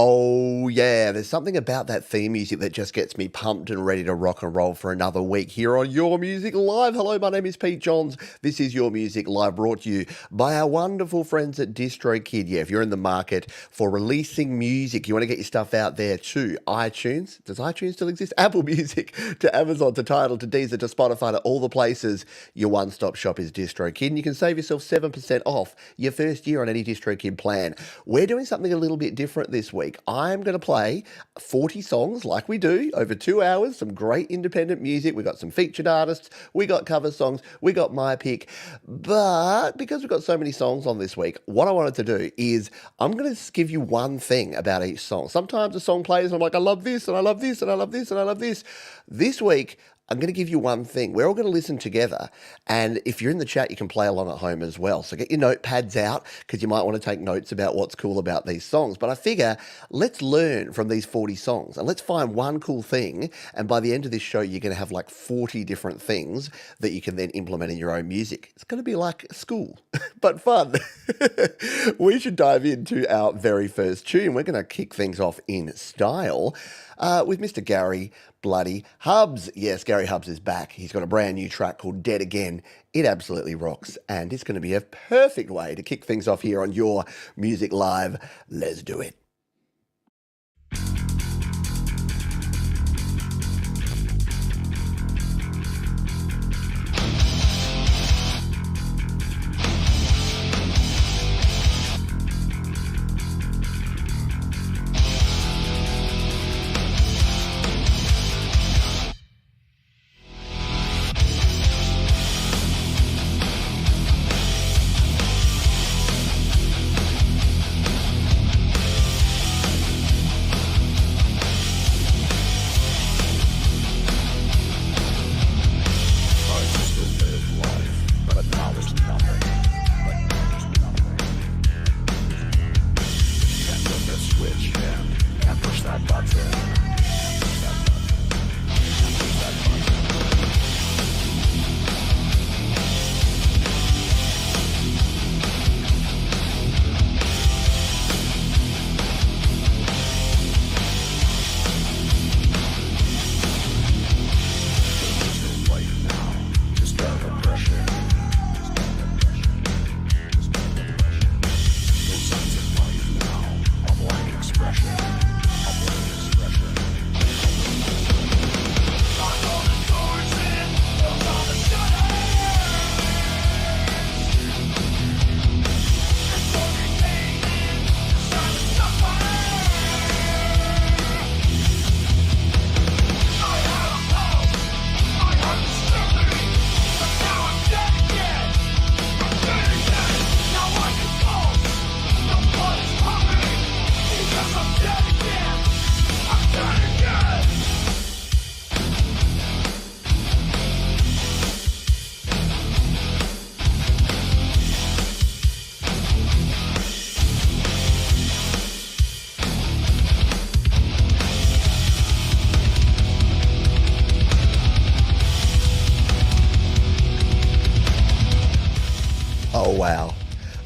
Oh, yeah. There's something about that theme music that just gets me pumped and ready to rock and roll for another week here on Your Music Live. Hello, my name is Pete Johns. This is Your Music Live, brought to you by our wonderful friends at DistroKid. Yeah, if you're in the market for releasing music, you want to get your stuff out there to iTunes. Does iTunes still exist? Apple Music, to Amazon, to Tidal, to Deezer, to Spotify, to all the places. Your one-stop shop is DistroKid, and you can save yourself 7% off your first year on any DistroKid plan. We're doing something a little bit different this week. I'm going to play 40 songs like we do over 2 hours, some great independent music. We got some featured artists, we got cover songs, we got my pick. But because we've got so many songs on this week, what I wanted to do is I'm going to give you one thing about each song. Sometimes a song plays and I'm like, I love this and I love this and I love this and I love this. This week, I'm going to give you one thing. We're all going to listen together. And if you're in the chat, you can play along at home as well. So get your notepads out because you might want to take notes about what's cool about these songs. But I figure let's learn from these 40 songs and let's find one cool thing. And by the end of this show, you're going to have like 40 different things that you can then implement in your own music. It's going to be like school, but fun. We should dive into our very first tune. We're going to kick things off in style with Mr. Gary Bloody Hubs. Yes, Gary Hubs is back. He's got a brand new track called Dead Again. It absolutely rocks, and it's going to be a perfect way to kick things off here on Your Music Live. Let's do it. Oh, wow.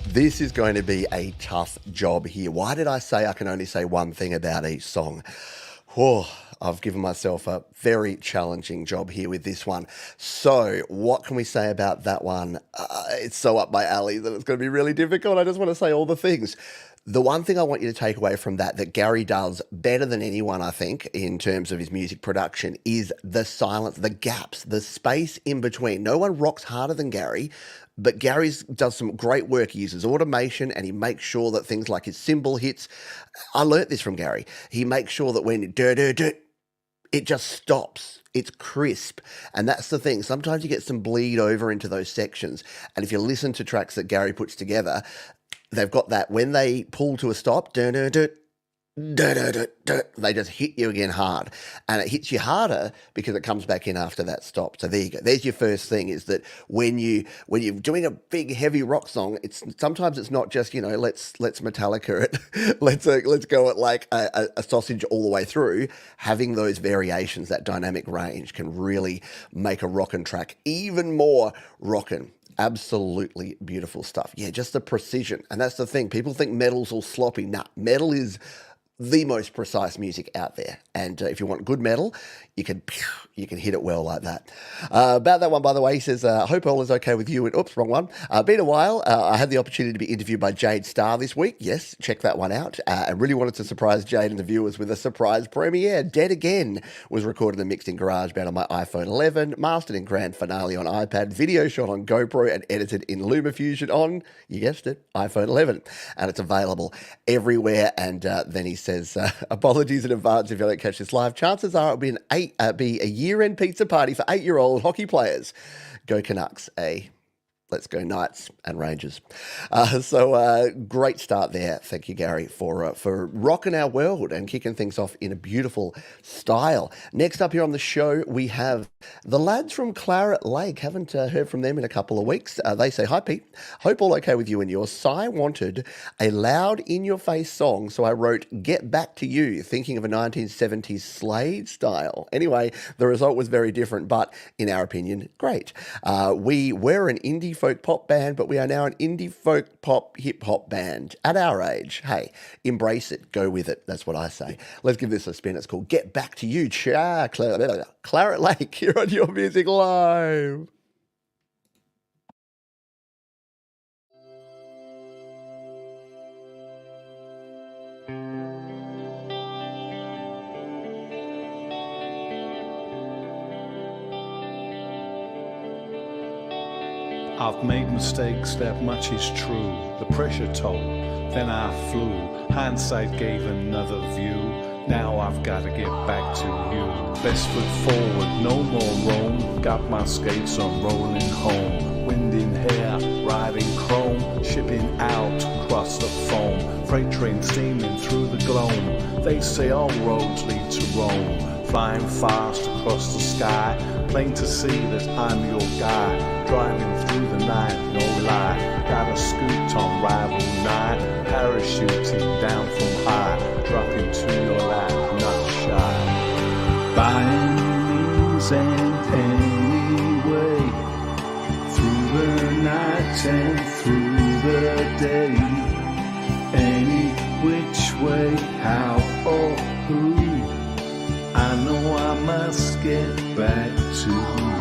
This is going to be a tough job here. Why did I say I can only say one thing about each song? Whoa, I've given myself a very challenging job here with this one. So what can we say about that one? It's so up my alley that it's going to be really difficult. I just want to say all the things. The one thing I want you to take away from that Gary does better than anyone, I think, in terms of his music production, is the silence, the gaps, the space in between. No one rocks harder than Gary, but Gary does some great work. He uses automation and he makes sure that things like his cymbal hits. I learnt this from Gary. He makes sure that when it just stops. It's crisp. And that's the thing. Sometimes you get some bleed over into those sections. And if you listen to tracks that Gary puts together, they've got that when they pull to a stop, they just hit you again hard. And it hits you harder because it comes back in after that stop. So there you go. There's your first thing, is that when you're doing a big heavy rock song, sometimes it's not just, let's Metallica it. let's go at like a sausage all the way through. Having those variations, that dynamic range, can really make a rockin' track even more rockin'. Absolutely beautiful stuff. Yeah, just the precision. And that's the thing. People think metal's all sloppy. Nah, metal is the most precise music out there. And if you want good metal, you can hit it well like that. About that one, by the way, he says, hope all is okay with you. And oops, wrong one. Been a while. I had the opportunity to be interviewed by Jade Starr this week. Yes, check that one out. I really wanted to surprise Jade and the viewers with a surprise premiere. Dead Again was recorded and mixed in GarageBand on my iPhone 11, mastered in Grand Finale on iPad, video shot on GoPro, and edited in LumaFusion on, you guessed it, iPhone 11. And it's available everywhere. And then he says, apologies in advance if you don't catch this live. Chances are it'll be a year-end pizza party for 8-year-old hockey players. Go Canucks, eh? Let's go Knights and Rangers. Great start there. Thank you, Gary, for rocking our world and kicking things off in a beautiful style. Next up here on the show, we have the lads from Claret Lake. Haven't heard from them in a couple of weeks. They say, hi, Pete. Hope all okay with you and yours. Si wanted a loud, in-your-face song, so I wrote Get Back to You, thinking of a 1970s Slade style. Anyway, the result was very different, but in our opinion, great. We were an indie folk pop band, but we are now an indie folk pop hip hop band at our age. Hey, embrace it, go with it. That's what I say. Let's give this a spin. It's called Get Back to You, Claret Lake, here on Your Music Live. I've made mistakes, that much is true. The pressure told, then I flew. Hindsight gave another view. Now I've got to get back to you. Best foot forward, no more roam. Got my skates on, rolling home. Wind in hair, riding chrome. Shipping out across the foam. Freight train steaming through the gloam. They say all roads lead to Rome. Flying fast across the sky. Plain to see that I'm your guy. Driving through the night, no lie. Got a scoot on rival night. Parachuting down from high. Dropping to your lap, not shy. By any means and any way. Through the night and through the day. Any which way, how or who. I know I must get back to you.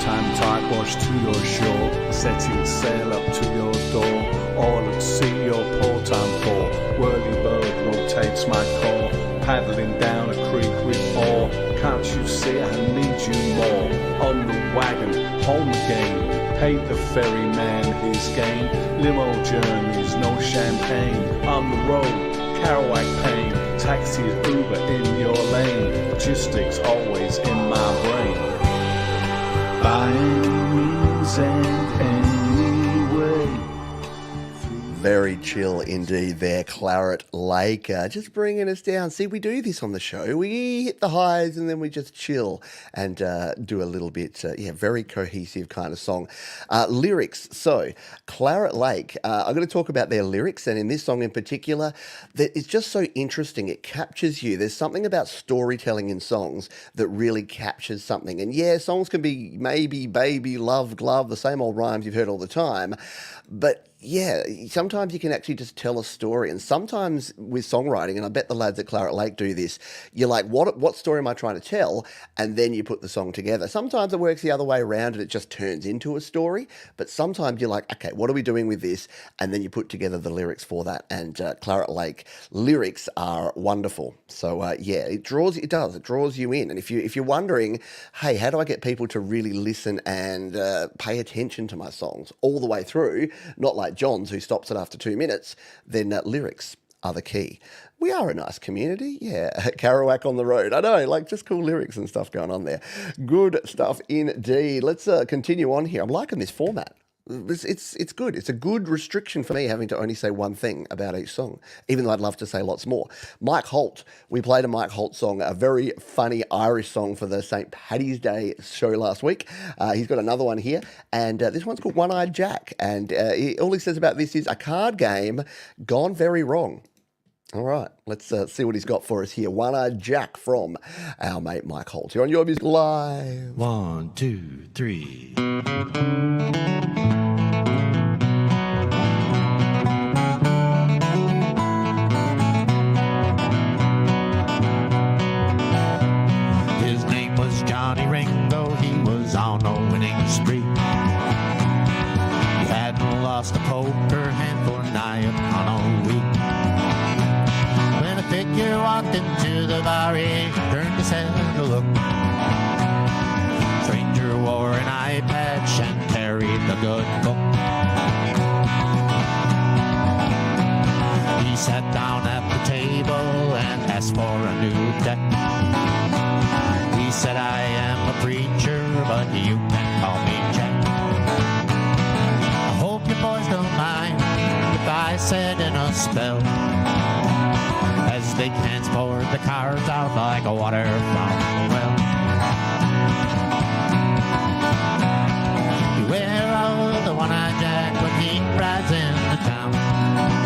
Time tide wash to your shore, setting sail up to your door. All at sea, your port I'm for. Whirly bird rotates my core, paddling down a creek with oar. Can't you see I need you more? On the wagon, home again. Paid the ferryman his gain. Limo journeys, no champagne. On the road, Kerouac pain. Taxis, Uber in your lane. Logistics always in my brain. By any means and any way. Very chill indeed there, Claret Lake. Just bringing us down. See, we do this on the show. We hit the highs and then we just chill and do a little bit, very cohesive kind of song. Lyrics. So, Claret Lake, I'm going to talk about their lyrics, and in this song in particular, it's just so interesting. It captures you. There's something about storytelling in songs that really captures something. And yeah, songs can be maybe, baby, love, glove, the same old rhymes you've heard all the time. But yeah, sometimes you can actually just tell a story. And sometimes with songwriting, and I bet the lads at Claret Lake do this, you're like, what story am I trying to tell? And then you put the song together. Sometimes it works the other way around and it just turns into a story. But sometimes you're like, okay, what are we doing with this? And then you put together the lyrics for that. And Claret Lake lyrics are wonderful. So it draws you in. And if you're wondering, hey, how do I get people to really listen and pay attention to my songs all the way through? Not like John's, who stops it after 2 minutes, then lyrics are the key. We are a nice community, yeah. Kerouac on the road. I know, like just cool lyrics and stuff going on there. Good stuff indeed. Let's continue on here. I'm liking this format. It's good. It's a good restriction for me having to only say one thing about each song, even though I'd love to say lots more. Mike Holt. We played a Mike Holt song, a very funny Irish song for the St. Paddy's Day show last week. He's got another one here, and this one's called One-Eyed Jack. And all he says about this is a card game gone very wrong. All right, let's see what he's got for us here. One-Eyed Jack from our mate Mike Holt. You're on Your Music Live. 1, 2, 3. lost a poker hand for nigh upon a week. When a figure walked into the bar, he turned his head to look. Stranger wore an eye patch and carried the good book. He sat down at the table and asked for a new deck. He said, I am a preacher, but you can call me Jack. I hope you boys don't mind if I said in a spell, as they hands poured the cards out like water from a well. Beware of the one-eyed Jack when he rides into town.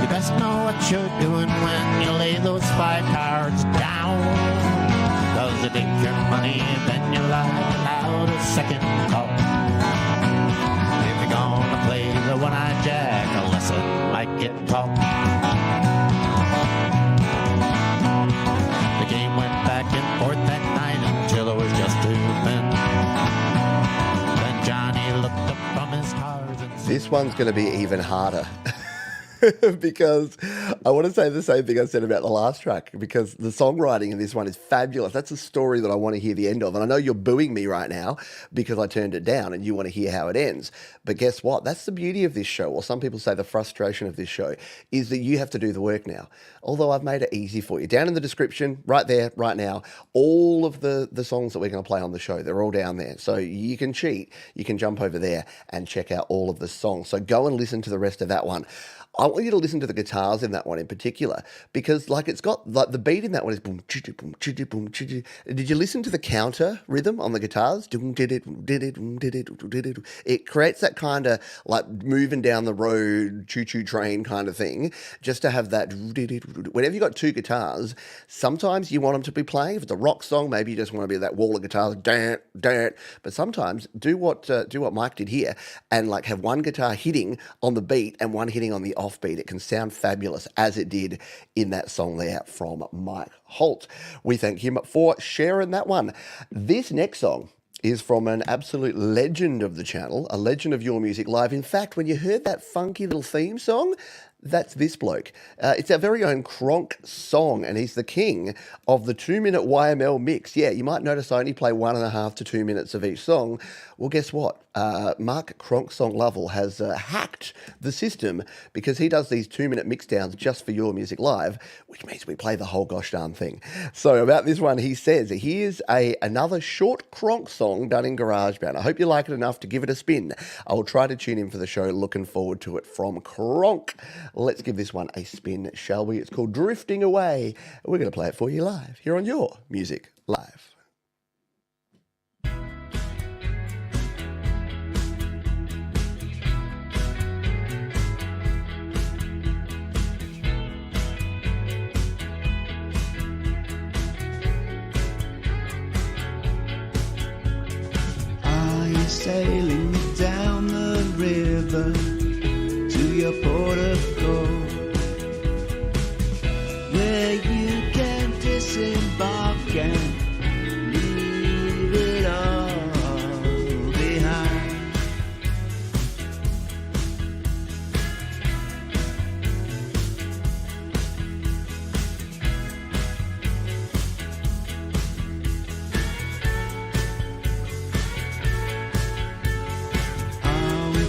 You best know what you're doing when you lay those 5 cards down. 'Cause they take your money, then you'll have allowed a second call. If you're gonna play the one-eyed Jack, a lesson might get taught. The game went back and forth that night until it was just 2 men. Then Johnny looked up from his cards and said, This one's going to be even harder. Because I want to say the same thing I said about the last track, because the songwriting in this one is fabulous. That's a story that I want to hear the end of. And I know you're booing me right now because I turned it down and you want to hear how it ends. But guess what? That's the beauty of this show, or some people say the frustration of this show, is that you have to do the work now. Although I've made it easy for you. Down in the description, right there, right now, all of the songs that we're going to play on the show, they're all down there. So you can cheat. You can jump over there and check out all of the songs. So go and listen to the rest of that one. I want you to listen to the guitars in that one in particular, because like it's got like the beat in that one is boom, chitty, boom, chitty, boom, chitty. Did you listen to the counter rhythm on the guitars? It creates that kind of like moving down the road, choo-choo train kind of thing, just to have that. Whenever you've got 2 guitars, sometimes you want them to be playing. If it's a rock song, maybe you just want to be that wall of guitars, but sometimes do what Mike did here and like have one guitar hitting on the beat and one hitting on the offbeat. It can sound fabulous, as it did in that song there from Mike Holt. We thank him for sharing that one. This next song is from an absolute legend of the channel, a legend of Your Music Live. In fact, when you heard that funky little theme song, that's this bloke. It's our very own Kronk song, and he's the king of the 2-minute YML mix. Yeah, you might notice I only play 1.5 to 2 minutes of each song. Well, guess what? Mark Kronk Song Lovell has hacked the system, because he does these 2-minute mix downs just for Your Music Live, which means we play the whole gosh darn thing. So about this one, he says, here's another short Kronk song done in GarageBand. I hope you like it enough to give it a spin. I will try to tune in for the show. Looking forward to it from Kronk. Let's give this one a spin, shall we? It's called Drifting Away. We're going to play it for you live here on Your Music Live. Sailing down the river to your port of gold, where you can disembark and leave it all behind.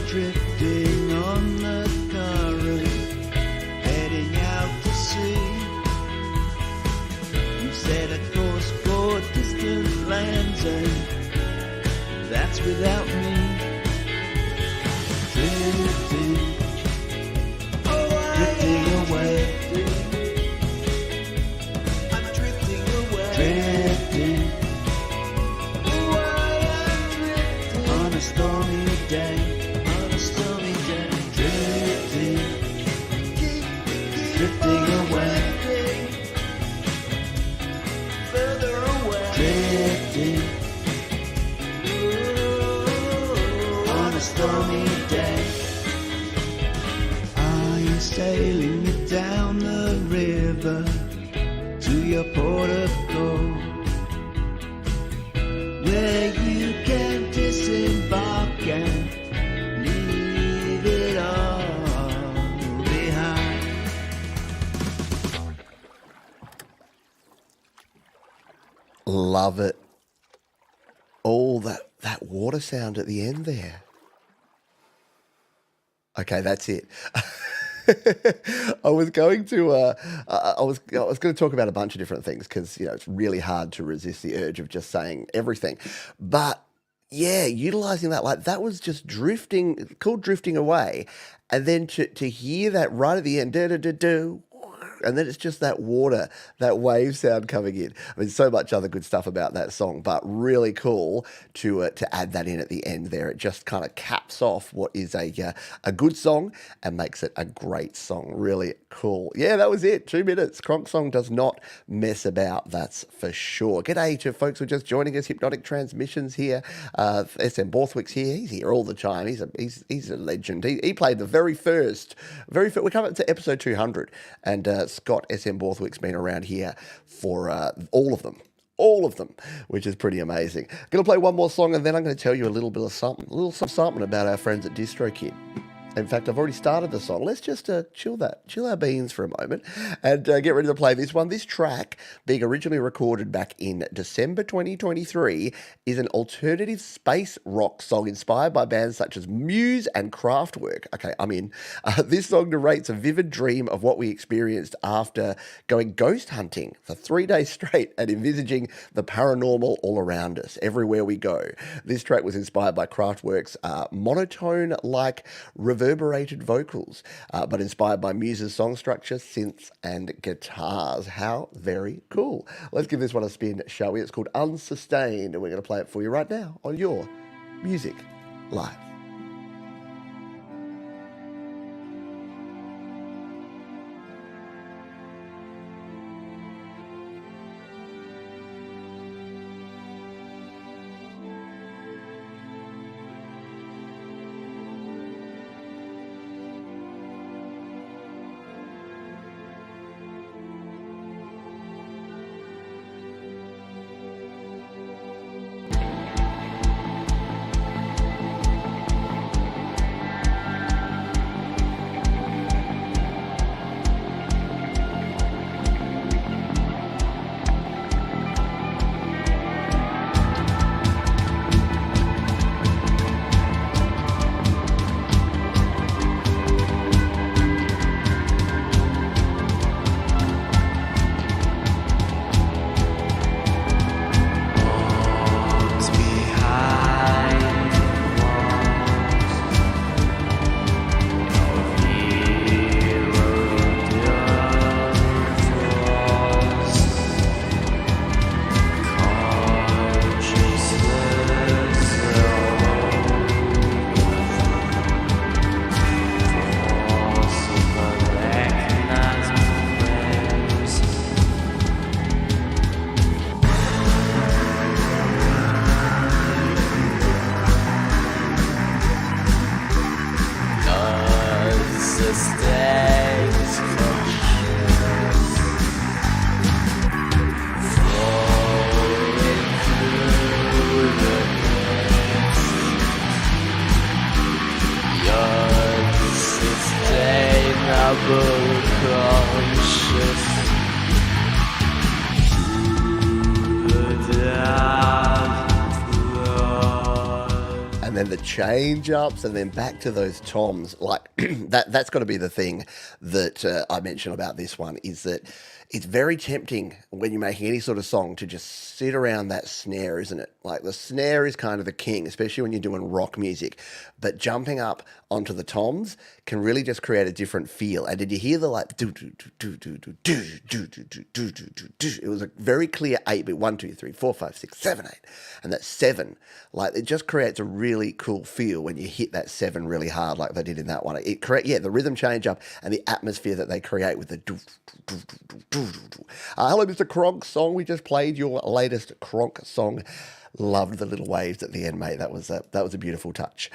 Drifting on the current, heading out to sea. You set a course for distant lands, and that's without me. Drifting, drifting away. I'm drifting away. Drifting, on a stormy day. Drifting away, further away, drifting on a stormy day. Are you sailing me down the river to your port of gold, where you can disembark and leave it all Love it. Oh, that water sound at the end there. Okay, that's it. I was going to I was going to talk about a bunch of different things because it's really hard to resist the urge of just saying everything, but yeah, utilizing that, like, that was just drifting, called drifting away, and then to hear that right at the end, do do do do, and then it's just that water, that wave sound coming in. I mean, so much other good stuff about that song, but really cool to add that in at the end there. It just kind of caps off what is a good song and makes it a great song. Really cool. Yeah, that was it. 2 minutes. Kronk song does not mess about, that's for sure. G'day to folks who are just joining us. Hypnotic Transmissions here. SM Borthwick's here. He's here all the time. He's a legend. He played the very first. We're coming up to episode 200, and Scott SM Borthwick's been around here for all of them, which is pretty amazing. Going to play one more song, and then I'm going to tell you a little bit of something, something about our friends at DistroKid. In fact, I've already started the song. Let's just chill our beans for a moment and get ready to play this one. This track, being originally recorded back in December 2023, is an alternative space rock song inspired by bands such as Muse and Kraftwerk. Okay, I'm in. This song narrates a vivid dream of what we experienced after going ghost hunting for 3 days straight and envisaging the paranormal all around us, everywhere we go. This track was inspired by Kraftwerk's monotone-like reverberated vocals, but inspired by Muse's song structure, synths, and guitars. How very cool. Let's give this one a spin, shall we? It's called Unsustained, and we're going to play it for you right now on your Music Live. And then the change ups, and then back to those toms. Like that's got to be the thing that I mentioned about this one, is that it's very tempting when you're making any sort of song to just sit around that snare, isn't it? Like, the snare is kind of the king, especially when you're doing rock music. But jumping up onto the toms can really just create a different feel. And did you hear the like do do do do do do do do do do do do? It was a very clear 8-bit 1 2 3 4 5 6 7 8, and that 7, like, it just creates a really cool feel when you hit that 7 really hard, like they did in that one. It the rhythm change up and the atmosphere that they create with the do do do do do do. Hello, Mr. Kronk song. We just played your latest Kronk song. Loved the little waves at the end, mate. That was a beautiful touch.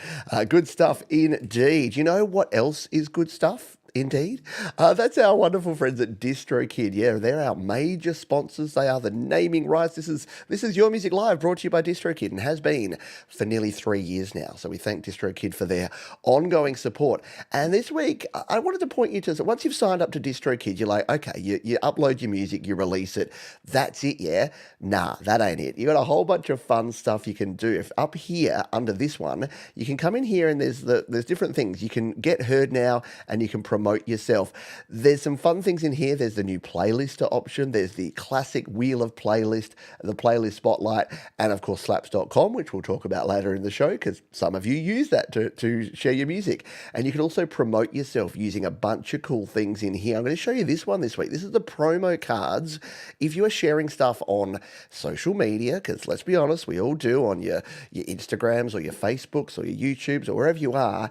Good stuff indeed. You know what else is good stuff? Indeed. That's our wonderful friends at DistroKid. Yeah, they're our major sponsors. They are the naming rights. This is Your Music Live, brought to you by DistroKid, and has been for nearly 3 years now. So we thank DistroKid for their ongoing support. And this week, I wanted to point you to, so once you've signed up to DistroKid, you're like, okay, you upload your music, you release it. That's it, yeah? Nah, that ain't it. You got a whole bunch of fun stuff you can do. If up here under this one, you can come in here and there's different things. You can get heard now, and you can promote yourself. There's some fun things in here. There's the new playlist option. There's the classic wheel of playlist, the playlist spotlight, and of course slaps.com, which we'll talk about later in the show because some of you use that to share your music. And you can also promote yourself using a bunch of cool things in here. I'm going to show you this one this week. This is the promo cards. If you are sharing stuff on social media, because let's be honest, we all do, on your Instagrams or your Facebooks or your YouTubes or wherever you are,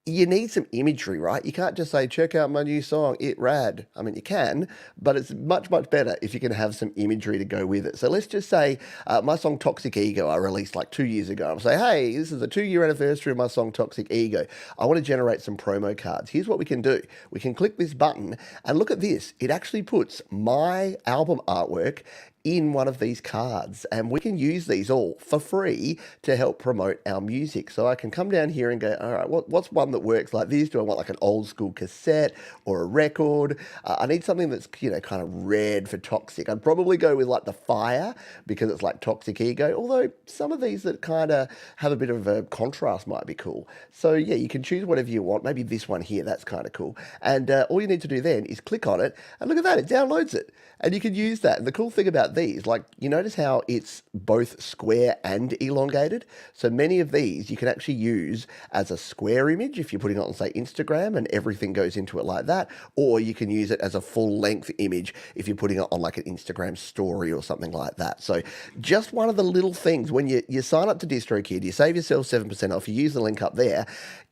you need some imagery, right? You can't just say, check out my new song, It Rad. I mean, you can, but it's much, much better if you can have some imagery to go with it. So let's just say my song Toxic Ego I released like 2 years ago. I'll say, hey, this is the 2-year anniversary of my song Toxic Ego. I want to generate some promo cards. Here's what we can do. We can click this button and look at this. It actually puts my album artwork in one of these cards, and we can use these all for free to help promote our music. So I can come down here and go, all right, what's one that works like this? Do I want like an old school cassette or a record? I need something that's, kind of red for Toxic. I'd probably go with like the fire because it's like Toxic Ego, although some of these that kind of have a bit of a contrast might be cool. So yeah, you can choose whatever you want. Maybe this one here, that's kind of cool. And all you need to do then is click on it, and look at that, it downloads it. And you can use that. And the cool thing about these, like, you notice how it's both square and elongated? So many of these you can actually use as a square image if you're putting it on, say, Instagram and everything goes into it like that. Or you can use it as a full-length image if you're putting it on like an Instagram story or something like that. So just one of the little things, when you sign up to DistroKid, you save yourself 7% off, you use the link up there,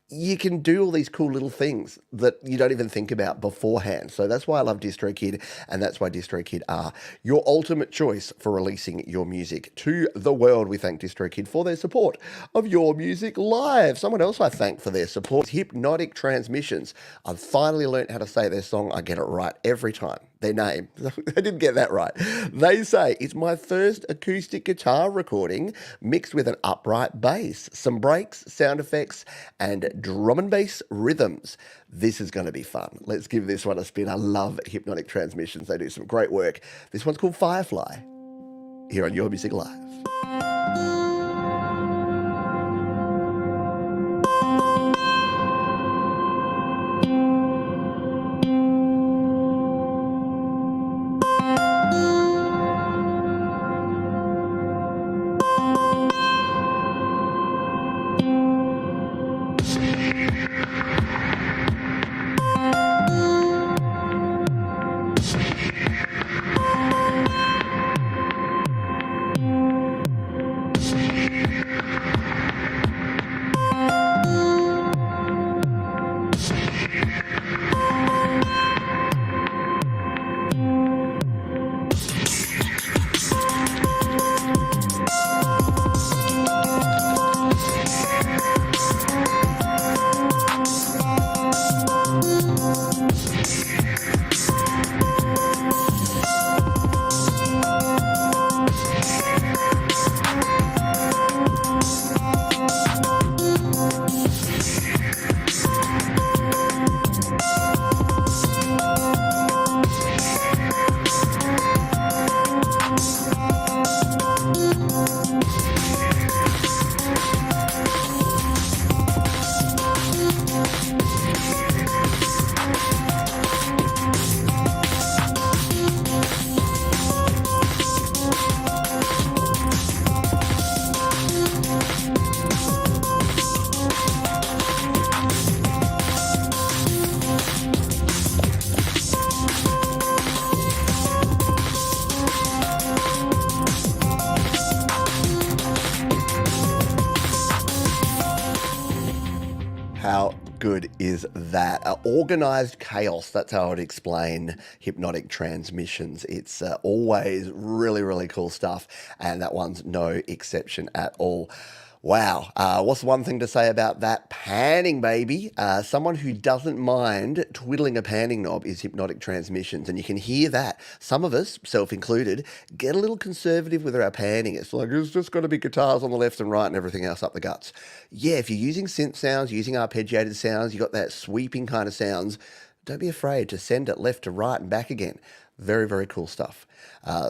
you can do all these cool little things that you don't even think about beforehand. So that's why I love DistroKid, and that's why DistroKid are your ultimate choice for releasing your music to the world. We thank DistroKid for their support of Your Music Live. Someone else I thank for their support is Hypnotic Transmissions. I've finally learned how to say their song. I get it right every time. Their name. I didn't get that right. They say, it's my first acoustic guitar recording mixed with an upright bass, some breaks, sound effects, and drum and bass rhythms. This is going to be fun. Let's give this one a spin. I love Hypnotic Transmissions. They do some great work. This one's called Firefly, here on Your Music Live. How good is that? Organized chaos. That's how I would explain Hypnotic Transmissions. It's always really, really cool stuff, and that one's no exception at all. Wow. What's one thing to say about that? Panning, baby. Someone who doesn't mind twiddling a panning knob is Hypnotic Transmissions. And you can hear that. Some of us, self included, get a little conservative with our panning. It's like, it's just got to be guitars on the left and right and everything else up the guts. Yeah, if you're using synth sounds, using arpeggiated sounds, you got that sweeping kind of sounds, don't be afraid to send it left to right and back again. Very, very cool stuff.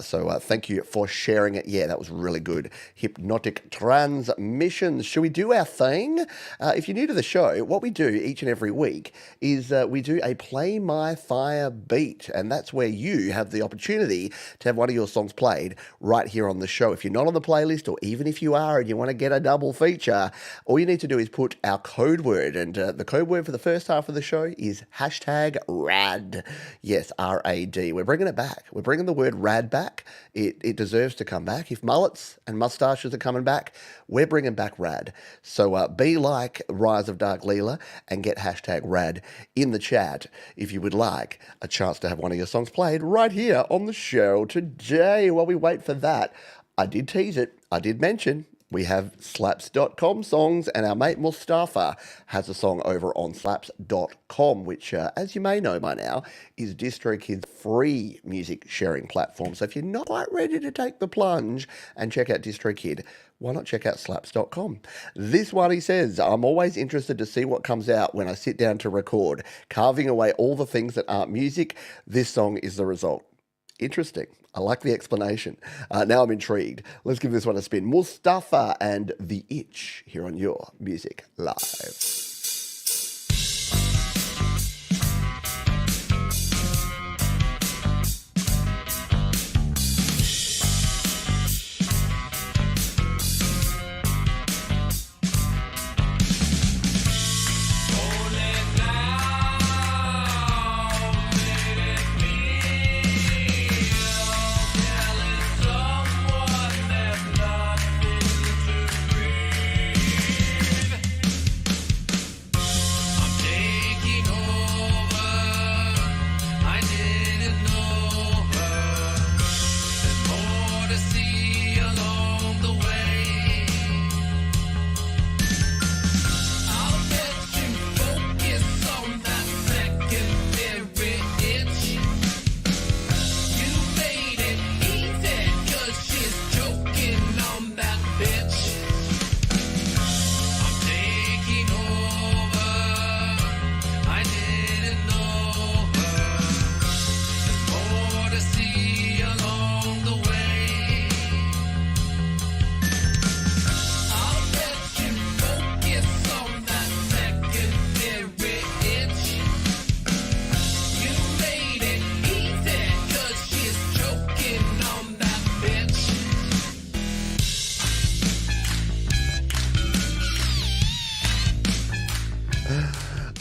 So thank you for sharing it. Yeah, that was really good. Hypnotic Transmissions. Should we do our thing? If you're new to the show, what we do each and every week is we do a Play My Fire beat. And that's where you have the opportunity to have one of your songs played right here on the show. If you're not on the playlist, or even if you are and you want to get a double feature, all you need to do is put our code word. And the code word for the first half of the show is hashtag RAD. Yes, R-A-D. We're bringing it back. We're bringing the word RAD back. It deserves to come back. If mullets and mustaches are coming back, we're bringing back RAD. So be like Rise of Dark Leela and get hashtag RAD in the chat if you would like a chance to have one of your songs played right here on the show today. While we wait for that, I did tease it. I did mention we have slaps.com songs, and our mate Mustafa has a song over on slaps.com, which, as you may know by now, is DistroKid's free music sharing platform. So if you're not quite ready to take the plunge and check out DistroKid, why not check out slaps.com? This one, he says, I'm always interested to see what comes out when I sit down to record. Carving away all the things that aren't music, this song is the result. Interesting. I like the explanation. Now I'm intrigued. Let's give this one a spin. Mustafa and The Itch here on Your Music Live.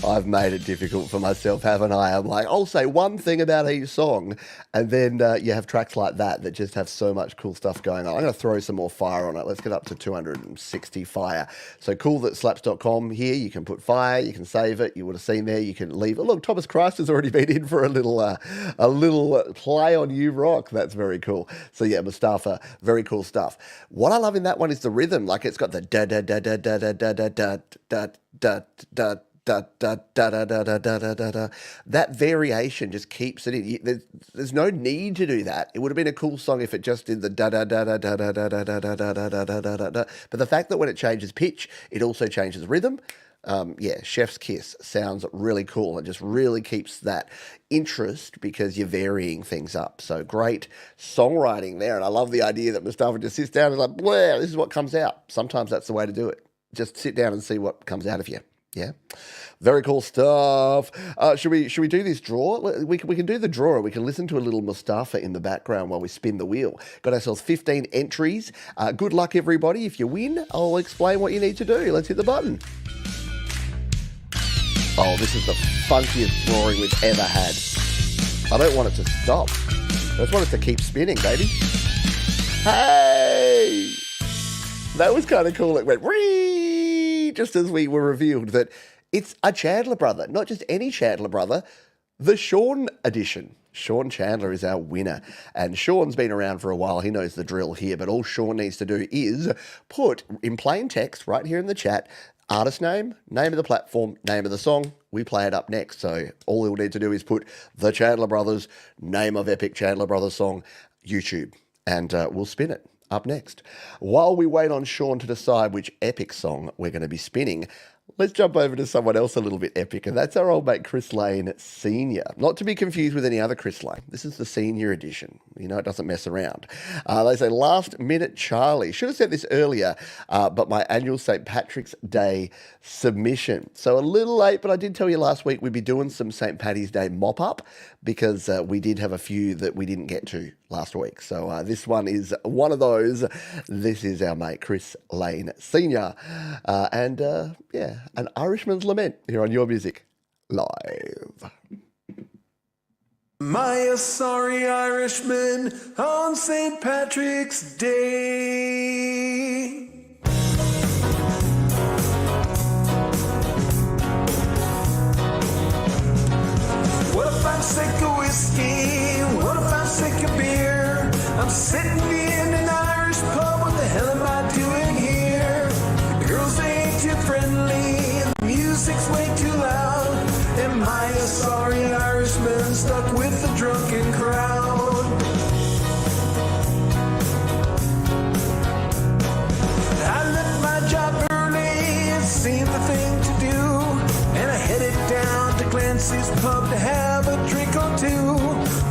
I've made it difficult for myself, haven't I? I'm like, I'll say one thing about each song, and then you have tracks like that just have so much cool stuff going on. I'm going to throw some more fire on it. Let's get up to 260 fire. So cool that slaps.com here, you can put fire, you can save it. You would have seen there, you can leave it. Look, Thomas Christ has already been in for a little play on You Rock. That's very cool. So yeah, Mustafa, very cool stuff. What I love in that one is the rhythm. Like it's got the da da da da da da da da da da da da. Da, da, da, da, da, da, da, da, da. That variation just keeps it in. There's no need to do that. It would have been a cool song if it just did the da da da da da da da da da da da da da da da da. But the fact that when it changes pitch, it also changes rhythm. Yeah, chef's kiss sounds really cool. It just really keeps that interest because you're varying things up. So great songwriting there. And I love the idea that Mustafa just sits down and is like, well, this is what comes out. Sometimes that's the way to do it. Just sit down and see what comes out of you. Yeah, very cool stuff. Should we do this draw? We can do the draw. We can listen to a little Mustafa in the background while we spin the wheel. Got ourselves 15 entries. Good luck, everybody. If you win, I'll explain what you need to do. Let's hit the button. Oh, this is the funkiest drawing we've ever had. I don't want it to stop. I just want it to keep spinning, baby. Hey! That was kind of cool. It went whee! Just as we were revealed that it's a Chandler brother, not just any Chandler brother, The Sean edition. Sean Chandler is our winner. And Sean's been around for a while. He knows the drill here. But all Sean needs to do is put in plain text right here in the chat, artist name, name of the platform, name of the song. We play it up next. So all he'll need to do is put the Chandler Brothers, name of epic Chandler Brothers song, YouTube. And we'll spin it up next. While we wait on Sean to decide which epic song we're going to be spinning, let's jump over to someone else a little bit epic, and that's our old mate Chris Lane Sr. Not to be confused with any other Chris Lane. This is the senior edition. You know, it doesn't mess around. They say, last minute Charlie. Should have said this earlier, but my annual St. Patrick's Day submission. So a little late, but I did tell you last week we'd be doing some St. Paddy's Day mop-up because we did have a few that we didn't get to last week. So this one is one of those. This is our mate Chris Lane Sr. Yeah, an Irishman's Lament here on Your Music Live. My sorry Irishman on St. Patrick's Day. What if I'm sick of whiskey? What if I'm sick of beer? I'm sitting in an Irish pub. What the hell am I doing here? The girls ain't too friendly. The music's way too loud. Am I a sorry Irishman stuck with the drunken crowd? I left my job early, it seemed the thing to do, and I headed down to Clancy's pub to have a drink or two.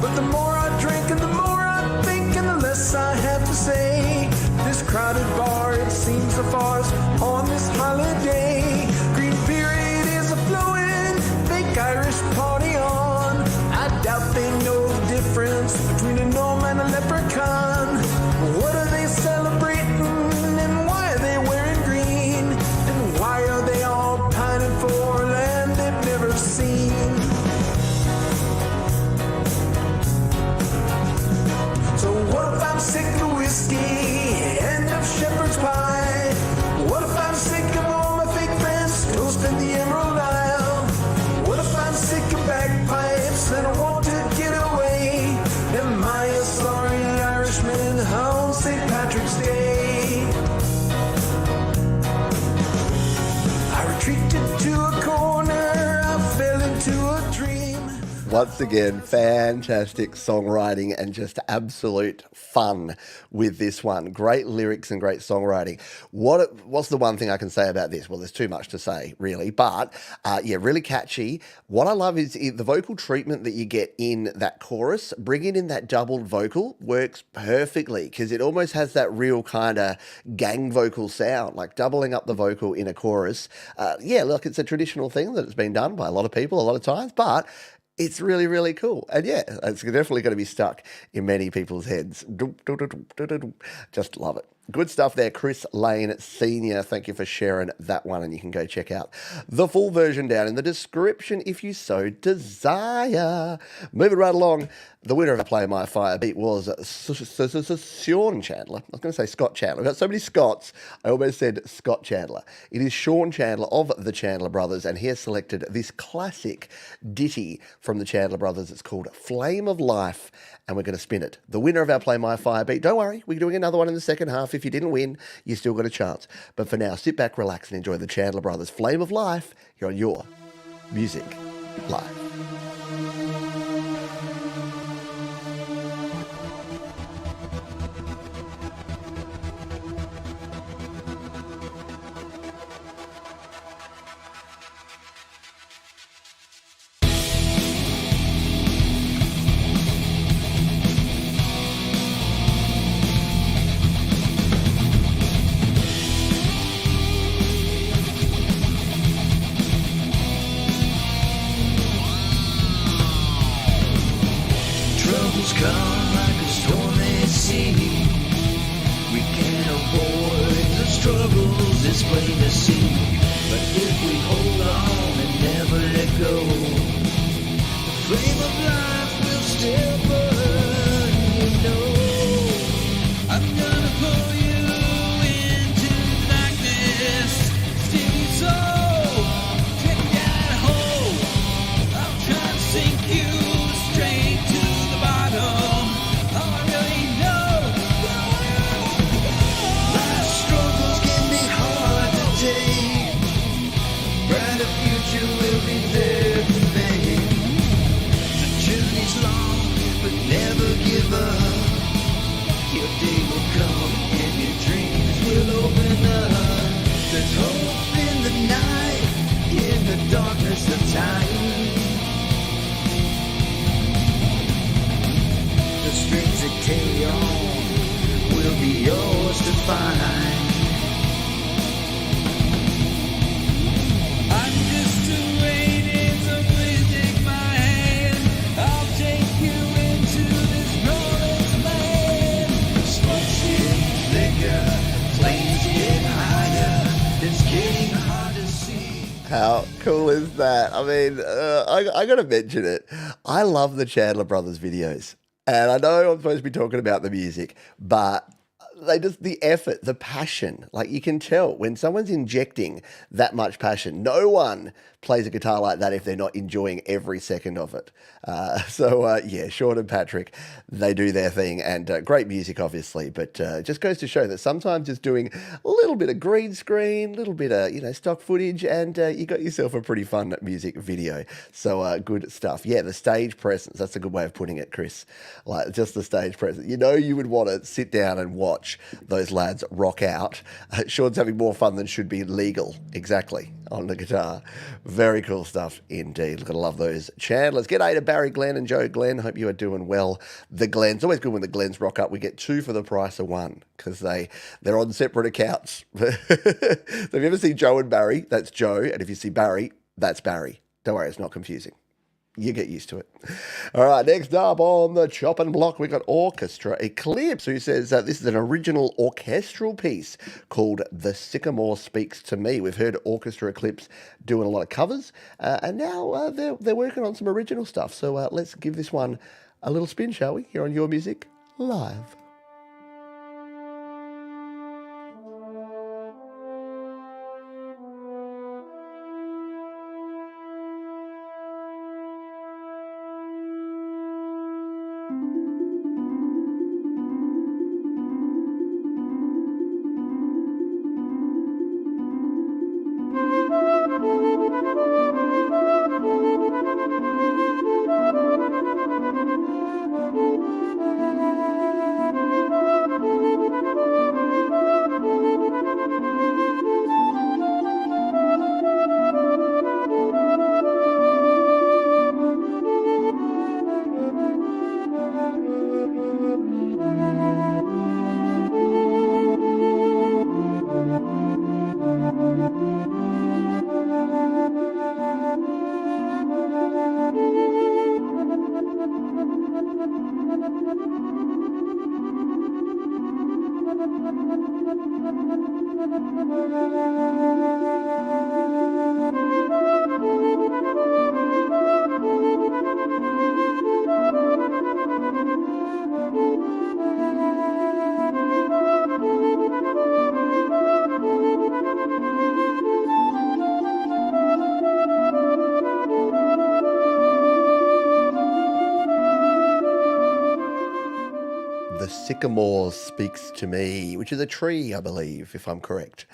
But the more I drink and the more I think and the less I have to say. This crowded bar, it seems so far on this holiday. Green period is a-flowing, fake Irish party on. I doubt they know the difference between a gnome and a leprechaun. What are they celebrating and why are they wearing green? And why are they all pining for land they've never seen? So what if I'm sick of whiskey and of shepherd's pie? What if I'm sick of all my fake friends toasting the Emerald Isle? What if I'm sick of bagpipes and I want to get away? Am I a sorry Irishman on St. Patrick's Day? I retreated to a corner, I fell into a dream. Once again, fantastic songwriting and just absolute fun with this one. Great lyrics and great songwriting. What's the one thing I can say about this? Well, there's too much to say, really. But, yeah, really catchy. What I love is the vocal treatment that you get in that chorus. Bringing in that doubled vocal works perfectly because it almost has that real kind of gang vocal sound, like doubling up the vocal in a chorus. Yeah, look, it's a traditional thing that has been done by a lot of people a lot of times, but it's really, really cool. And yeah, it's definitely going to be stuck in many people's heads. Just love it. Good stuff there, Chris Lane Sr. Thank you for sharing that one, and you can go check out the full version down in the description if you so desire. Moving right along, the winner of Play My Fire Beat was Sean Chandler. I was going to say Scott Chandler. We've got so many Scotts, I almost said Scott Chandler. It is Sean Chandler of the Chandler Brothers, and he has selected this classic ditty from the Chandler Brothers. It's called Flame of Life, and we're going to spin it. The winner of our Play My Fire Beat. Don't worry, we're doing another one in the second half. If you didn't win, you still got a chance. But for now, sit back, relax, and enjoy the Chandler Brothers' Flame of Life here on Your Music Live. Troubles come like a stormy sea. We can't avoid the struggles, it's plain to see. But if we hold on and never let go, the flame of life will still burn, you know. I'm gonna pull you into darkness, steal your soul, take that hole. I'm trying to sink you yours to find. I'm just waiting, so please take my hand. I'll take you into this promised land. Smoke's getting thicker, flames get higher. It's getting hard to see. How cool is that? I mean, I got to mention it. I love the Chandler Brothers videos. And I know I'm supposed to be talking about the music, but they just, the effort, the passion, like you can tell when someone's injecting that much passion. No one plays a guitar like that if they're not enjoying every second of it. Yeah, Sean and Patrick, they do their thing, and great music, obviously, but it just goes to show that sometimes just doing a little bit of green screen, a little bit of, stock footage, and you got yourself a pretty fun music video. So good stuff. Yeah, the stage presence, that's a good way of putting it, Chris. Like, just the stage presence. You would want to sit down and watch those lads rock out. Sean's having more fun than should be legal, exactly, on the guitar. Very cool stuff indeed. Gotta love those Chandlers. G'day to Barry Glenn and Joe Glenn. Hope you are doing well. The Glens, always good when the Glens rock up. We get two for the price of one because they're on separate accounts. So if you ever see Joe and Barry, that's Joe. And if you see Barry, that's Barry. Don't worry, it's not confusing. You get used to it. All right, next up on the chopping block, we got Orchestra Eclipse, who says this is an original orchestral piece called The Sycamore Speaks to Me. We've heard Orchestra Eclipse doing a lot of covers, and now they're working on some original stuff. So let's give this one a little spin, shall we, here on Your Music Live. Sycamore Speaks to Me, which is a tree, I believe, if I'm correct.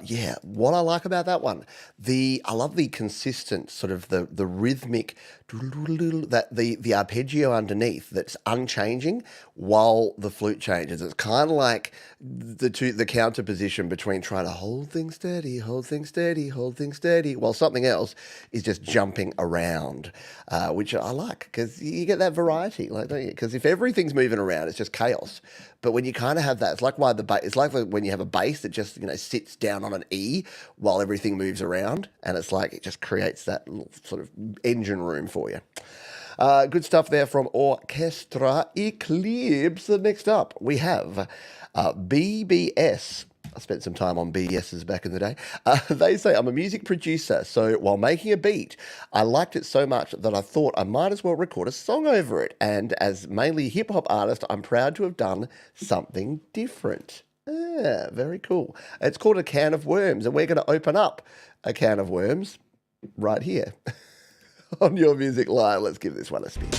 Yeah, what I like about that one, I love the consistent sort of the rhythmic, that the arpeggio underneath that's unchanging while the flute changes. It's kind of like the counter position between trying to hold things steady, hold things steady, hold things steady, while something else is just jumping around, which I like because you get that variety, like, don't you? Because if everything's moving around, it's just chaos. But when you kind of have that, it's like it's like when you have a bass that just sits down on an E while everything moves around, and it's like it just creates that little sort of engine room for you. Good stuff there from Orchestra Eclipse. Next up, we have BBS. I spent some time on BBSs back in the day. They say, I'm a music producer, so while making a beat, I liked it so much that I thought I might as well record a song over it. And as mainly hip-hop artist, I'm proud to have done something different. Very cool. It's called A Can of Worms, and we're going to open up a can of worms right here on Your Music Live. Let's give this one a spin.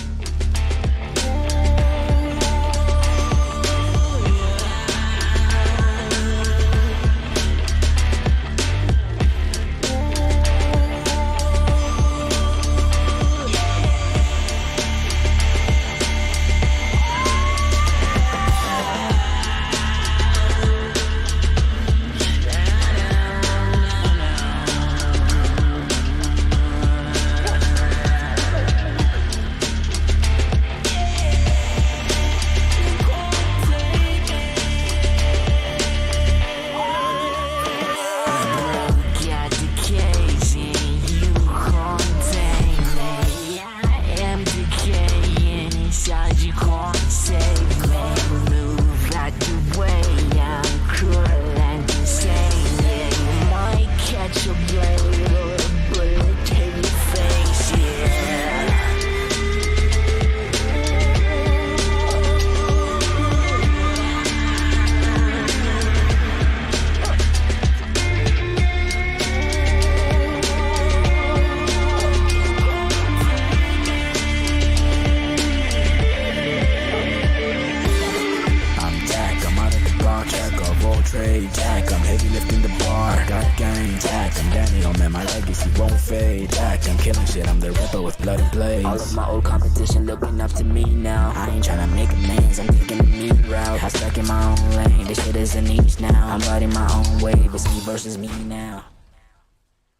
fade. Act, I'm killing shit, I'm the rapper with blood and blades. All of my old competition looking up to me now. I ain't tryna make amends, I'm taking the mean route. I stuck in my own lane, this shit is a niche now. I'm riding my own wave, it's me versus me now.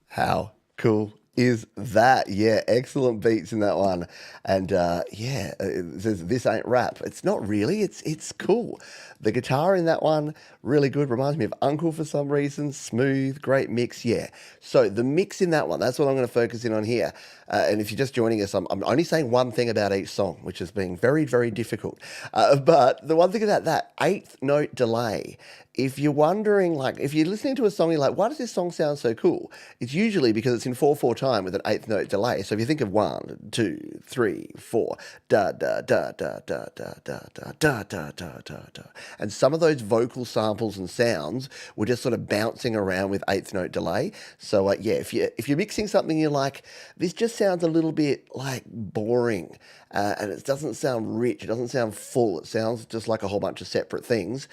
How cool is that? Yeah, excellent beats in that one. And it says, this ain't rap. It's not really, it's cool. The guitar in that one, really good. Reminds me of Uncle for some reason. Smooth, great mix, yeah. So the mix in that one, that's what I'm going to focus in on here. And if you're just joining us, I'm only saying one thing about each song, which has been very, very difficult. But the one thing about that, eighth note delay, if you're wondering, like, if you're listening to a song, you're like, why does this song sound so cool? It's usually because it's in 4/4 time with an eighth note delay. So if you think of 1, 2, 3, 4, da da da da da da da da da da da da da, and some of those vocal samples and sounds were just sort of bouncing around with eighth note delay. So if you're mixing something, you're like, this just sounds a little bit like boring, and it doesn't sound rich. It doesn't sound full. It sounds just like a whole bunch of separate things.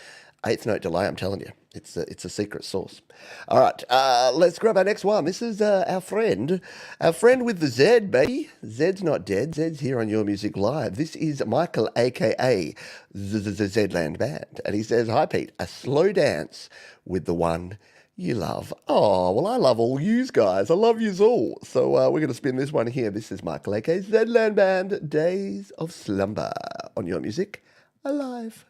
Eighth note delay, I'm telling you, it's a secret sauce. All right, let's grab our next one. This is our friend with the Z, baby. Zed's not dead. Zed's here on Your Music Live. This is Michael, a.k.a. the Zedland Band. And he says, hi, Pete, a slow dance with the one you love. Oh, well, I love all yous guys. I love yous all. So we're going to spin this one here. This is Michael, a.k.a. Zedland Band, Days of Slumber on Your Music Alive.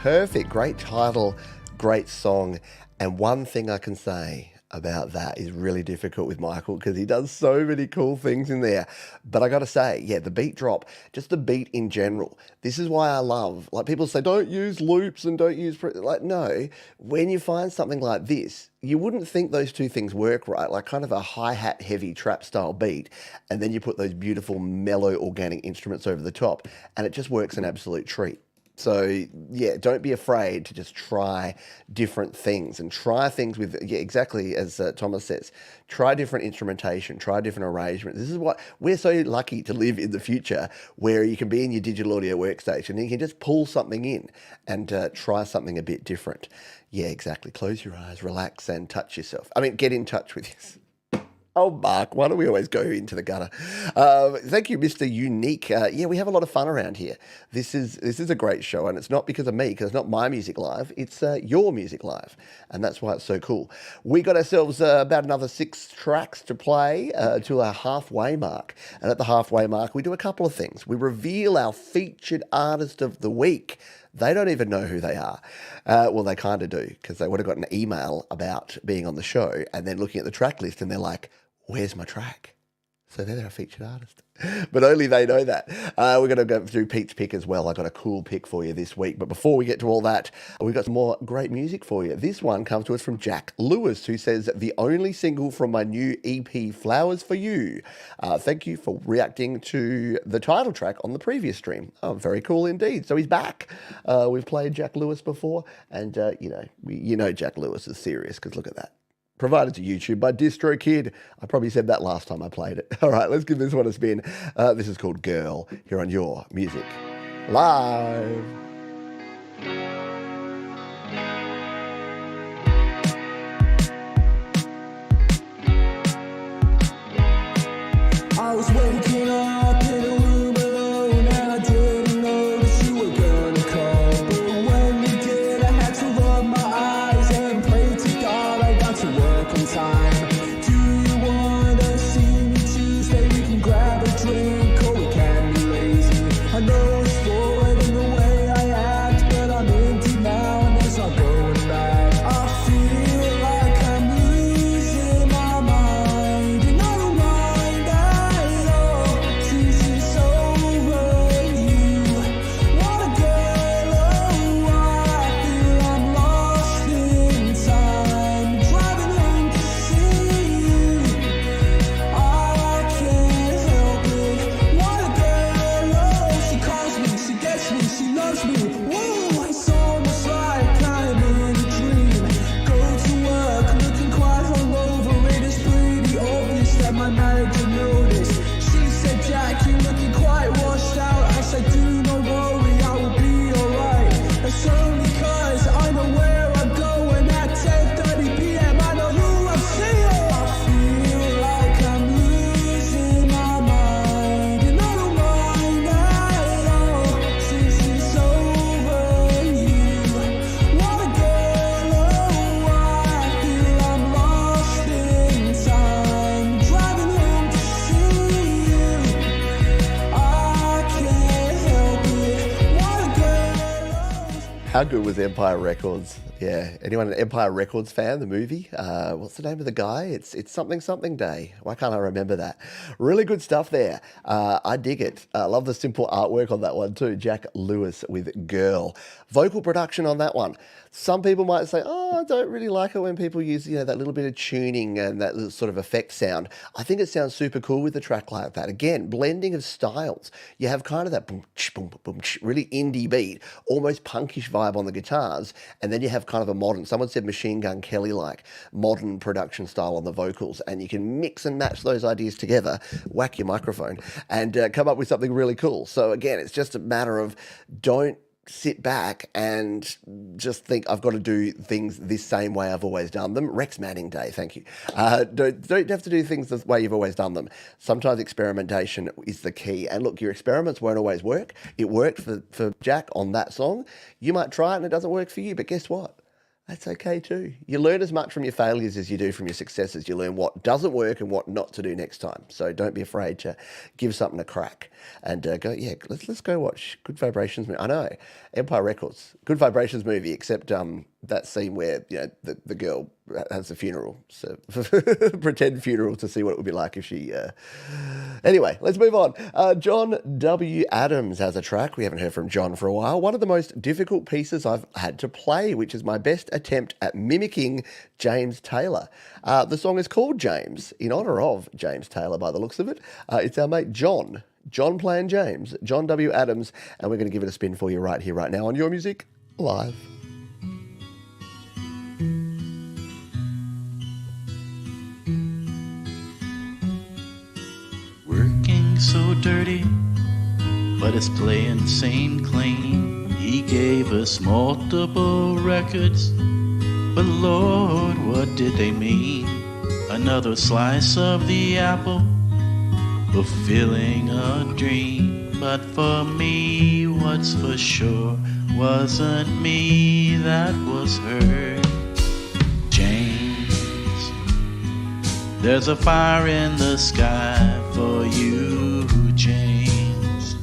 Perfect, great title, great song. And one thing I can say about that is really difficult with Michael because he does so many cool things in there. But I got to say, yeah, the beat drop, just the beat in general. This is why I love, like people say, don't use loops and don't use, like, no, when you find something like this, you wouldn't think those two things work right, like kind of a hi-hat heavy trap style beat, and then you put those beautiful mellow organic instruments over the top, and it just works an absolute treat. So, yeah, don't be afraid to just try different things and try things with, yeah, exactly as Thomas says, try different instrumentation, try different arrangements. This is what we're so lucky to live in the future where you can be in your digital audio workstation and you can just pull something in and try something a bit different. Yeah, exactly. Close your eyes, relax and touch yourself. I mean, get in touch with yourself. Oh, Mark, why do we always go into the gutter? Thank you, Mr. Unique. Yeah, we have a lot of fun around here. This is a great show, and it's not because of me, because it's not my music live. It's your music live, and that's why it's so cool. We got ourselves about another 6 tracks to play to our halfway mark, and at the halfway mark, we do a couple of things. We reveal our featured artist of the week. They don't even know who they are. Well, they kind of do, because they would have got an email about being on the show, and then looking at the track list, and they're like, where's my track? So they're a featured artist. But only they know that. We're going to go through Pete's pick as well. I got a cool pick for you this week. But before we get to all that, we've got some more great music for you. This one comes to us from Jack Lewis, who says, the only single from my new EP, Flowers for You. Thank you for reacting to the title track on the previous stream. Oh, very cool indeed. So he's back. We've played Jack Lewis before. And, you know Jack Lewis is serious, because look at that. Provided to YouTube by DistroKid. I probably said that last time I played it. All right, let's give this one a spin. This is called Girl, here on Your Music Live. I was waking up in a room alone and I didn't know that you were gonna call. But when you did, I had to rub my eyes and pray to God I got to work on time. Do you wanna see me Tuesday? We can grab a drink or we can be lazy. I know it's forward in the way I act, but I'm empty now and there's no going back. I feel like I'm losing my mind and I don't mind at all. Since it's over you, what a girl, oh I feel I'm lost in time. Driving home to see you, I can't help it. What a girl, oh she calls me, she gets me, she loves me. Whoa, it's almost like I'm in a dream. Go to work looking quite hungover. It is pretty obvious that my manager noticed. She said, Jack, you're looking quite washed out. I said, do not worry, I will be alright. It's only cause I know where I'm going at 10:30 p.m. I know who I'm seeing. I feel like I'm losing my mind and I don't mind at all. Since it's over you, what a girl, oh I feel I'm lost in time. Driving home to see you, I can't help it. What a girl. How good was Empire Records? Yeah. Anyone an Empire Records fan, the movie? What's the name of the guy? It's something day. Why can't I remember that? Really good stuff there. I dig it. I love the simple artwork on that one too. Jack Lewis with Girl. Vocal production on that one. Some people might say, oh, I don't really like it when people use, that little bit of tuning and that little sort of effect sound. I think it sounds super cool with a track like that. Again, blending of styles. You have kind of that boom, boom, boom, really indie beat, almost punkish vibe on the guitars, and then you have kind of a modern, someone said Machine Gun Kelly-like, modern production style on the vocals, and you can mix and match those ideas together, whack your microphone, and come up with something really cool. So again, it's just a matter of don't sit back and just think I've got to do things this same way I've always done them. Rex Manning Day, thank you. Don't have to do things the way you've always done them. Sometimes experimentation is the key. And look, your experiments won't always work. It worked for Jack on that song. You might try it and it doesn't work for you, but guess what? That's okay too. You learn as much from your failures as you do from your successes. You learn what doesn't work and what not to do next time. So don't be afraid to give something a crack and let's go watch Good Vibrations movie. I know, Empire Records, Good Vibrations movie, except that scene where the girl has a funeral, so pretend funeral to see what it would be like if she. Anyway, let's move on. John W. Adams has a track. We haven't heard from John for a while. One of the most difficult pieces I've had to play, which is my best attempt at mimicking James Taylor. The song is called James, in honour of James Taylor by the looks of it. It's our mate John playing James, John W. Adams, and we're going to give it a spin for you right here, right now on Your Music Live. Working so dirty, but it's playing the same clean. He gave us multiple records, but Lord, what did they mean? Another slice of the apple, fulfilling a dream. But for me, what's for sure, wasn't me, that was her. James, there's a fire in the sky for you, James.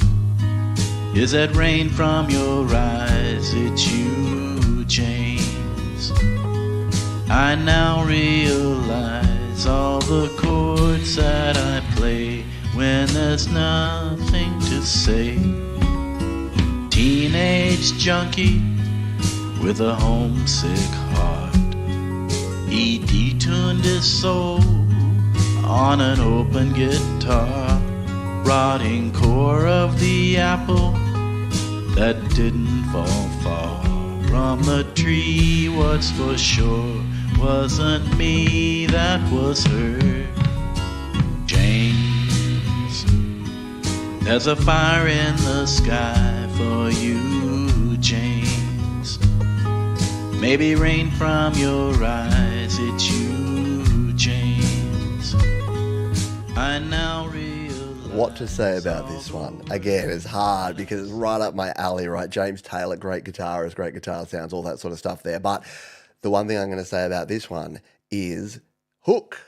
Is that rain from your eyes? It's you, James. I now realize all the chords that I play play when there's nothing to say. Teenage junkie with a homesick heart, he detuned his soul on an open guitar. Rotting core of the apple that didn't fall far from the tree, what's for sure wasn't me, that was her. James, there's a fire in the sky for you, James. Maybe rain from your eyes, it's you, James. I now realize What to say about this one? Again, it's hard because it's right up my alley, right? James Taylor, great guitarist, great guitar sounds, all that sort of stuff there. But the one thing I'm going to say about this one is hook.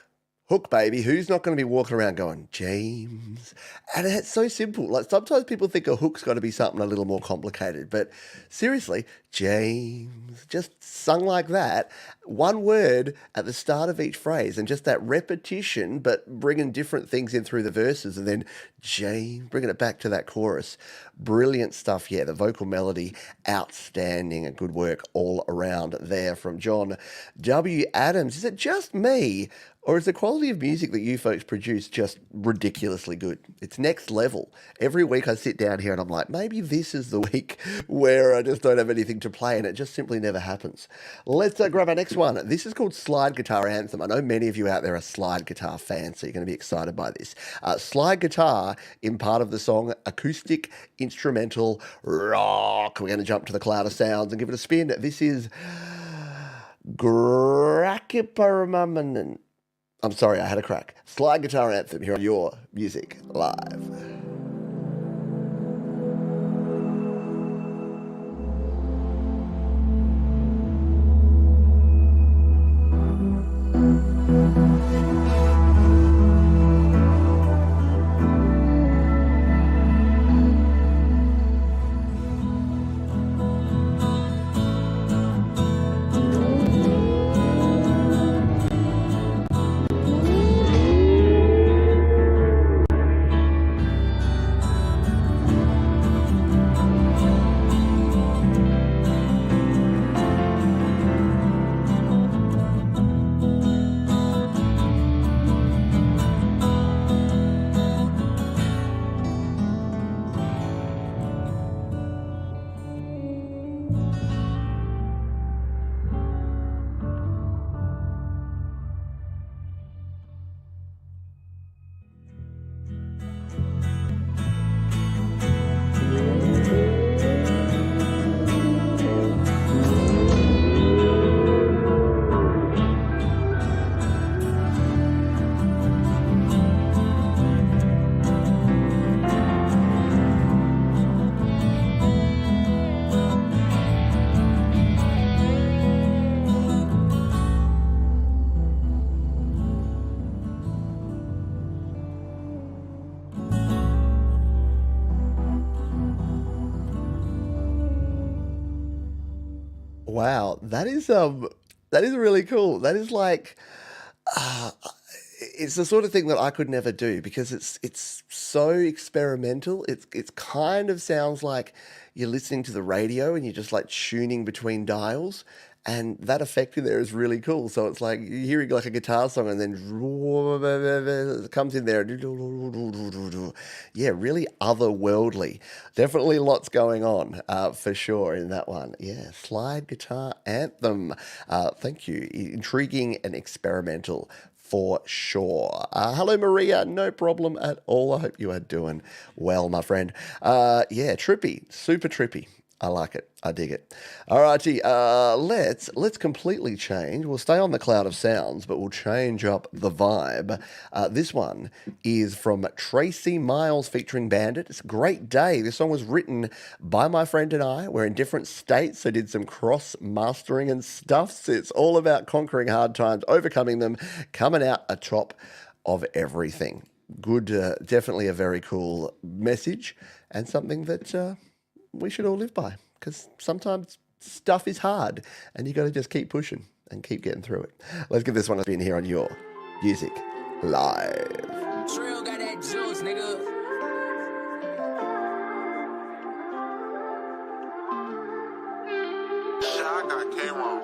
Hook, baby. Who's not going to be walking around going, James? And it's so simple. Like sometimes people think a hook's got to be something a little more complicated. But seriously, James, just sung like that, one word at the start of each phrase and just that repetition, but bringing different things in through the verses and then James, bringing it back to that chorus. Brilliant stuff, yeah. The vocal melody, outstanding and good work all around there from John W. Adams. Is it just me? Or is the quality of music that you folks produce just ridiculously good? It's next level. Every week I sit down here and I'm like, maybe this is the week where I just don't have anything to play, and it just simply never happens. Let's grab our next one. This is called Slide Guitar Anthem. I know many of you out there are slide guitar fans, so you're going to be excited by this. Slide guitar in part of the song, acoustic, instrumental, rock. We're going to jump to the cloud of sounds and give it a spin. This is Grakiparamaman. I'm sorry, I had a crack. Slide Guitar Anthem here on Your Music Live. Wow, that is really cool. That is like it's the sort of thing that I could never do because it's so experimental. It's kind of sounds like you're listening to the radio and you're just like tuning between dials. And that effect in there is really cool. So it's like you're hearing like a guitar song and then it comes in there. Yeah, really otherworldly. Definitely lots going on for sure in that one. Yeah, Slide Guitar Anthem. Thank you. Intriguing and experimental for sure. Hello, Maria. No problem at all. I hope you are doing well, my friend. Yeah, trippy. Super trippy. I like it. I dig it. All righty, let's completely change. We'll stay on the cloud of sounds, but we'll change up the vibe. This one is from Tracy Miles featuring Bandit. It's a great day. This song was written by my friend and I. We're in different states, so did some cross-mastering and stuff. It's all about conquering hard times, overcoming them, coming out atop of everything. Good, definitely a very cool message and something that we should all live by, because sometimes stuff is hard and you got to just keep pushing and keep getting through it. Let's give this one a spin here on Your Music Live. Trill got that nigga. Shit, I got K-Roll.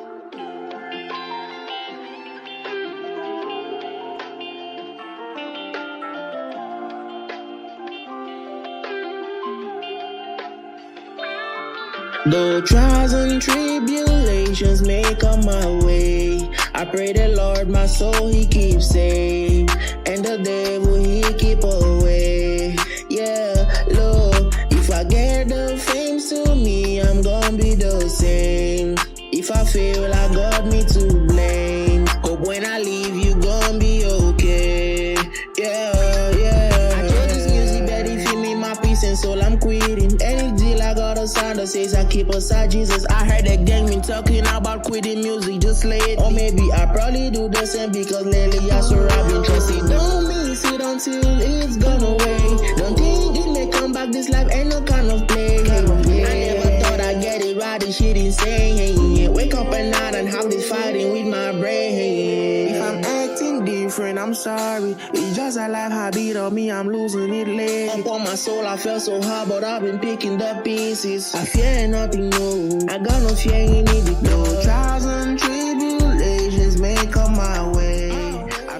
Though trials and tribulations may come my way, I pray the Lord my soul he keeps safe, and the devil he keep away. Yeah, look, if I get the fame to me, I'm gonna be the same. If I fail, I got me to blame. Hope when I leave, you gonna be okay. Yeah, yeah. I kill this music, better feel me my peace and soul. I'm quitting any deal. I got a sign that says I keep aside Jesus. I heard that gang been talking about quitting music just lately. Or maybe I probably do the same because lately I swear I've been trusting. Don't miss it until it's gone away. Don't think it may come back. This life ain't no kind of play. I never thought I'd get it right. This shit insane. Wake up at night and have this fighting with my brain. If I'm acting different, I'm sorry. It's just a life habit of me. I'm losing it lately. Up on my soul, I felt so hard, but I've been picking the pieces. I fear nothing, no. I got no fear in it. No trials and tribulations may come my way.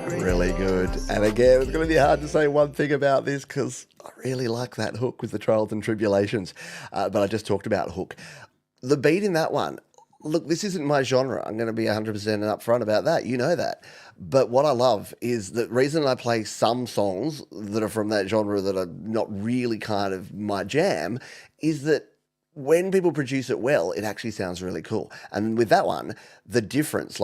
Really good. And again, it's going to be hard to say one thing about this because I really like that hook with the trials and tribulations. But I just talked about hook. The beat in that one, look, this isn't my genre. I'm going to be 100% upfront about that. You know that. But what I love is the reason I play some songs that are from that genre that are not really kind of my jam is that when people produce it well, it actually sounds really cool. And with that one, the difference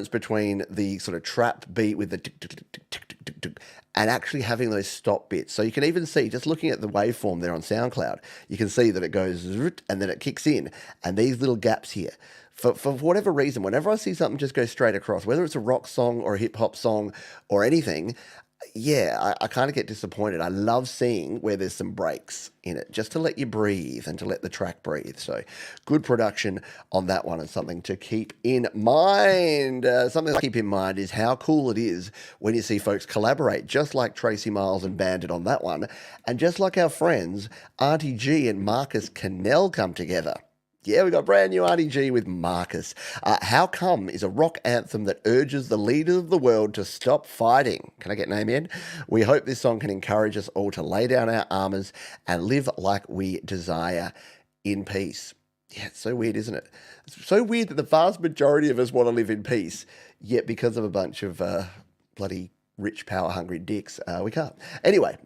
between the sort of trap beat with the tick, tick, tick, tick, tick, tick, tick, and actually having those stop bits. So you can even see, just looking at the waveform there on SoundCloud, you can see that it goes and then it kicks in. And these little gaps here, for whatever reason, whenever I see something just go straight across, whether it's a rock song or a hip hop song or anything, yeah, I kind of get disappointed. I love seeing where there's some breaks in it, just to let you breathe and to let the track breathe. So good production on that one and something to keep in mind. Something to keep in mind is how cool it is when you see folks collaborate, just like Tracy Miles and Bandit on that one, and just like our friends Auntie G and Marcus Cannell come together. Yeah, we got brand new Auntie G with Marcus. How Come is a rock anthem that urges the leaders of the world to stop fighting. Can I get an amen? We hope this song can encourage us all to lay down our armors and live like we desire in peace. Yeah, it's so weird, isn't it? It's so weird that the vast majority of us want to live in peace, yet because of a bunch of bloody rich, power-hungry dicks, we can't. Anyway,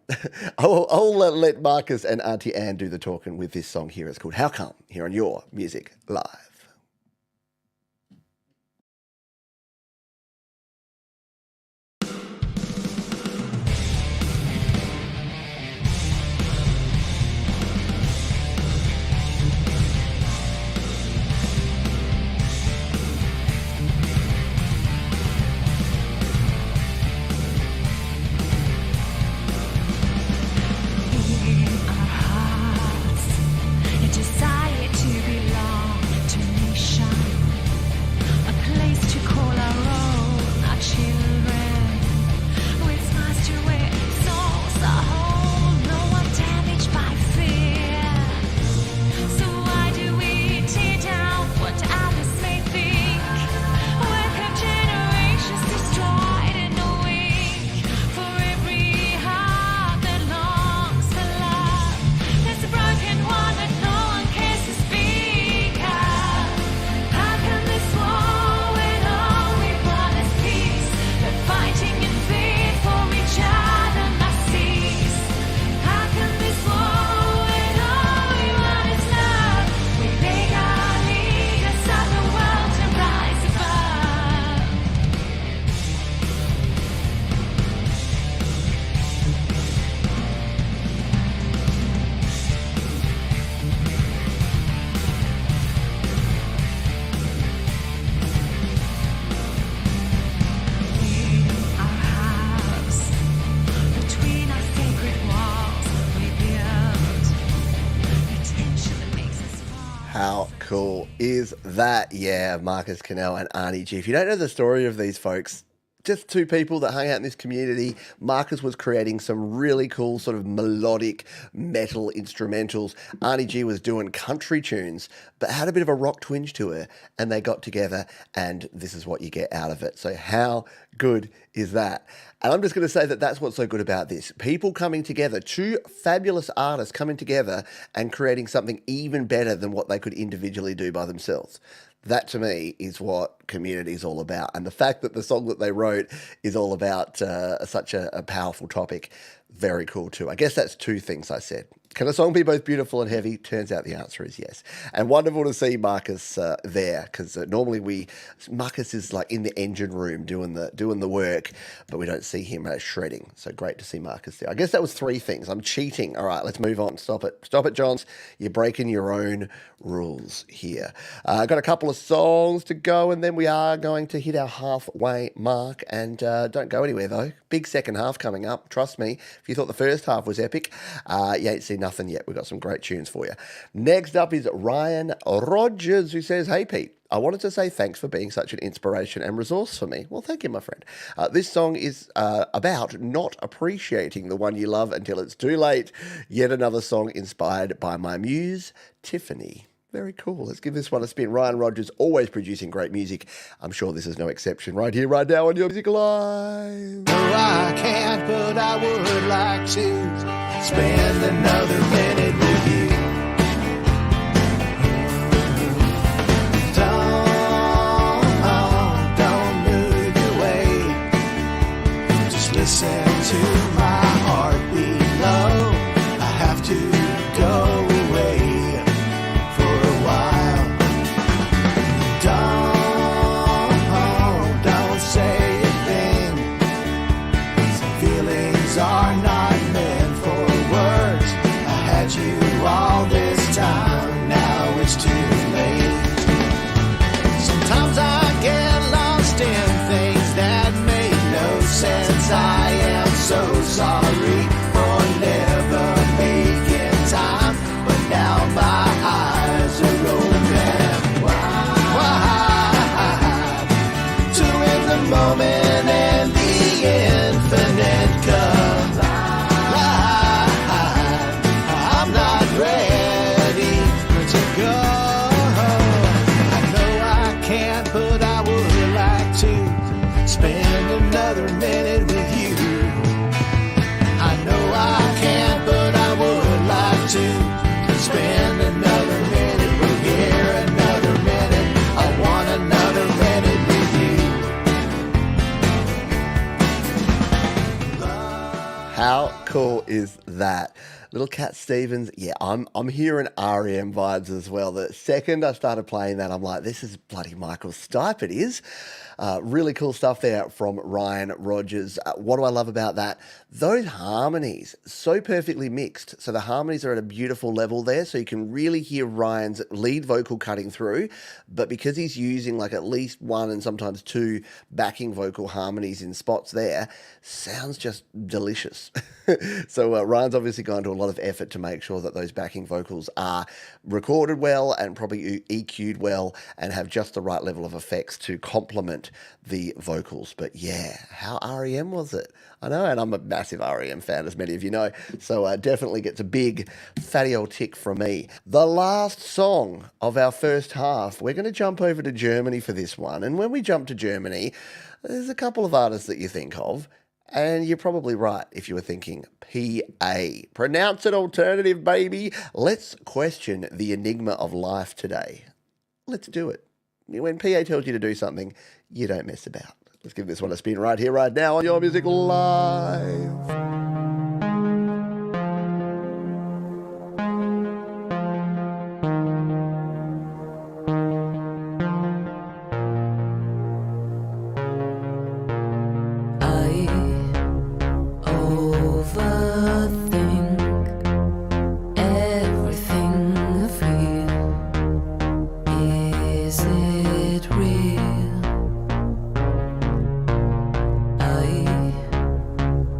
I'll let Marcus and Auntie Anne do the talking with this song here. It's called How Come, here on Your Music Live. Desire to belong to How cool is that? Yeah, Marcus Cannell and Arnie G. If you don't know the story of these folks, just two people that hung out in this community. Marcus was creating some really cool sort of melodic metal instrumentals. Arnie G was doing country tunes, but had a bit of a rock twinge to her, and they got together, and this is what you get out of it. So how good is that? And I'm just going to say that that's what's so good about this. People coming together, two fabulous artists coming together and creating something even better than what they could individually do by themselves. That to me is what community is all about. And the fact that the song that they wrote is all about such a powerful topic, very cool too. I guess that's two things I said. Can a song be both beautiful and heavy? Turns out the answer is yes. And wonderful to see Marcus there, because normally Marcus is like in the engine room doing the work, but we don't see him shredding. So great to see Marcus there. I guess that was three things. I'm cheating. All right, let's move on. Stop it, Johns. You're breaking your own rules here. Got a couple of songs to go, and then we are going to hit our halfway mark. And don't go anywhere though. Big second half coming up. Trust me. If you thought the first half was epic, you ain't seen nothing yet. We've got some great tunes for you. Next up is Ryan Rogers, who says, "Hey Pete, I wanted to say thanks for being such an inspiration and resource for me." Well, thank you, my friend. This song is about not appreciating the one you love until it's too late. Yet another song inspired by my muse, Tiffany. Very cool. Let's give this one a spin. Ryan Rogers, always producing great music. I'm sure this is no exception. Right here, right now on Your Music Live. No, I can't, but I would like to spend another minute with you. Don't move your way. Just listen to my heartbeat low. I have to go away for a while. Don't say a thing. Some feelings are not meant for words. I had you all this time, now it's too late. Sometimes I get lost in things that make no sense. I am so sorry for never making time, but now my eyes are open wide to in the moment and the infinite collide. I'm not ready to go. I know I can't, but I would like to spend another minute with you. I know I can't, but I would like to spend another minute with here, another minute. I want another minute with you. How cool is that? Little Cat Stevens, yeah, I'm hearing REM vibes as well. The second I started playing that, I'm like, this is bloody Michael Stipe, it is. Really cool stuff there from Ryan Rogers. What do I love about that? Those harmonies, so perfectly mixed. So the harmonies are at a beautiful level there, so you can really hear Ryan's lead vocal cutting through, but because he's using like at least one and sometimes two backing vocal harmonies in spots there, sounds just delicious. So Ryan's obviously gone to a lot of effort to make sure that those backing vocals are recorded well and probably EQ'd well and have just the right level of effects to complement the vocals. But yeah, how REM was it? I know, and I'm a massive REM fan, as many of you know, so definitely gets a big fatty old tick from me. The last song of our first half, we're going to jump over to Germany for this one. And when we jump to Germany, there's a couple of artists that you think of, and you're probably right if you were thinking PA. Pronounce it alternative, baby. Let's question the enigma of life today. Let's do it. When PA tells you to do something, you don't mess about. Let's give this one a spin right here, right now on Your Music Live.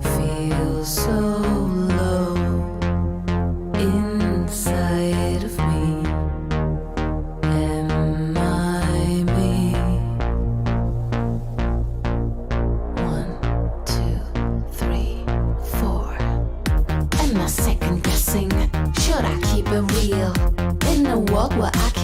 Feel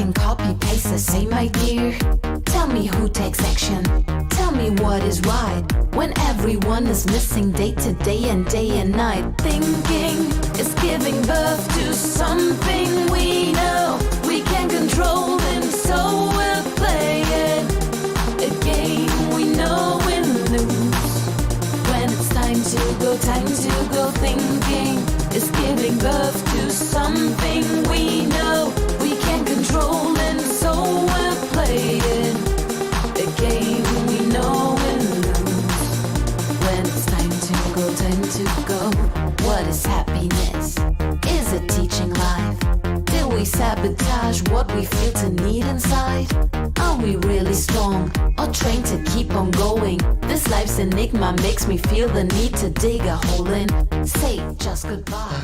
can copy paste the same idea. Tell me who takes action. Tell me what is right when everyone is missing day to day and night. Thinking is giving birth to something we know we can control, and so we'll play it. A game we know we'll lose. When it's time to go. Thinking is giving birth to something we know we can control, and so we'll play it. A game we know we'll lose. When it's time to go. What is happiness? Is it teaching life? Till we sabotage what we feel to need inside? Are we really strong or trained to keep on going? This life's enigma makes me feel the need to dig a hole in. Say just goodbye.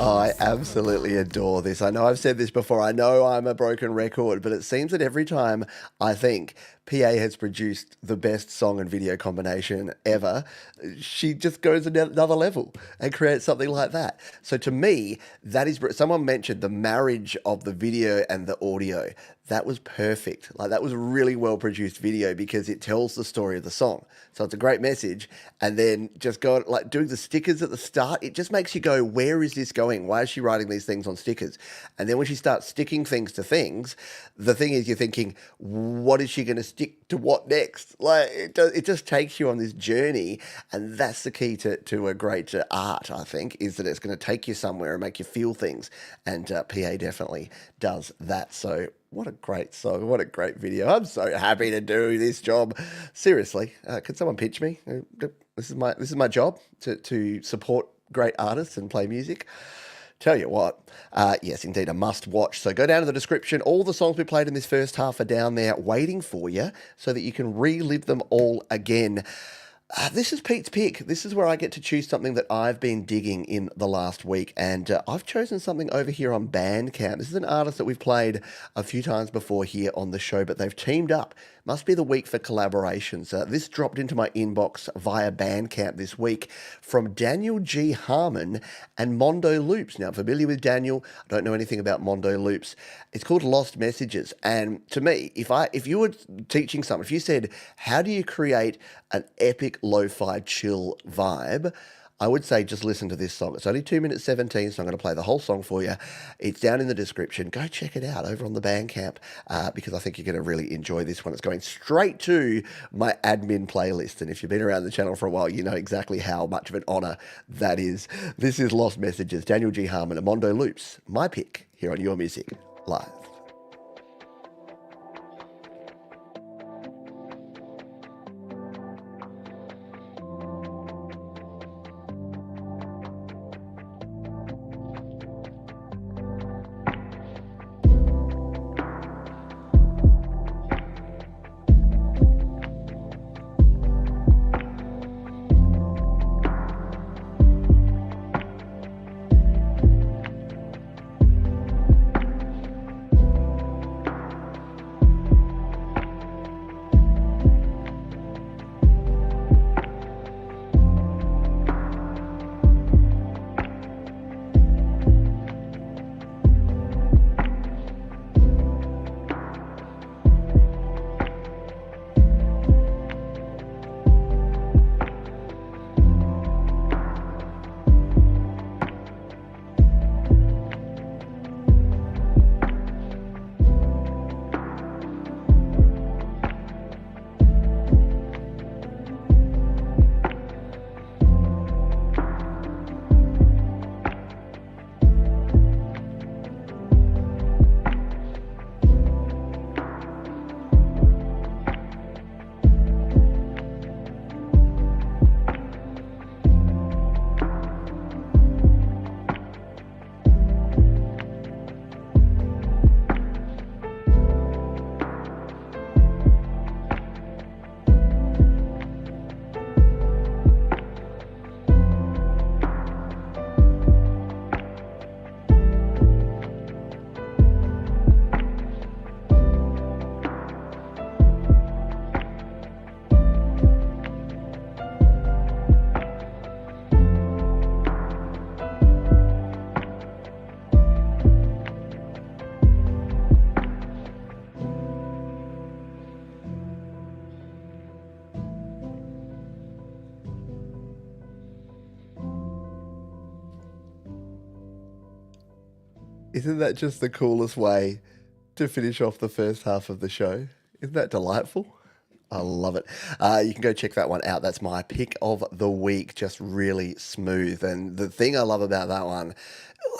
Oh, I absolutely adore this. I know I've said this before. I know I'm a broken record, but it seems that every time I think PA has produced the best song and video combination ever, she just goes another level and creates something like that. So to me, that is, someone mentioned the marriage of the video and the audio. That was perfect. Like, that was a really well produced video because it tells the story of the song. So it's a great message. And then just go, like, doing the stickers at the start, it just makes you go, where is this going? Why is she writing these things on stickers? And then when she starts sticking things to things, the thing is, you're thinking, what is she going to stick to what next? Like, it just takes you on this journey. And that's the key to a great art, I think, is that it's going to take you somewhere and make you feel things. And PA definitely does that. So what a great song. What a great video. I'm so happy to do this job. Seriously, can someone pitch me? This is my job to support great artists and play music. Tell you what, yes, indeed, a must watch. So go down to the description. All the songs we played in this first half are down there waiting for you so that you can relive them all again. This is Pete's Pick. This is where I get to choose something that I've been digging in the last week, and I've chosen something over here on Bandcamp. This is an artist that we've played a few times before here on the show, but they've teamed up. Must be the week for collaborations. This dropped into my inbox via Bandcamp this week from Daniel G. Harmon and Mondo Loops. Now, I'm familiar with Daniel. I don't know anything about Mondo Loops. It's called Lost Messages. And to me, if you were teaching someone, if you said, how do you create an epic lo-fi chill vibe, I would say just listen to this song. It's only 2 minutes 17, so I'm going to play the whole song for you. It's down in the description. Go check it out over on the Bandcamp because I think you're going to really enjoy this one. It's going straight to my admin playlist, and if you've been around the channel for a while, you know exactly how much of an honour that is. This is Lost Messages, Daniel G. Harmon and Mondo Loops. My pick here on Your Music Live. Isn't that just the coolest way to finish off the first half of the show? Isn't that delightful? I love it. You can go check that one out. That's my pick of the week. Just really smooth. And the thing I love about that one,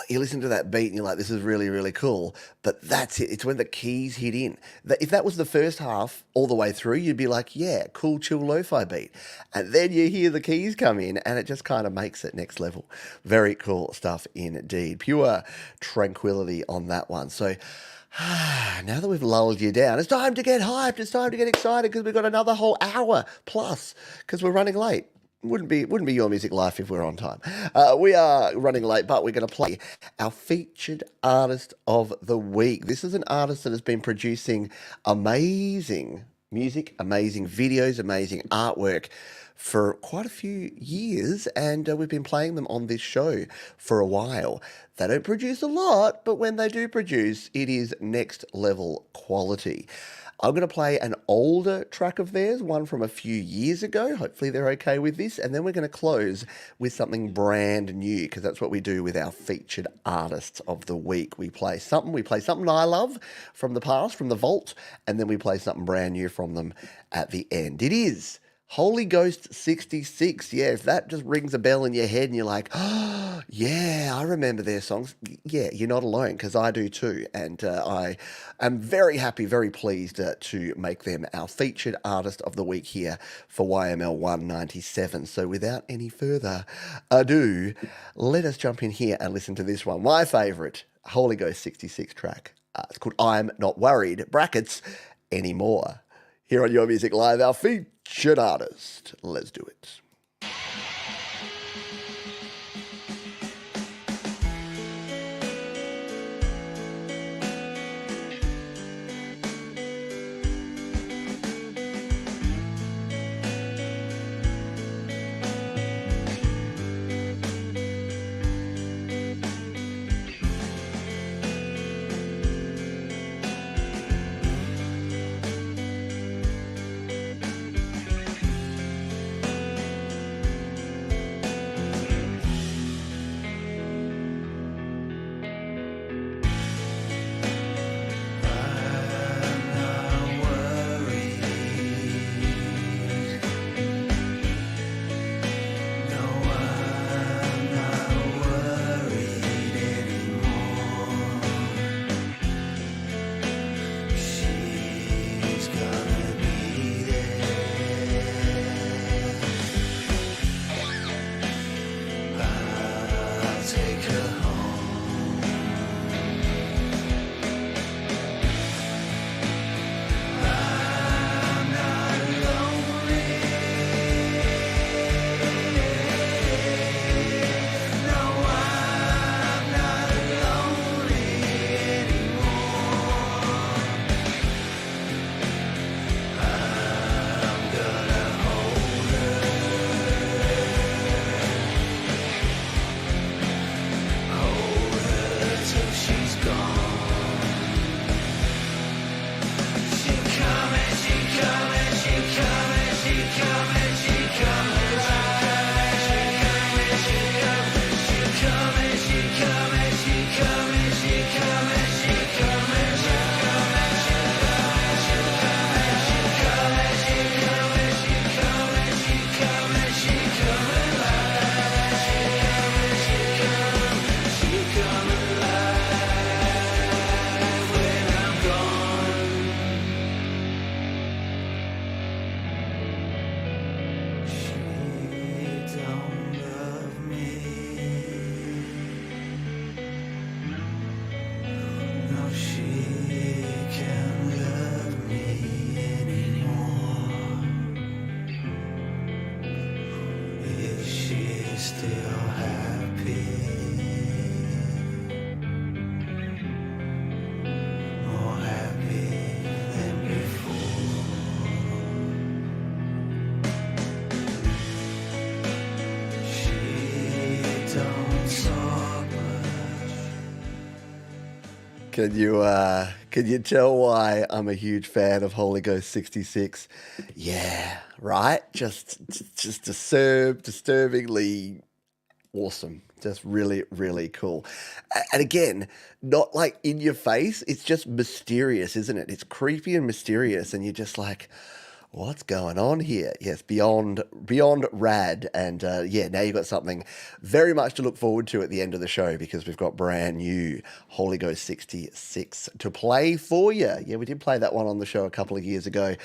you listen to that beat and you're like, this is really, really cool. But that's it. It's when the keys hit in. If that was the first half all the way through, you'd be like, yeah, cool, chill, lo-fi beat. And then you hear the keys come in and it just kind of makes it next level. Very cool stuff indeed. Pure tranquility on that one. So now that we've lulled you down, it's time to get hyped. It's time to get excited because we've got another whole hour plus because we're running late. Wouldn't be your music life if we're on time. We are running late, but we're going to play our featured artist of the week. This is an artist that has been producing amazing music, amazing videos, amazing artwork for quite a few years, and we've been playing them on this show for a while. They don't produce a lot, but when they do produce, it is next level quality. I'm going to play an older track of theirs, one from a few years ago. Hopefully they're okay with this. And then we're going to close with something brand new, because that's what we do with our featured artists of the week. We play something I love from the past, from the vault, and then we play something brand new from them at the end. It is Holy Ghost 66. Yeah, if that just rings a bell in your head and you're like, oh, yeah, I remember their songs. Yeah, you're not alone, because I do too. And I am very happy, very pleased to make them our featured artist of the week here for YML 197. So without any further ado, let us jump in here and listen to this one. My favourite Holy Ghost 66 track. It's called I'm Not Worried, brackets, Anymore. Here on Your Music Live, our featured artist. Let's do it. Can you tell why I'm a huge fan of Holy Ghost 66? Yeah, right? Just disturbingly awesome. Just really, really cool. And again, not like in your face, it's just mysterious, isn't it? It's creepy and mysterious, and you're just like, what's going on here? Yes, beyond rad. And yeah, now you've got something very much to look forward to at the end of the show, because we've got brand new Holy Ghost 66 to play for you. Yeah, we did play that one on the show a couple of years ago.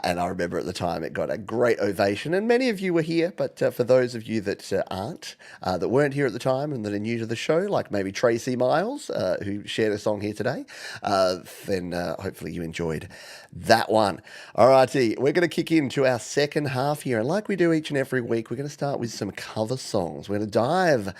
And I remember at the time it got a great ovation, and many of you were here. But for those of you that aren't, that weren't here at the time and that are new to the show, like maybe Tracy Miles, who shared a song here today, then hopefully you enjoyed that one. All righty, we're going to kick into our second half here. And like we do each and every week, we're going to start with some cover songs. We're going to dive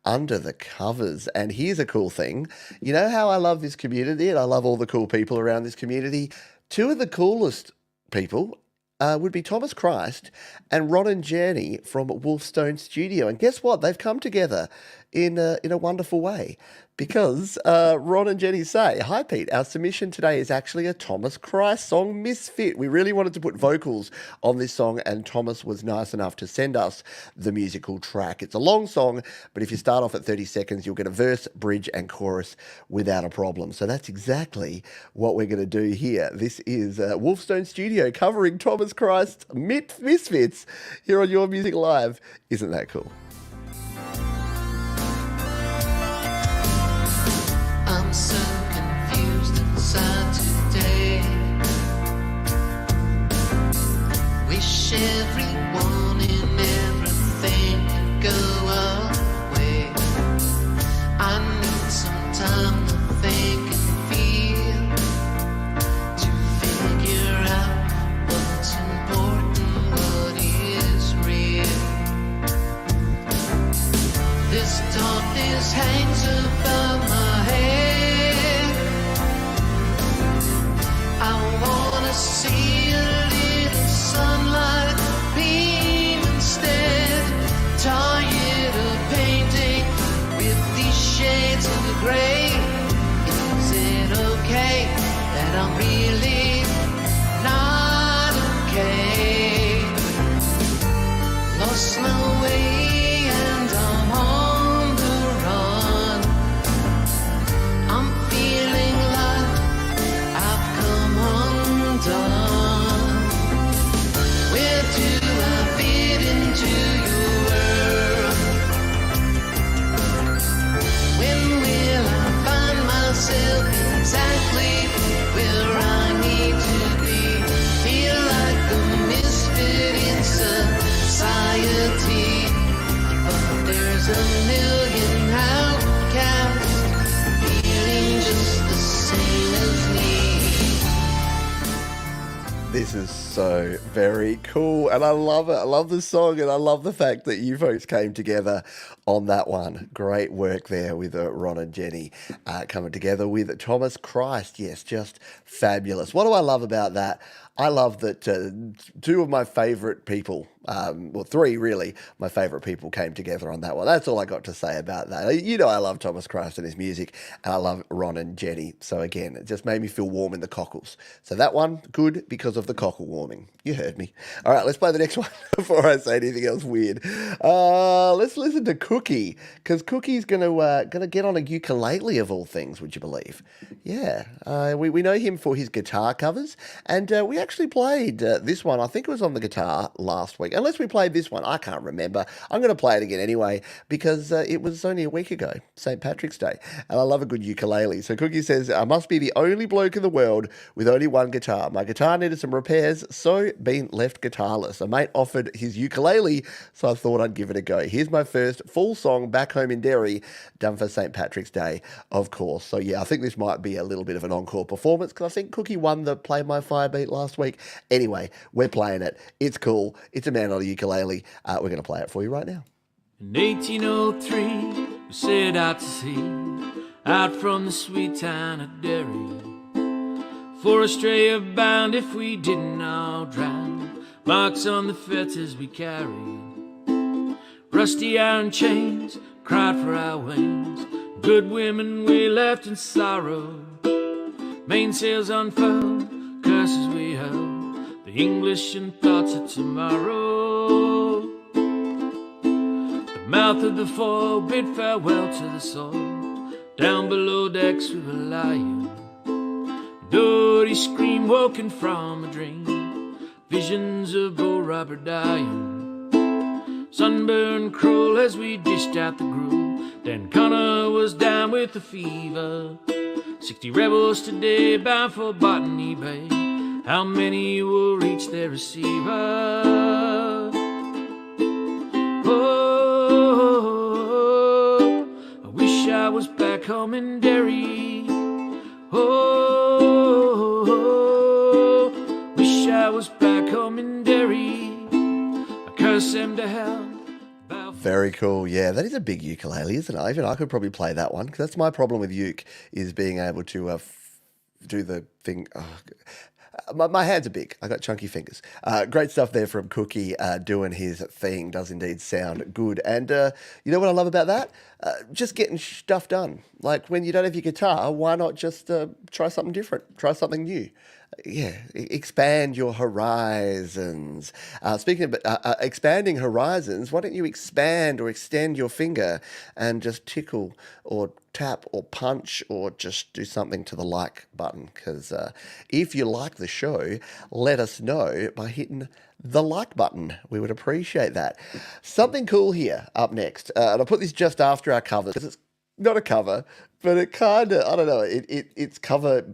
under the covers. And here's a cool thing. You know how I love this community and I love all the cool people around this community? Two of the coolest people would be Thomas Christ and Ron and Jenny from Wolfstone Studio. And guess what? They've come together in a wonderful way, because Ron and Jenny say, "Hi Pete, our submission today is actually a Thomas Christ song, Misfit. We really wanted to put vocals on this song, and Thomas was nice enough to send us the musical track. It's a long song, but if you start off at 30 seconds, you'll get a verse, bridge, and chorus without a problem." So that's exactly what we're going to do here. This is Wolfstone Studio covering Thomas Christ Misfits here on Your Music Live. Isn't that cool? I'm so confused inside today. Wish everyone and everything could go away. I need some time to think and feel, to figure out what's important, what is real. This darkness hangs above my head. I wanna see a little sunlight beam instead. Tired of painting with these shades of grey. Is it okay that I'm really not okay? Lost my way and I'm on the run. I'm feeling like I've come undone. Where do I fit into your world? When will I find myself exactly where I need to be? Feel like a misfit in society, but there's a million outcasts feeling just the same as me. This is so very cool, and I love it. I love the song, and I love the fact that you folks came together on that one. Great work there with Ron and Jenny coming together with Thomas Christ. Yes, just fabulous. What do I love about that? I love that two of my favourite people, well, three really, my favourite people came together on that one. That's all I got to say about that. You know I love Thomas Christ and his music, and I love Ron and Jenny. So again, it just made me feel warm in the cockles. So that one, good because of the cockle warming. You heard me. All right, let's play the next one before I say anything else weird. Let's listen to Cookie, because Cookie's gonna get on a ukulele of all things, would you believe? Yeah, we know him for his guitar covers, and we actually played this one. I think it was on the guitar last week. Unless we played this one, I can't remember. I'm going to play it again anyway, because it was only a week ago, St. Patrick's Day, and I love a good ukulele. So Cookie says, "I must be the only bloke in the world with only one guitar. My guitar needed some repairs, so been left guitarless. A mate offered his ukulele, so I thought I'd give it a go. Here's my first full song back home in Derry, done for St. Patrick's Day, of course." So yeah, I think this might be a little bit of an encore performance, because I think Cookie won the Play My Fire beat last week. Anyway, we're playing it. It's cool. It's a man on a ukulele. We're going to play it for you right now. In 1803, we set out to sea, out from the sweet town of Derry. For Australia bound, if we didn't all drown, marks on the fetters we carried. Rusty iron chains cried for our wings, good women we left in sorrow. Mainsails unfurled, curses we held, the English and thoughts of tomorrow. The Mouth of the foil bid farewell to the soul. Down below decks we were lying. Dirty scream woken from a dream. Visions of Bull Robert dying. Sunburned cruel as we dished out the gruel. Dan Connor was down with the fever. 60 rebels today bound for Botany Bay. How many will reach their receiver? Oh, I wish I was back home in Derry. Oh, wish I was back home in Derry. I curse them to hell. Very cool. Yeah, that is a big ukulele, isn't it? Even I could probably play that one, because that's my problem with uke, is being able to do the thing. Oh, my hands are big. I got chunky fingers. Great stuff there from Cookie doing his thing. Does indeed sound good. And you know what I love about that? Just getting stuff done. Like when you don't have your guitar, why not just try something different? Try something new. Yeah, expand your horizons. Speaking of expanding horizons, why don't you expand or extend your finger and just tickle or tap or punch or just do something to the like button? Because if you like the show, let us know by hitting the like button. We would appreciate that. Something cool here up next. And I'll put this just after our cover, because it's not a cover, but it kind of, I don't know, it's cover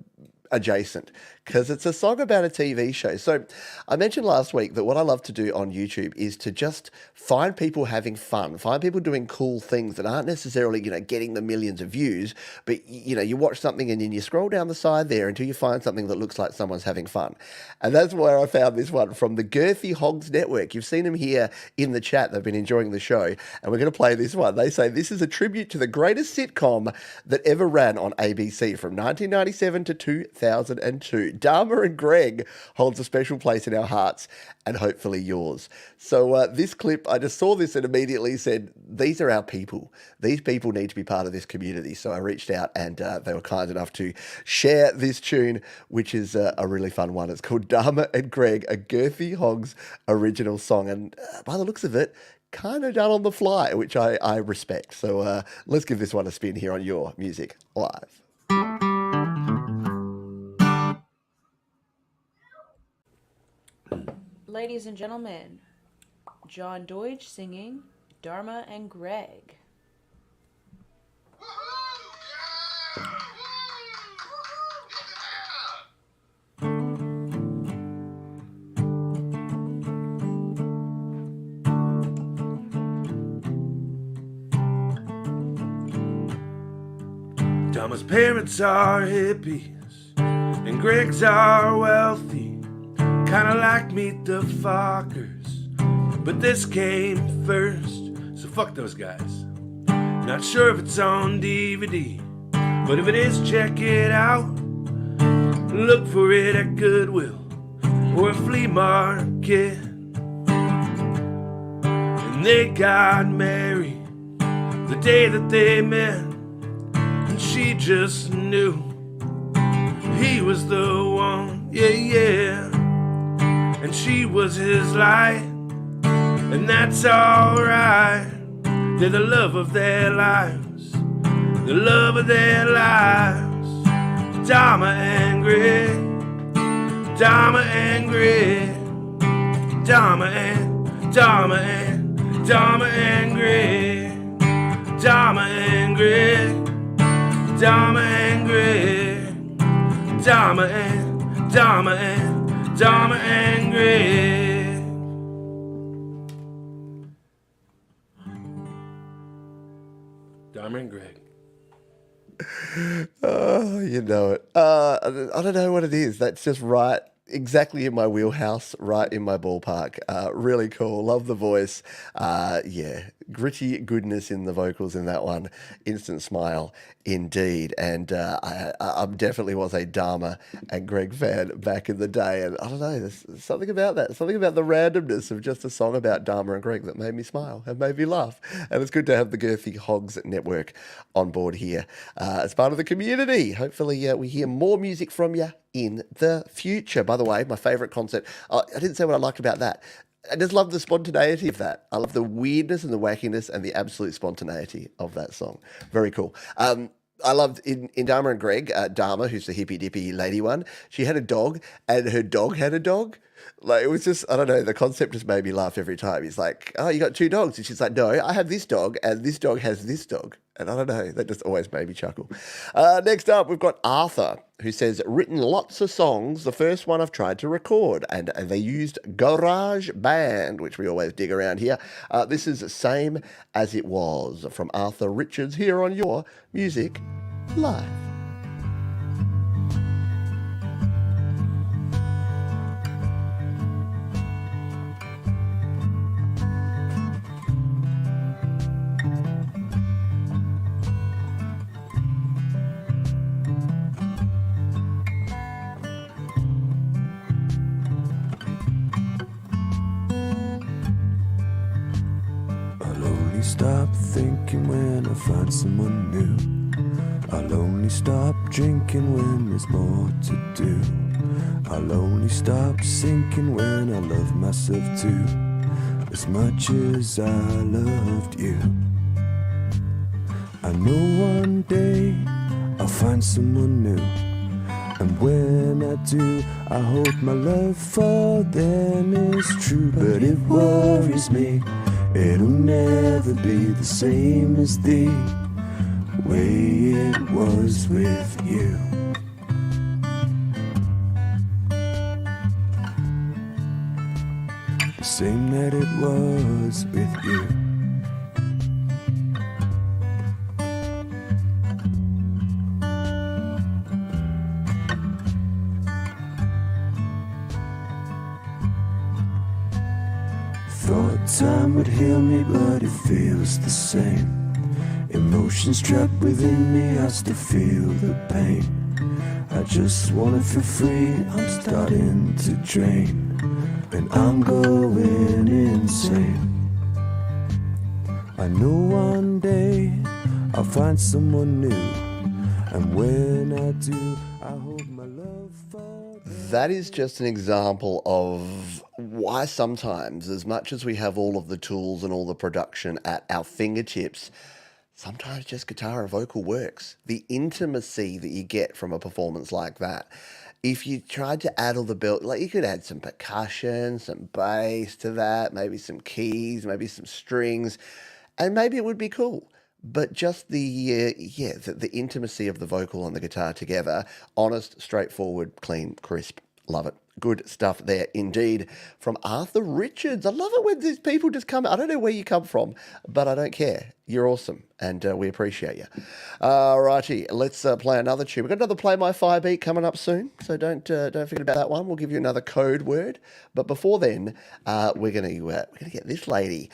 adjacent, because it's a song about a TV show. So I mentioned last week that what I love to do on YouTube is to just find people having fun, find people doing cool things that aren't necessarily, getting the millions of views, but, you watch something and then you scroll down the side there until you find something that looks like someone's having fun. And that's where I found this one from the Girthy Hogs Network. You've seen them here in the chat. They've been enjoying the show, and we're going to play this one. They say this is a tribute to the greatest sitcom that ever ran on ABC from 1997 to 2002. Dharma and Greg holds a special place in our hearts and hopefully yours. So this clip, I just saw this and immediately said, these are our people. These people need to be part of this community. So I reached out and they were kind enough to share this tune, which is a really fun one. It's called Dharma and Greg, a Girthy Hogs original song. And by the looks of it, kind of done on the fly, which I respect. So let's give this one a spin here on Your Music Live. Ladies and gentlemen, John Deutsch singing Dharma and Greg. Dharma's parents are hippies, and Greg's are wealthy. Kinda like Meet the Fockers, but this came first, so fuck those guys. Not sure if it's on DVD, but if it is, check it out. Look for it at Goodwill or a flea market. And they got married the day that they met, and she just knew he was the one, yeah. And she was his light, and that's alright. They're the love of their lives, the love of their lives. Dharma and Greg, Dharma and Greg, Dharma and Dharma and Dharma and Greg, Dharma and Greg, Dharma and Greg, Dharma and Dharma and Dharma and Greg. Dharma and Greg. Oh, you know it. I don't know what it is. That's just right. Exactly in my wheelhouse, right in my ballpark. Really cool. Love the voice. Yeah, gritty goodness in the vocals in that one. Instant smile indeed. And I definitely was a Dharma and Greg fan back in the day. And I don't know, there's something about that. Something about the randomness of just a song about Dharma and Greg that made me smile and made me laugh. And it's good to have the Girthy Hogs Network on board here as part of the community. Hopefully we hear more music from you in the future. By the way, my favourite concert, I didn't say what I liked about that. I just love the spontaneity of that. I love the weirdness and the wackiness and the absolute spontaneity of that song. Very cool. I loved in Dharma and Greg, Dharma, who's the hippy dippy lady one, she had a dog and her dog had a dog. Like, it was just, I don't know, the concept just made me laugh every time. He's like, oh, you got two dogs. And she's like, no, I have this dog and this dog has this dog. And I don't know, that just always made me chuckle. Next up, we've got Arthur, who says, written lots of songs. The first one I've tried to record, and they used Garage Band, which we always dig around here. This is Same As It Was from Arthur Richards here on Your Music Live. Stop thinking when I find someone new. I'll only stop drinking when there's more to do. I'll only stop sinking when I love myself too, as much as I loved you. I know one day I'll find someone new, and when I do, I hope my love for them is true. But it worries me, it'll never be the same as the way it was with you. The same that it was with you. Thought time would heal me, but it feels the same. Emotions trapped within me, I still feel the pain. I just wanna feel free, I'm starting to drain, and I'm going insane. I know one day I'll find someone new, and when I do, I hope my love for them. That is just an example of why sometimes, as much as we have all of the tools and all the production at our fingertips, sometimes just guitar and vocal works. The intimacy that you get from a performance like that. If you tried to add all the belt, like, you could add some percussion, some bass to that, maybe some keys, maybe some strings, and maybe it would be cool. But just the intimacy of the vocal and the guitar together, honest, straightforward, clean, crisp, love it. Good stuff there indeed from Arthur Richards. I love it when these people just come. I don't know where you come from, but I don't care. You're awesome, and we appreciate you. Alrighty, let's play another tune. We've got another Play My Fire beat coming up soon, so don't forget about that one. We'll give you another code word. But before then, we're gonna get this lady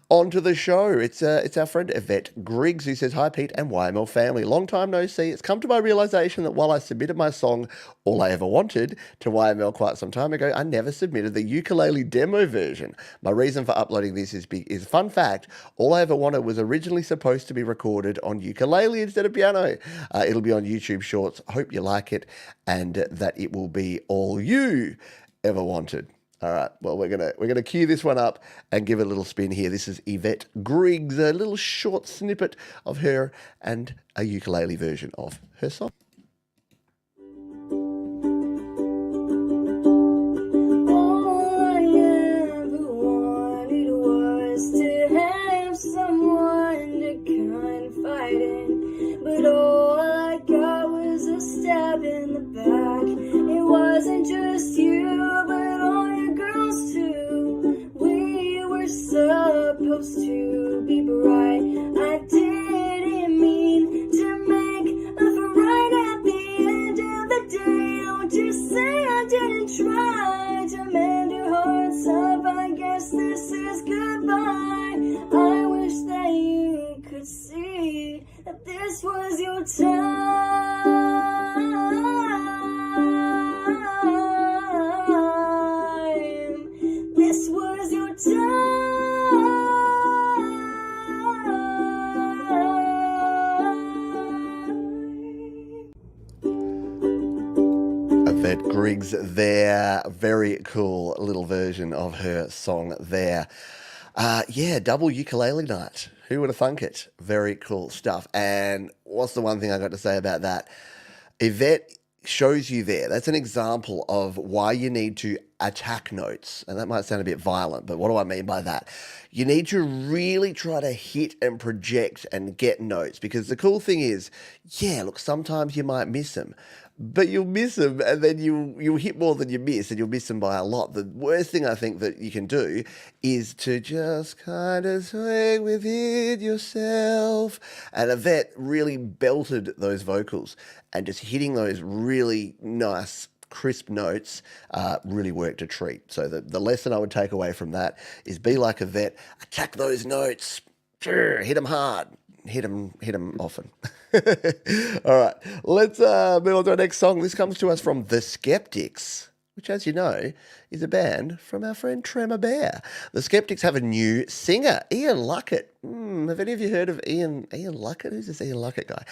onto the show. It's our friend Yvette Griggs, who says, "Hi Pete and YML family. Long time no see. It's come to my realization that while I submitted my song All I Ever Wanted to YML quite some time ago, I never submitted the ukulele demo version. My reason for uploading this is fun fact. All I Ever Wanted was originally supposed to be recorded on ukulele instead of piano. It'll be on YouTube Shorts. Hope you like it, and that it will be all you ever wanted." All right, well, we're gonna cue this one up and give it a little spin here. This is Yvette Griggs, a little short snippet of her and a ukulele version of her song. But all I got was a stab in the back. It wasn't just you, but all your girls too. We were supposed to be bright. I didn't mean to make up for right at the end of the day. Don't you say I didn't try to mend your hearts up. I guess this is goodbye. I wish that you could see that this was your time. This was your time. Yvette Griggs there. Very cool little version of her song there. Yeah, double ukulele night. Who would have thunk it? Very cool stuff. And what's the one thing I got to say about that? Yvette shows you there. That's an example of why you need to attack notes. And that might sound a bit violent, but what do I mean by that? You need to really try to hit and project and get notes, because the cool thing is, yeah, look, sometimes you might miss them. But you'll miss them, and then you'll hit more than you miss, and you'll miss them by a lot. The worst thing I think that you can do is to just kind of swing within yourself. And Yvette really belted those vocals, and just hitting those really nice, crisp notes really worked a treat. So the lesson I would take away from that is be like Yvette, attack those notes, hit them hard. Hit them often. All right, let's move on to our next song. This comes to us from The Skeptics, which, as you know, is a band from our friend Tremor Bear. The Skeptics have a new singer, Ian Luckett. Have any of you heard of Ian Luckett? Who's this Ian Luckett guy?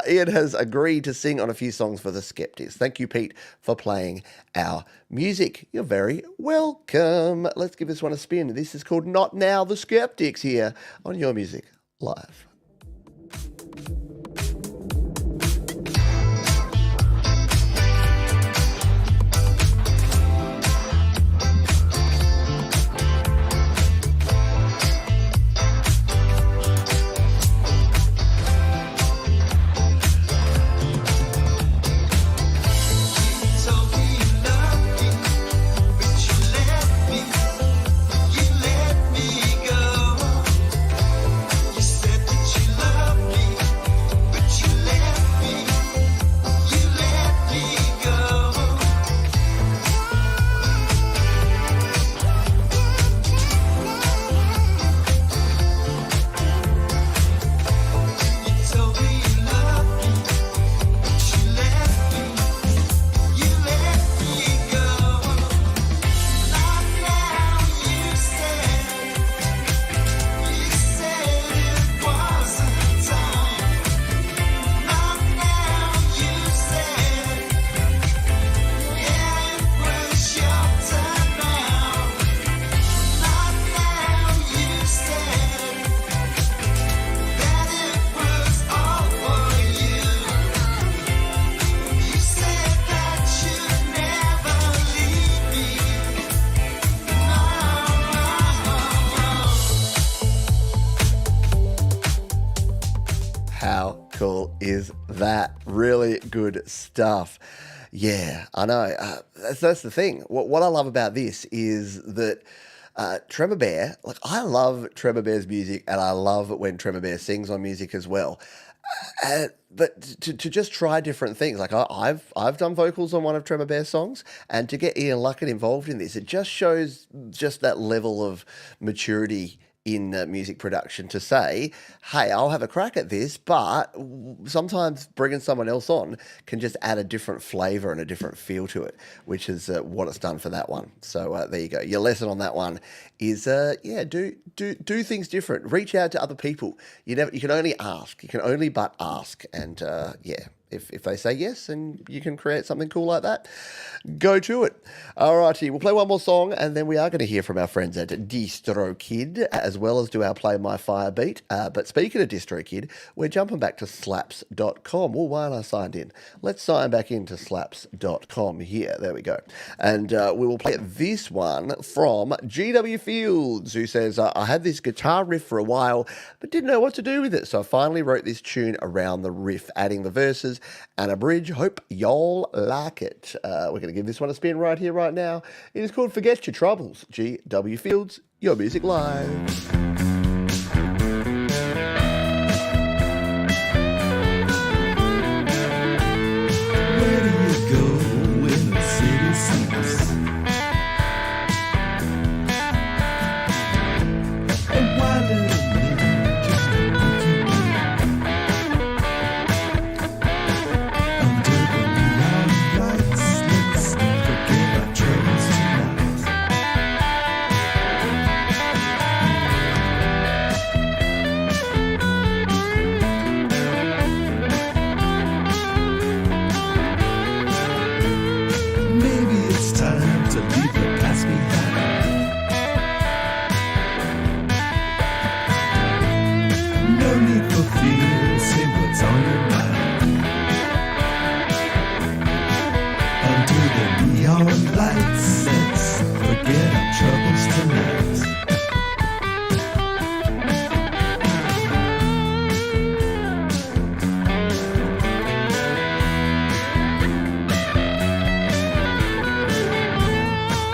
Ian has agreed to sing on a few songs for The Skeptics. Thank you, Pete, for playing our music. You're very welcome. Let's give this one a spin. This is called Not Now, The Skeptics, here on Your Music Live. Is that really good stuff? Yeah, I know. That's the thing. What I love about this is that Tremor Bear, like, I love Tremor Bear's music, and I love when Tremor Bear sings on music as well. But to just try different things, like I've done vocals on one of Tremor Bear's songs, and to get Ian Luckett involved in this, it just shows just that level of maturity in music production to say, hey, I'll have a crack at this, but sometimes bringing someone else on can just add a different flavour and a different feel to it, which is what it's done for that one. So there you go. Your lesson on that one is, do things different. Reach out to other people. You can only ask. You can only but ask. And if they say yes and you can create something cool like that, go to it. All righty, we'll play one more song, and then we are going to hear from our friends at DistroKid, as well as do our Play My Fire beat. But speaking of DistroKid, we're jumping back to slaps.com. Well, why aren't I signed in? Let's sign back into slaps.com here. There we go. And we will play this one from GW Fields, who says, I had this guitar riff for a while, but didn't know what to do with it. So I finally wrote this tune around the riff, adding the verses and a bridge. Hope y'all like it. We're going to give this one a spin right here, right now. It is called Forget Your Troubles. GW Fields, Your Music Live. to leave the past behind. No need for fear, say what's on your mind. Until the neon light sets, forget our troubles tonight.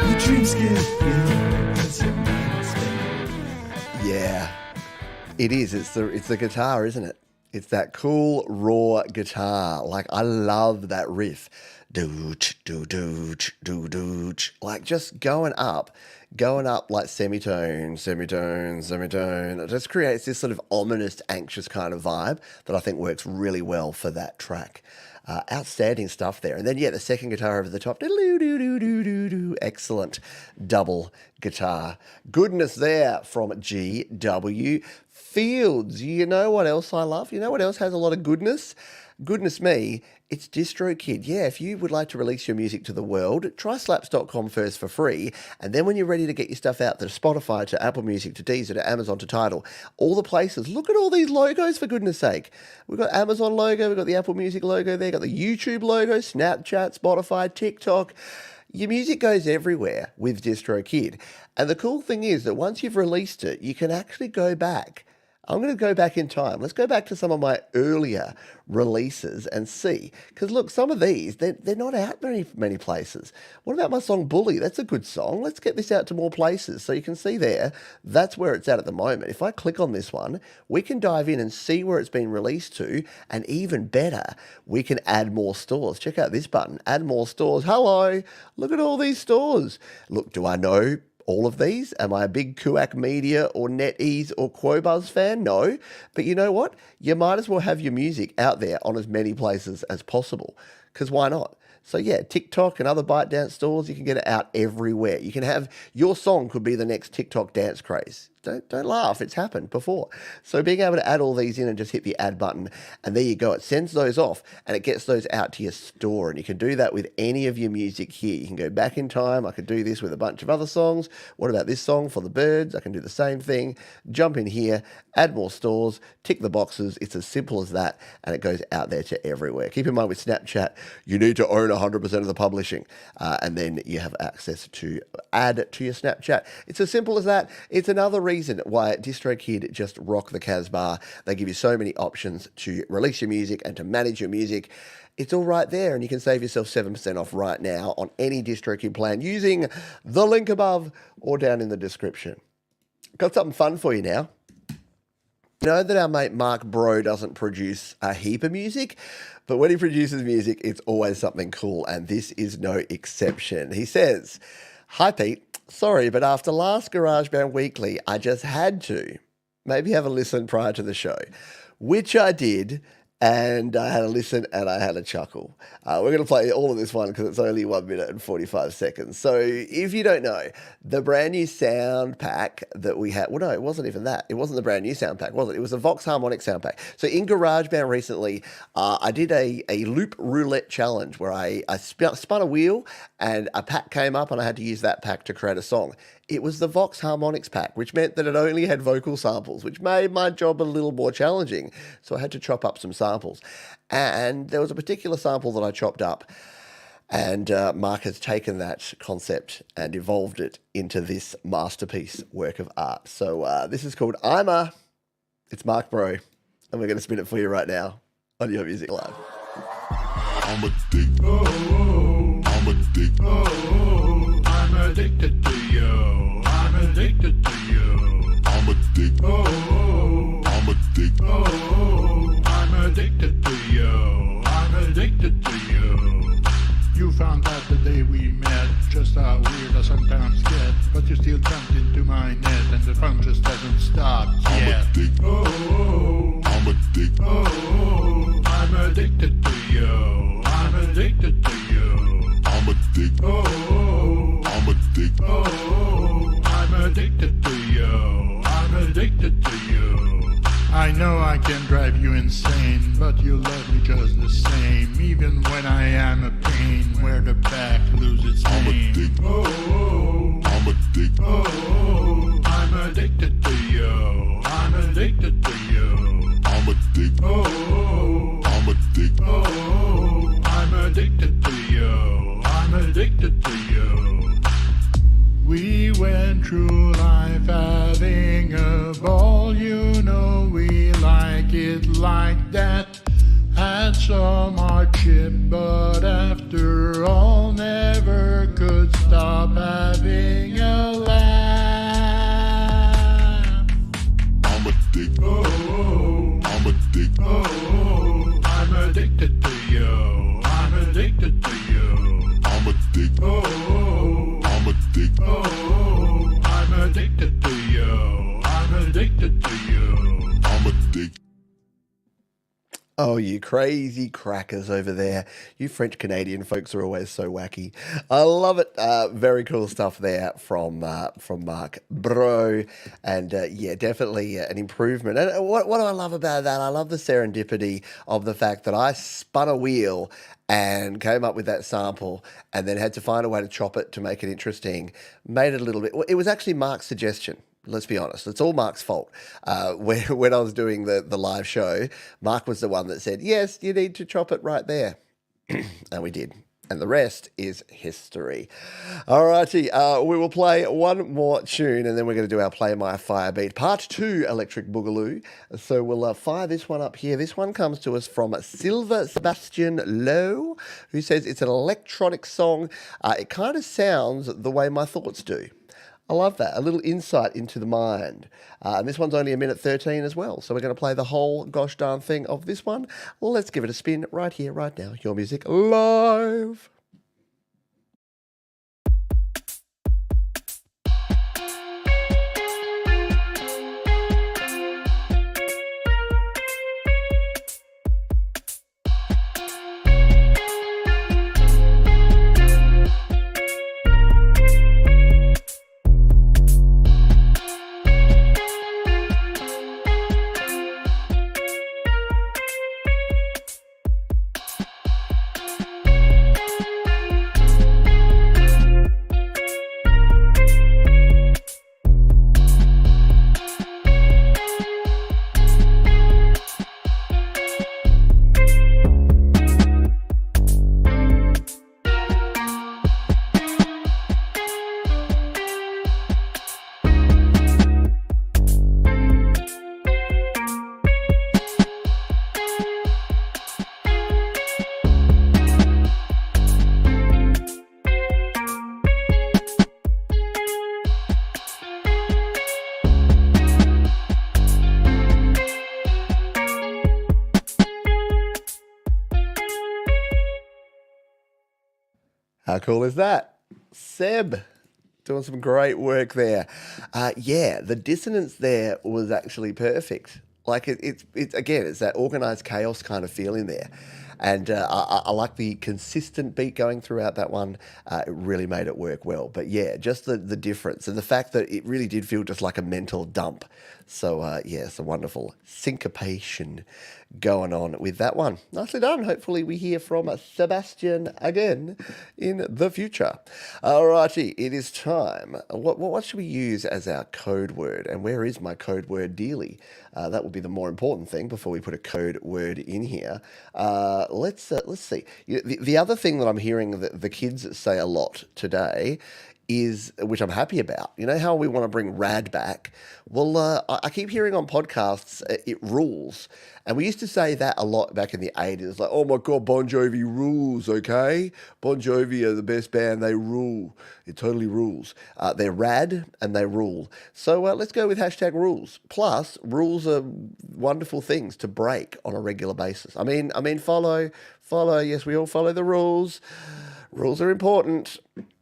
Your dreams get big as your mind stays. Yeah, it is. It's the guitar, isn't it? It's that cool raw guitar. Like, I love that riff. Dooch, doo dooch, doo dooch. Like, just going up like semitone, semitone, semitone. It just creates this sort of ominous, anxious kind of vibe that I think works really well for that track. Outstanding stuff there. And then, yeah, the second guitar over the top. Doo-doo-doo-doo-doo-doo. Excellent double guitar. Goodness there from G.W. Fields. You know what else I love? You know what else has a lot of goodness? Goodness me, it's DistroKid. Yeah, if you would like to release your music to the world, try slaps.com first for free, and then when you're ready to get your stuff out to Spotify, to Apple Music, to Deezer, to Amazon, to Tidal, all the places, look at all these logos, for goodness sake. We've got Amazon logo, we've got the Apple Music logo there, got the YouTube logo, Snapchat, Spotify, TikTok. Your music goes everywhere with DistroKid. And the cool thing is that once you've released it, you can actually go back. I'm going to go back in time. Let's go back to some of my earlier releases and see. Because look, some of these, they're not out many places. What about my song Bully? That's a good song. Let's get this out to more places. So you can see there, that's where it's at the moment. If I click on this one, we can dive in and see where it's been released to. And even better, we can add more stores. Check out this button, add more stores. Hello, look at all these stores. Look, do I know all of these? Am I a big Kuak Media or NetEase or Quobuzz fan? No. But you know what? You might as well have your music out there on as many places as possible. Because why not? So yeah, TikTok and other ByteDance stores, you can get it out everywhere. You can have, your song could be the next TikTok dance craze. Don't laugh, it's happened before. So being able to add all these in and just hit the add button, and there you go. It sends those off and it gets those out to your store. And you can do that with any of your music here. You can go back in time. I could do this with a bunch of other songs. What about this song for the birds? I can do the same thing. Jump in here, add more stores, tick the boxes. It's as simple as that, and it goes out there to everywhere. Keep in mind with Snapchat, you need to own 100% of the publishing, and then you have access to add to your Snapchat. It's as simple as that. It's another reason why DistroKid just rock the Casbah. They give you so many options to release your music and to manage your music. It's all right there, and you can save yourself 7% off right now on any DistroKid plan using the link above or down in the description. Got something fun for you now. You know that our mate Mark Bro doesn't produce a heap of music, but when he produces music, it's always something cool, and this is no exception. He says, "Hi Pete, sorry, but after last GarageBand Weekly, I just had to maybe have a listen prior to the show," which I did, and I had a listen and I had a chuckle. We're going to play all of this one because it's only 1 minute and 45 seconds. So if you don't know, the brand new sound pack that we had, well, no, it wasn't even that. It wasn't the brand new sound pack, was it? It was a Vox Harmonic sound pack. So in GarageBand recently, I did a loop roulette challenge where I spun a wheel and a pack came up and I had to use that pack to create a song. It was the Vox Harmonics pack, which meant that it only had vocal samples, which made my job a little more challenging. So I had to chop up some samples. And there was a particular sample that I chopped up, and Mark has taken that concept and evolved it into this masterpiece work of art. So this is called I'm A. It's Mark Bro, and we're going to spin it for you right now on Your Music Live. I'm addicted. Oh, I'm addicted. Oh, I'm addicted to you. I'm addicted to you. I'm addicted. Oh, I'm addicted. Oh, I'm addicted to you. I'm addicted to you. You found out the day we met just how weird I sometimes get, but you still jumped into my net and the fun just hasn't stopped yet. I'm addicted. Oh, I'm addicted. Oh, I'm addicted to you. I'm addicted to you. I'm addicted. Oh, I'm addicted. Oh, I'm addicted to you. I'm addicted to you. I know I can drive you insane, but you love me just the same. Even when I am a pain, where the back loses its name. I'm addicted. I'm addicted to you. I'm addicted to you. I'm addicted. I'm addicted. I'm addicted to you. I'm addicted to you. We went through life having a ball, you know we like it like that. Had some hardship, but after all, never could stop having a laugh. I'm addicted. I'm addicted. I'm addicted to you. I'm addicted to you. I'm addicted. I'm addicted. I'm addicted to you. I'm addicted to you. I'm addicted. Oh, you crazy crackers over there. You French Canadian folks are always so wacky. I love it. Very cool stuff there from Mark Bro. And yeah, definitely an improvement. And what do I love about that? I love the serendipity of the fact that I spun a wheel and came up with that sample and then had to find a way to chop it to make it interesting. Made it a little bit... It was actually Mark's suggestion. Let's be honest, it's all Mark's fault. When I was doing the live show, Mark was the one that said, yes, you need to chop it right there. And we did. And the rest is history. All righty, we will play one more tune and then we're going to do our Play My Fire Beat, Part 2 Electric Boogaloo. So we'll fire this one up here. This one comes to us from Silver Sebastian Lowe, who says it's an electronic song. It kind of sounds the way my thoughts do. I love that. A little insight into the mind. And this one's only a minute 13 as well. So we're going to play the whole gosh darn thing of this one. Let's give it a spin right here, right now. Your Music Live. How cool is that? Seb, doing some great work there. Yeah, the dissonance there was actually perfect. Like it's again, it's that organized chaos kind of feeling there. And I like the consistent beat going throughout that one. It really made it work well. But yeah, just the difference and the fact that it really did feel just like a mental dump. So yeah, it's a wonderful syncopation going on with that one. Nicely done. Hopefully we hear from Sebastian again in the future. Alrighty, it is time. What should we use as our code word? And where is my code word dearly? That will be the more important thing before we put a code word in here. Let's see. The other thing that I'm hearing that the kids say a lot today is, which I'm happy about, you know how we want to bring rad back? Well, I keep hearing on podcasts, it rules. And we used to say that a lot back in the 80s, like, oh my God, Bon Jovi rules, okay? Bon Jovi are the best band, they rule. It totally rules. They're rad and they rule. So let's go with hashtag rules. Plus, rules are wonderful things to break on a regular basis. I mean, follow, yes, we all follow the rules. Rules are important.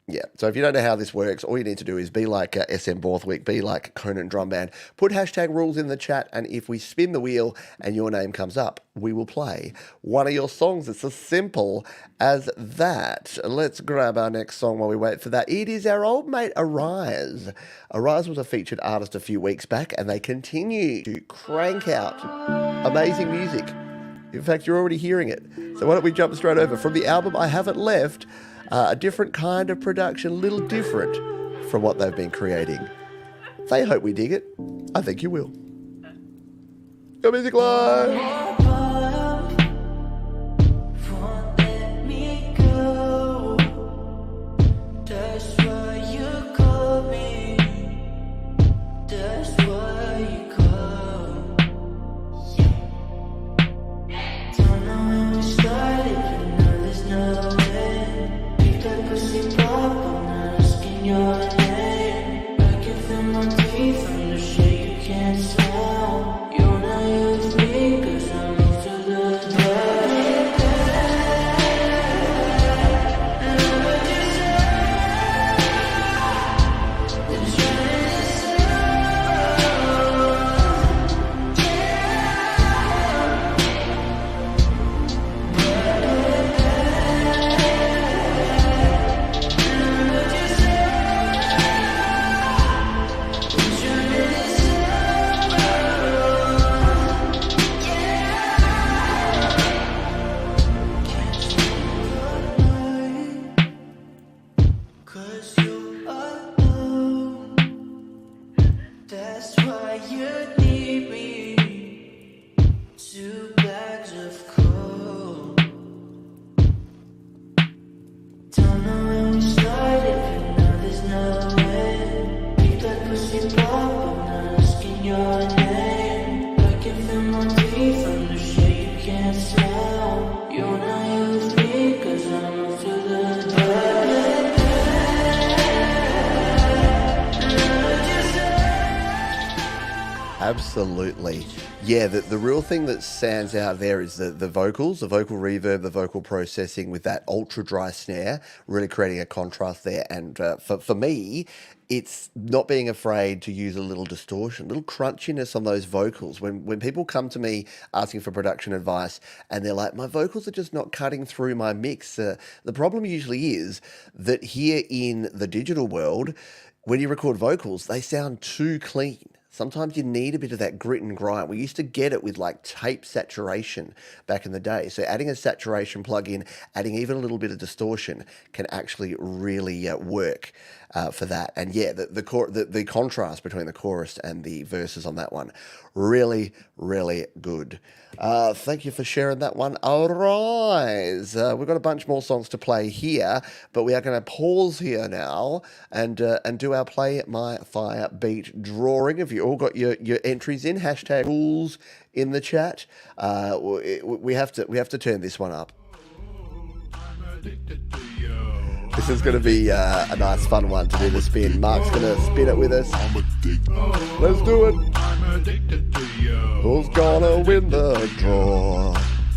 Yeah, so if you don't know how this works, all you need to do is be like SM Borthwick, be like Conan Drum Band, put hashtag rules in the chat, and if we spin the wheel and your name comes up, we will play one of your songs. It's as simple as that. Let's grab our next song while we wait for that. It is our old mate Arise. Arise was a featured artist a few weeks back, and they continue to crank out amazing music. In fact, you're already hearing it. So why don't we jump straight over. From the album I Haven't Left, a different kind of production, a little different from what they've been creating. They hope we dig it. I think you will. Your Music Live! Absolutely. Yeah, the real thing that stands out there is the vocals, the vocal reverb, the vocal processing with that ultra dry snare, really creating a contrast there. And for me, it's not being afraid to use a little distortion, a little crunchiness on those vocals. When people come to me asking for production advice and they're like, my vocals are just not cutting through my mix, the problem usually is that here in the digital world, when you record vocals, they sound too clean. Sometimes you need a bit of that grit and grind. We used to get it with like tape saturation back in the day. So adding a saturation plug-in, adding even a little bit of distortion can actually really work for that. And yeah, the contrast between the chorus and the verses on that one, really, really good. Thank you for sharing that one. Arise. We've got a bunch more songs to play here, but we are going to pause here now and do our Play My Fire beat drawing. Have you all got your entries in? Hashtag rules in the chat. We have to turn this one up. This is going to be a nice fun one to do the spin. Mark's going to spin it with us. Let's do it. Who's gonna win the draw?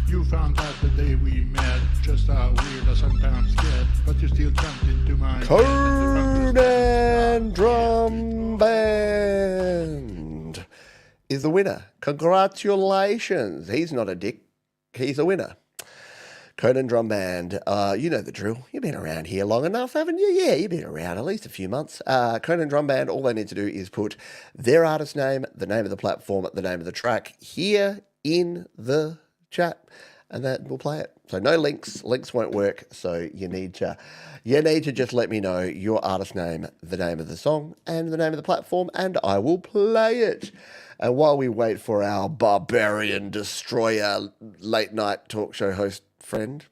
You found out the day we met just how weird I sometimes get, but you still jumped into my Conan Drum Band is the winner. Congratulations. He's not a dick. He's a winner. Conan Drum Band, you know the drill. You've been around here long enough, haven't you? Yeah, you've been around at least a few months. Conan Drum Band, all they need to do is put their artist name, the name of the platform, the name of the track here in the chat, and that will play it. So no links. Links won't work, so you need to just let me know your artist name, the name of the song, and the name of the platform, and I will play it. And while we wait for our barbarian destroyer late night talk show host friend,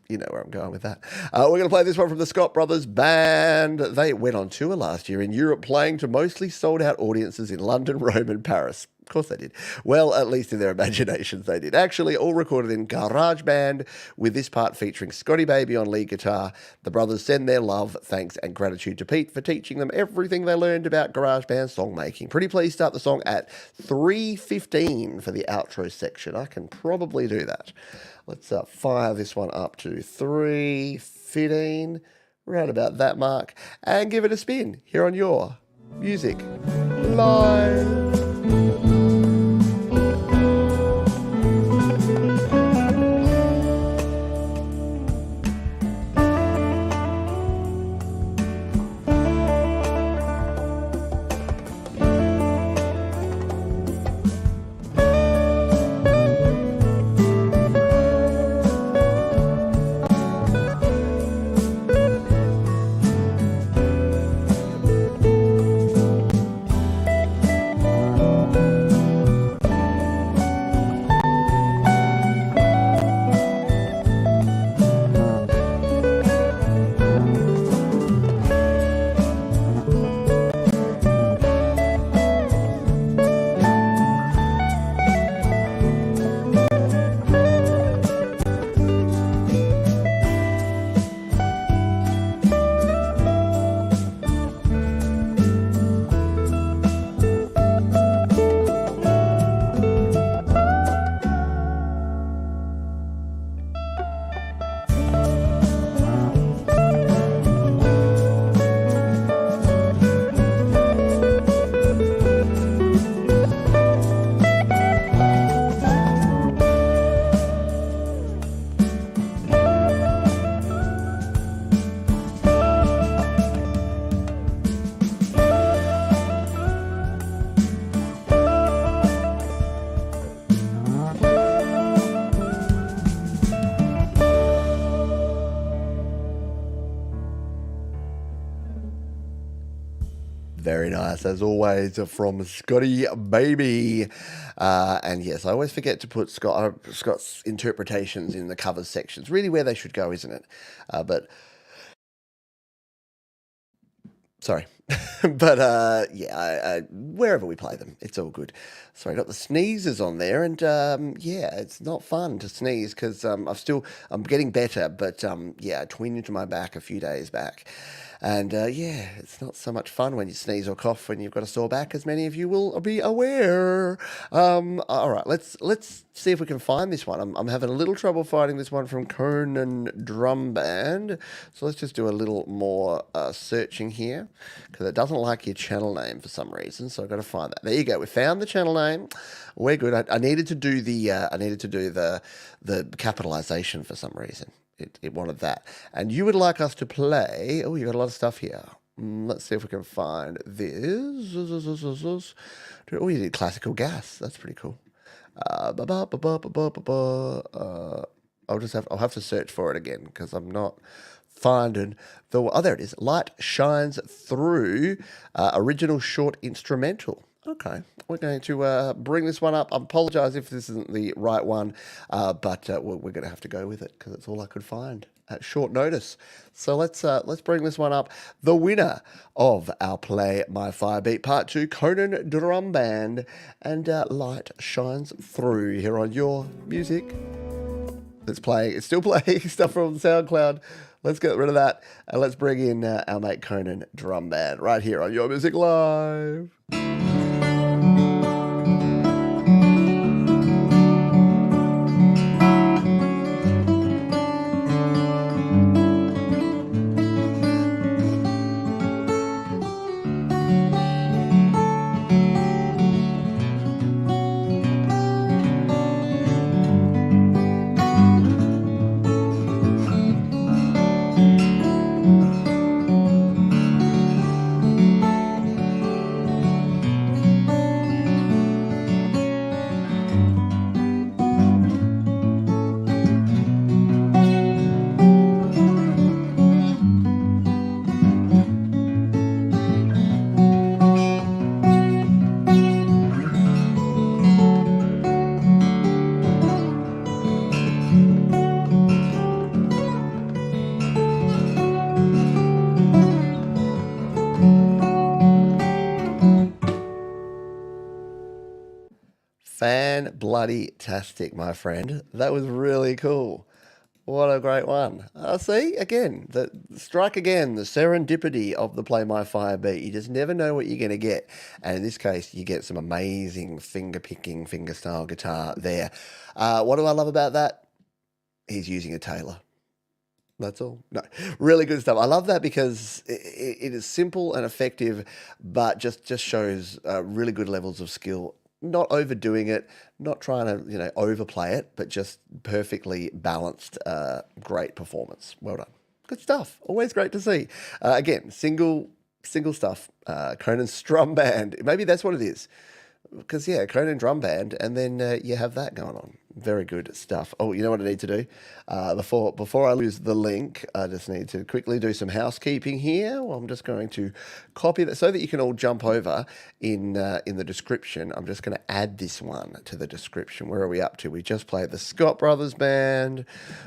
you know where I'm going with that. We're going to play this one from the Scott Brothers Band. They went on tour last year in Europe, playing to mostly sold out audiences in London, Rome, and Paris. Of course they did. Well, at least in their imaginations they did. Actually, all recorded in GarageBand, with this part featuring Scotty Baby on lead guitar. The brothers send their love, thanks, and gratitude to Pete for teaching them everything they learned about GarageBand songmaking. Pretty please start the song at 3:15 for the outro section. I can probably do that. Let's fire this one up to 3:15, around about that mark, and give it a spin here on your Music Live. Very nice, as always, from Scotty Baby. And yes, I always forget to put Scott's interpretations in the covers sections. Really where they should go, isn't it? But sorry. But yeah, wherever we play them, it's all good. Sorry, got the sneezes on there, and yeah, it's not fun to sneeze because I'm getting better, but yeah, I tweeted into my back a few days back. And yeah, it's not so much fun when you sneeze or cough when you've got a sore back, as many of you will be aware. All right, let's see if we can find this one. I'm having a little trouble finding this one from Conan Drum Band. So let's just do a little more searching here because it doesn't like your channel name for some reason. So I've got to find that. There you go. We found the channel name. We're good. I needed to do the capitalization for some reason. It wanted that. And you would like us to play... Oh, you got a lot of stuff here. Let's see if we can find this. Oh, you did classical gas. That's pretty cool. I'll have to search for it again because I'm not finding the... Oh, there it is. Light Shines Through. Original short instrumental. Okay, we're going to bring this one up. I apologise if this isn't the right one, but we're going to have to go with it because it's all I could find at short notice. So let's bring this one up. The winner of our Play My Firebeat Part 2, Conan Drum Band, and Light Shines Through here on Your Music. It's still playing stuff from SoundCloud. Let's get rid of that and let's bring in our mate Conan Drum Band right here on Your Music Live. Fan-bloody-tastic, my friend. That was really cool. What a great one. See, again, the serendipity of the Play My Fire beat. You just never know what you're going to get. And in this case, you get some amazing finger-picking, fingerstyle guitar there. What do I love about that? He's using a Taylor. That's all. No, really good stuff. I love that because it is simple and effective, but just shows really good levels of skill. Not overdoing it, not trying to overplay it, but just perfectly balanced, great performance. Well done. Good stuff. Always great to see. Again, single stuff. Conan's Drum Band. Maybe that's what it is. Because, yeah, Conan Drum Band, and then you have that going on. Very good stuff. Oh, you know what I need to do? Before I lose the link, I just need to quickly do some housekeeping here. Well, I'm just going to copy that so that you can all jump over in the description. I'm just going to add this one to the description. Where are we up to? We just played the Scott Brothers Band.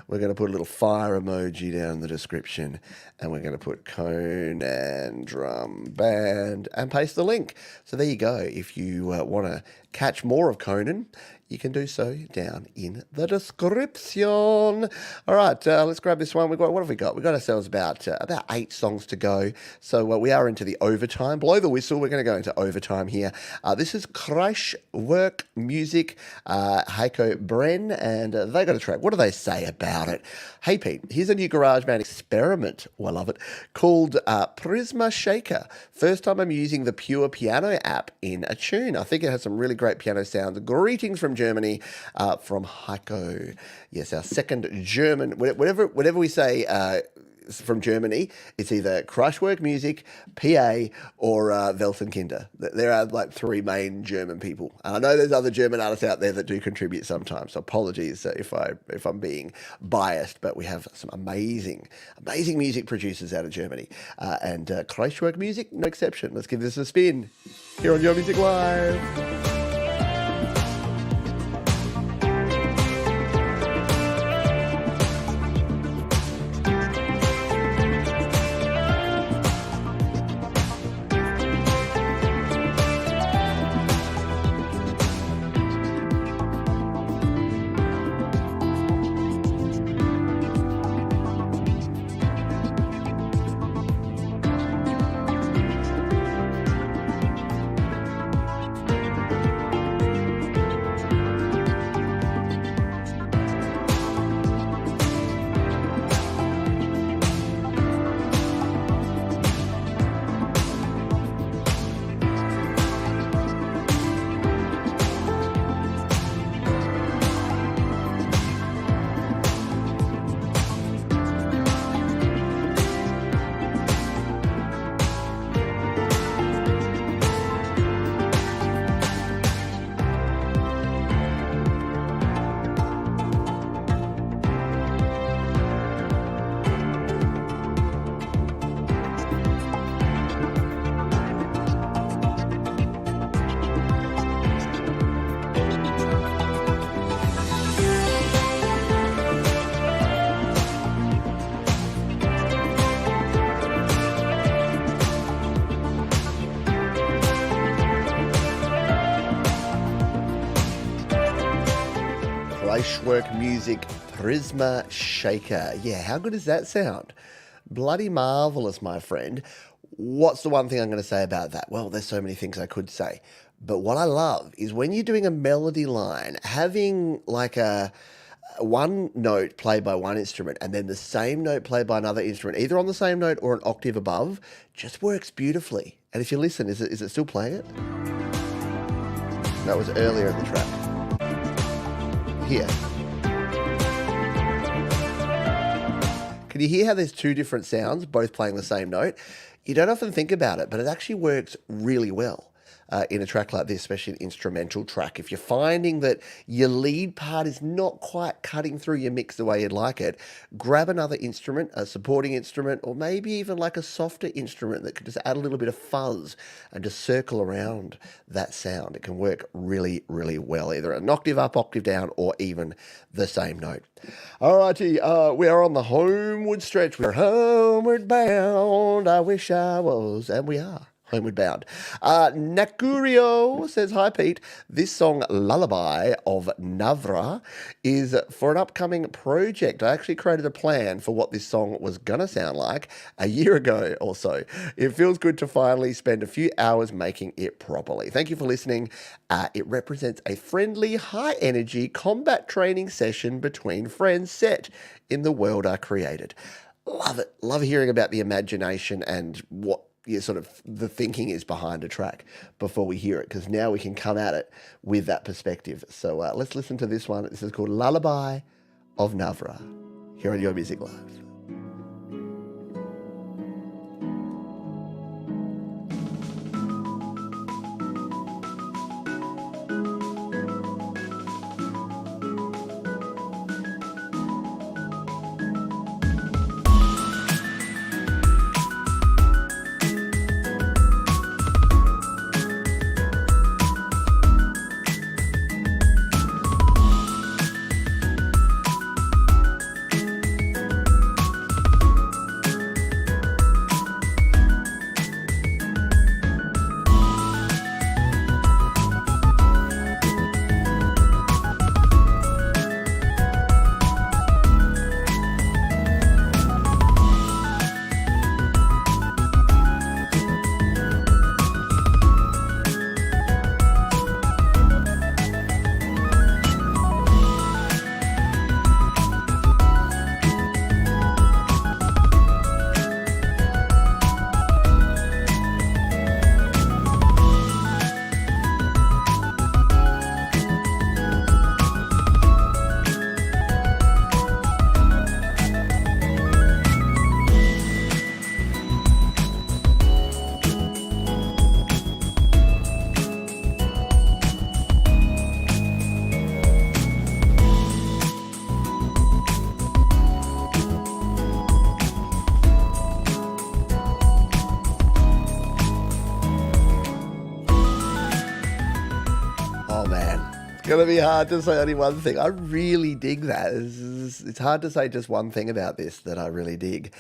We're going to put a little fire emoji down in the description, and we're going to put Conan Drum Band and paste the link. So there you go. If you want to catch more of Conan, you can do so down in the description. All right, let's grab this one. What have we got? We've got ourselves about 8 songs to go. So we are into the overtime. Blow the whistle. We're going to go into overtime here. This is Crash Work Music, Heiko Bren, and they got a track. What do they say about it? Hey, Pete, here's a new GarageBand experiment. Oh, I love it. Called Prisma Shaker. First time I'm using the Pure Piano app in a tune. I think it has some really great piano sounds. Greetings from Germany, from Heiko. Yes, our second German. Whenever we say from Germany, it's either Crushwork Music, PA, or Weltenkinder. There are like three main German people. And I know there's other German artists out there that do contribute sometimes. So apologies if I'm being biased, but we have some amazing music producers out of Germany. And Crushwork Music, no exception. Let's give this a spin here on Your Music Live. Crushwork Music Prisma Shaker. Yeah, how good does that sound? Bloody marvellous, my friend. What's the one thing I'm going to say about that? Well, there's so many things I could say. But what I love is when you're doing a melody line, having like a one note played by one instrument and then the same note played by another instrument, either on the same note or an octave above, just works beautifully. And if you listen, is it still playing it? That was earlier in the track. Here. Can you hear how there's two different sounds, both playing the same note? You don't often think about it, but it actually works really well in a track like this, especially an instrumental track. If you're finding that your lead part is not quite cutting through your mix the way you'd like it, grab another instrument, a supporting instrument, or maybe even like a softer instrument that could just add a little bit of fuzz and just circle around that sound. It can work really, really well, either an octave up, octave down, or even the same note. Alrighty, we are on the homeward stretch. We're homeward bound. I wish I was, and we are. Homeward bound. Nakurio says, hi Pete, this song Lullaby of Navra is for an upcoming project. I actually created a plan for what this song was going to sound like a year ago or so. It feels good to finally spend a few hours making it properly. Thank you for listening. It represents a friendly, high energy combat training session between friends set in the world I created. Love it. Love hearing about the imagination and what sort of the thinking is behind a track before we hear it, because now we can come at it with that perspective. So let's listen to this one. This is called Lullaby of Navra here on Your Music Live. Gonna be hard to say only one thing. I really dig that. It's hard to say just one thing about this that I really dig.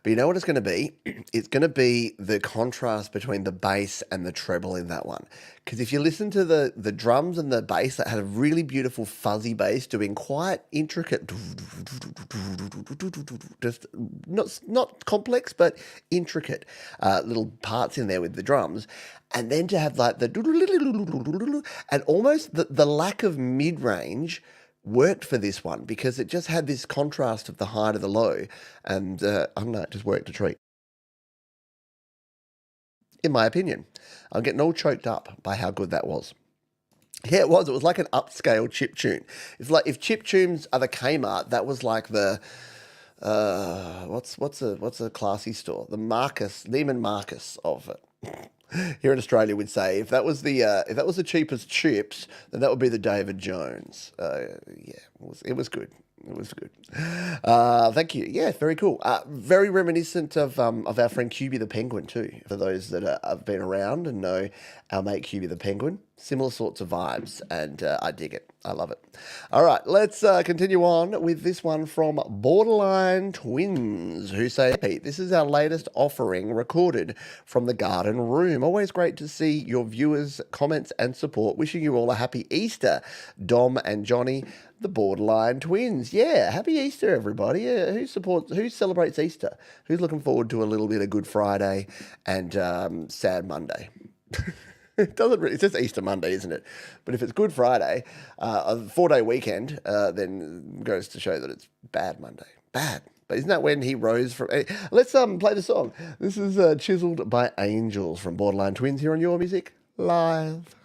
But you know what it's going to be? It's going to be the contrast between the bass and the treble in that one. Because if you listen to the drums and the bass, that had a really beautiful fuzzy bass doing quite intricate, just not complex, but intricate little parts in there with the drums. And then to have like the, and almost the lack of mid-range worked for this one because it just had this contrast of the high to the low, and I don't know, it just worked a treat. In my opinion, I'm getting all choked up by how good that was. Yeah, it was. It was like an upscale chiptune. It's like if chiptunes are the Kmart, that was like the what's a classy store? The Neiman Marcus of it. Here in Australia, we'd say if that was the cheapest chips, then that would be the David Jones. It was good. It was good. Thank you. Yeah, very cool. Very reminiscent of our friend Cubie the Penguin too. For those that have been around and know our mate Cubie the Penguin, similar sorts of vibes, and I dig it. I love it. All right, let's continue on with this one from Borderline Twins, who say, Pete, this is our latest offering recorded from the Garden Room. Always great to see your viewers' comments and support. Wishing you all a happy Easter, Dom and Johnny, the Borderline Twins. Yeah, happy Easter, everybody. Who celebrates Easter? Who's looking forward to a little bit of Good Friday and Sad Monday? It's just Easter Monday, isn't it? But if it's Good Friday, a 4-day weekend, then goes to show that it's bad Monday. Bad. But isn't that when he rose from... Let's play the song. This is Chiseled by Angels from Borderline Twins here on Your Music Live.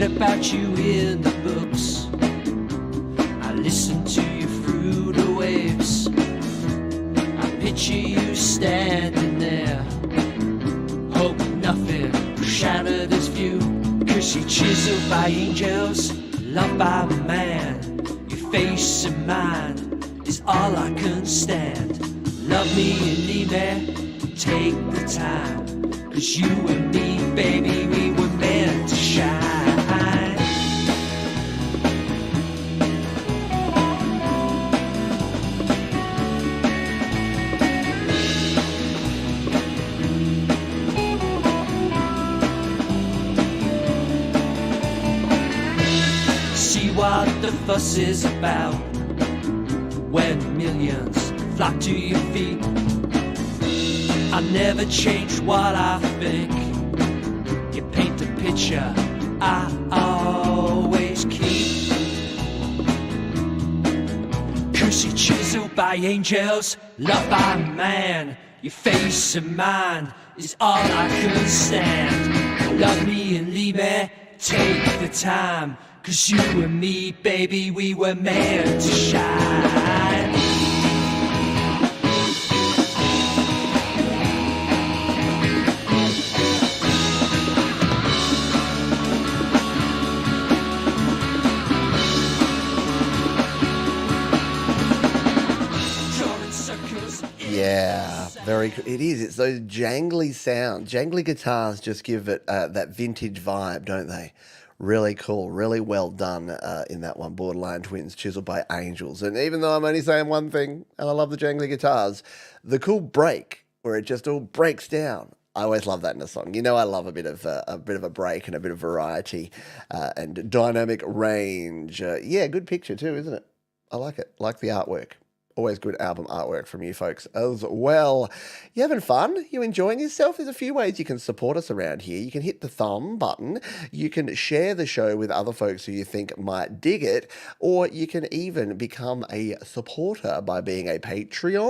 About you in the books, I listen to you through the waves. I picture you standing there, hope nothing will shatter this view. 'Cause you're chiseled by angels, loved by man. Your face and mine is all I can stand. Love me and leave me, take the time. 'Cause you and me, baby, we were meant to shine. What the fuss is about when millions flock to your feet. I never change what I think. You paint a picture I always keep. 'Cause you're chiseled by angels, loved by man. Your face and mine is all I can stand. Love me and leave me, take the time. 'Cause you and me, baby, we were meant to shine. Yeah, very good. It is. It's those jangly sounds. Jangly guitars just give it that vintage vibe, don't they? Really cool, really well done in that one, Borderline Twins, Chiseled by Angels. And even though I'm only saying one thing, and I love the jangly guitars, the cool break, where it just all breaks down. I always love that in a song. You know, I love a bit of a break and a bit of variety and dynamic range. Yeah, good picture too, isn't it? I like it. Like the artwork. Always good album artwork from you folks as well. You having fun? You enjoying yourself? There's a few ways you can support us around here. You can hit the thumb button. You can share the show with other folks who you think might dig it. Or you can even become a supporter by being a patron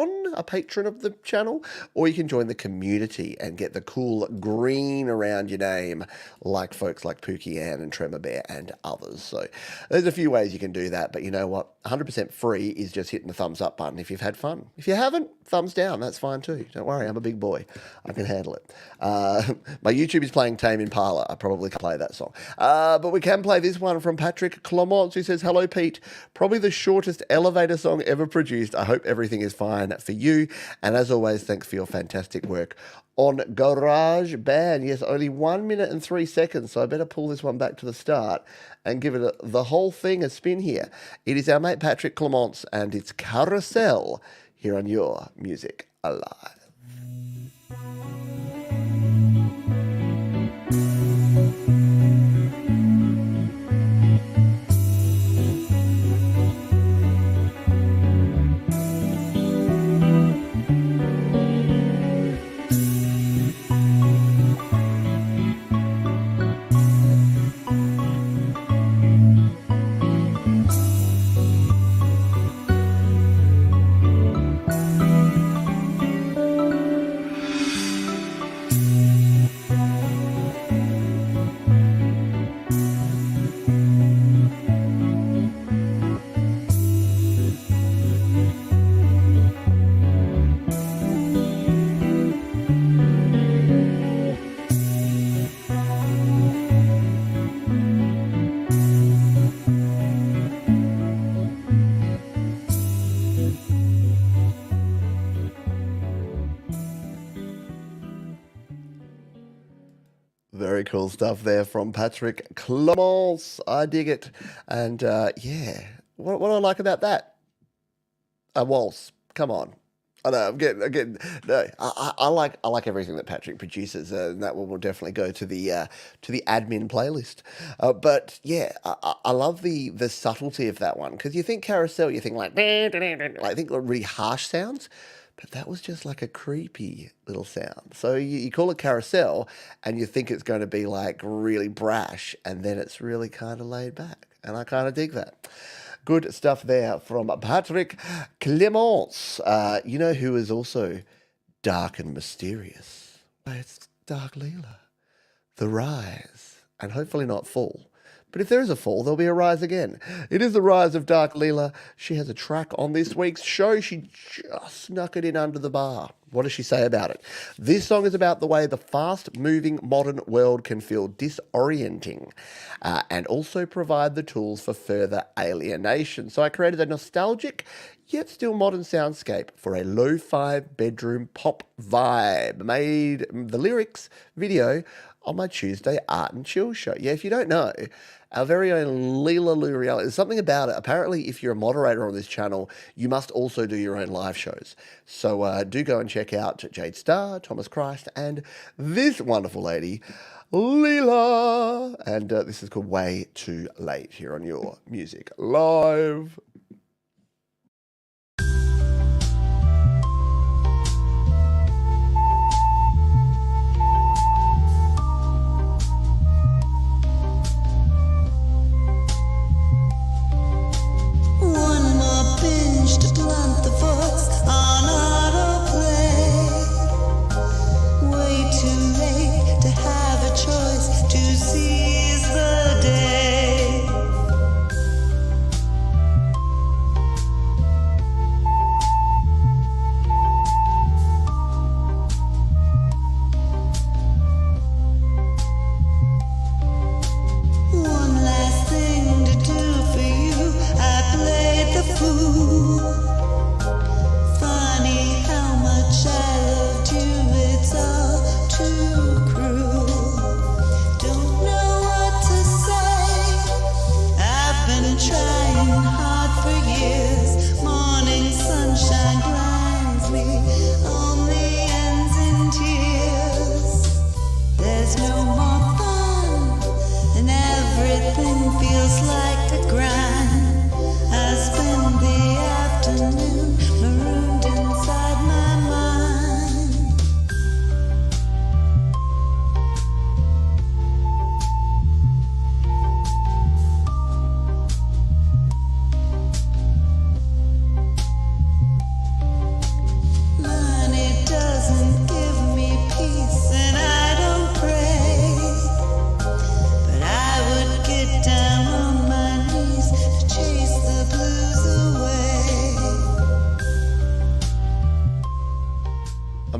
of the channel. Or you can join the community and get the cool green around your name, like folks like Pookie Ann and Tremor Bear and others. So there's a few ways you can do that. But you know what? 100% free is just hitting the thumbs up up button if you've had fun. If you haven't, thumbs down. That's fine too. Don't worry, I'm a big boy. I can handle it. My YouTube is playing Tame Impala. I probably can't play that song. But we can play this one from Patrick Clements, who says, hello, Pete. Probably the shortest elevator song ever produced. I hope everything is fine for you. And as always, thanks for your fantastic work on GarageBand. Yes, only 1 minute and 3 seconds, so I better pull this one back to the start and give it the whole thing a spin here. It is our mate Patrick Clements, and it's Carousel here on Your Music Alive. Very cool stuff there from Patrick Clements. I dig it. And yeah, what do I like about that? A waltz. Come on. I know, I'm getting. No, I like everything that Patrick produces, and that one will definitely go to the admin playlist. But yeah, I love the subtlety of that one, because you think carousel, you think like think really harsh sounds. But that was just like a creepy little sound. So you call it carousel and you think it's going to be like really brash, and then it's really kind of laid back. And I kind of dig that. Good stuff there from Patrick Clements. You know who is also dark and mysterious? It's Dark Leela. The Rise. And hopefully not Fall. But if there is a fall, there'll be a rise again. It is the rise of Dark Leela. She has a track on this week's show. She just snuck it in under the bar. What does she say about it? This song is about the way the fast-moving modern world can feel disorienting and also provide the tools for further alienation. So I created a nostalgic yet still modern soundscape for a lo-fi bedroom pop vibe. Made the lyrics video on my Tuesday Art and Chill show. Yeah, if you don't know, our very own Leela Luriel, there's something about it. Apparently, if you're a moderator on this channel, you must also do your own live shows. So do go and check out Jade Starr, Thomas Christ, and this wonderful lady, Leela. And this is called Way Too Late here on Your Music Live.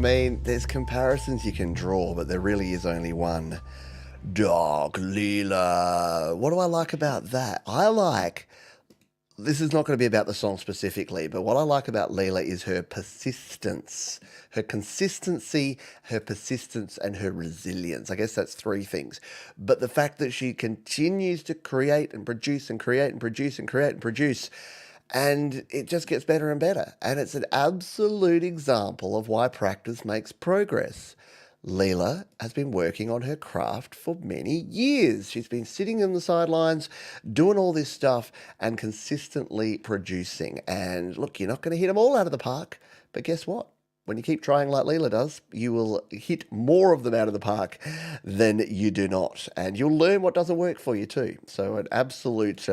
mean, there's comparisons you can draw, but there really is only one. Dark Leela. What do I like about that? This is not going to be about the song specifically, but what I like about Leela is her persistence, her consistency, her persistence, and her resilience. I guess that's three things. But the fact that she continues to create and produce and create and produce and create and produce, and it just gets better and better. And it's an absolute example of why practice makes progress. Leela has been working on her craft for many years. She's been sitting on the sidelines, doing all this stuff and consistently producing. And look, you're not going to hit them all out of the park, but guess what? When you keep trying like Leela does, you will hit more of them out of the park than you do not. And you'll learn what doesn't work for you too. So an absolute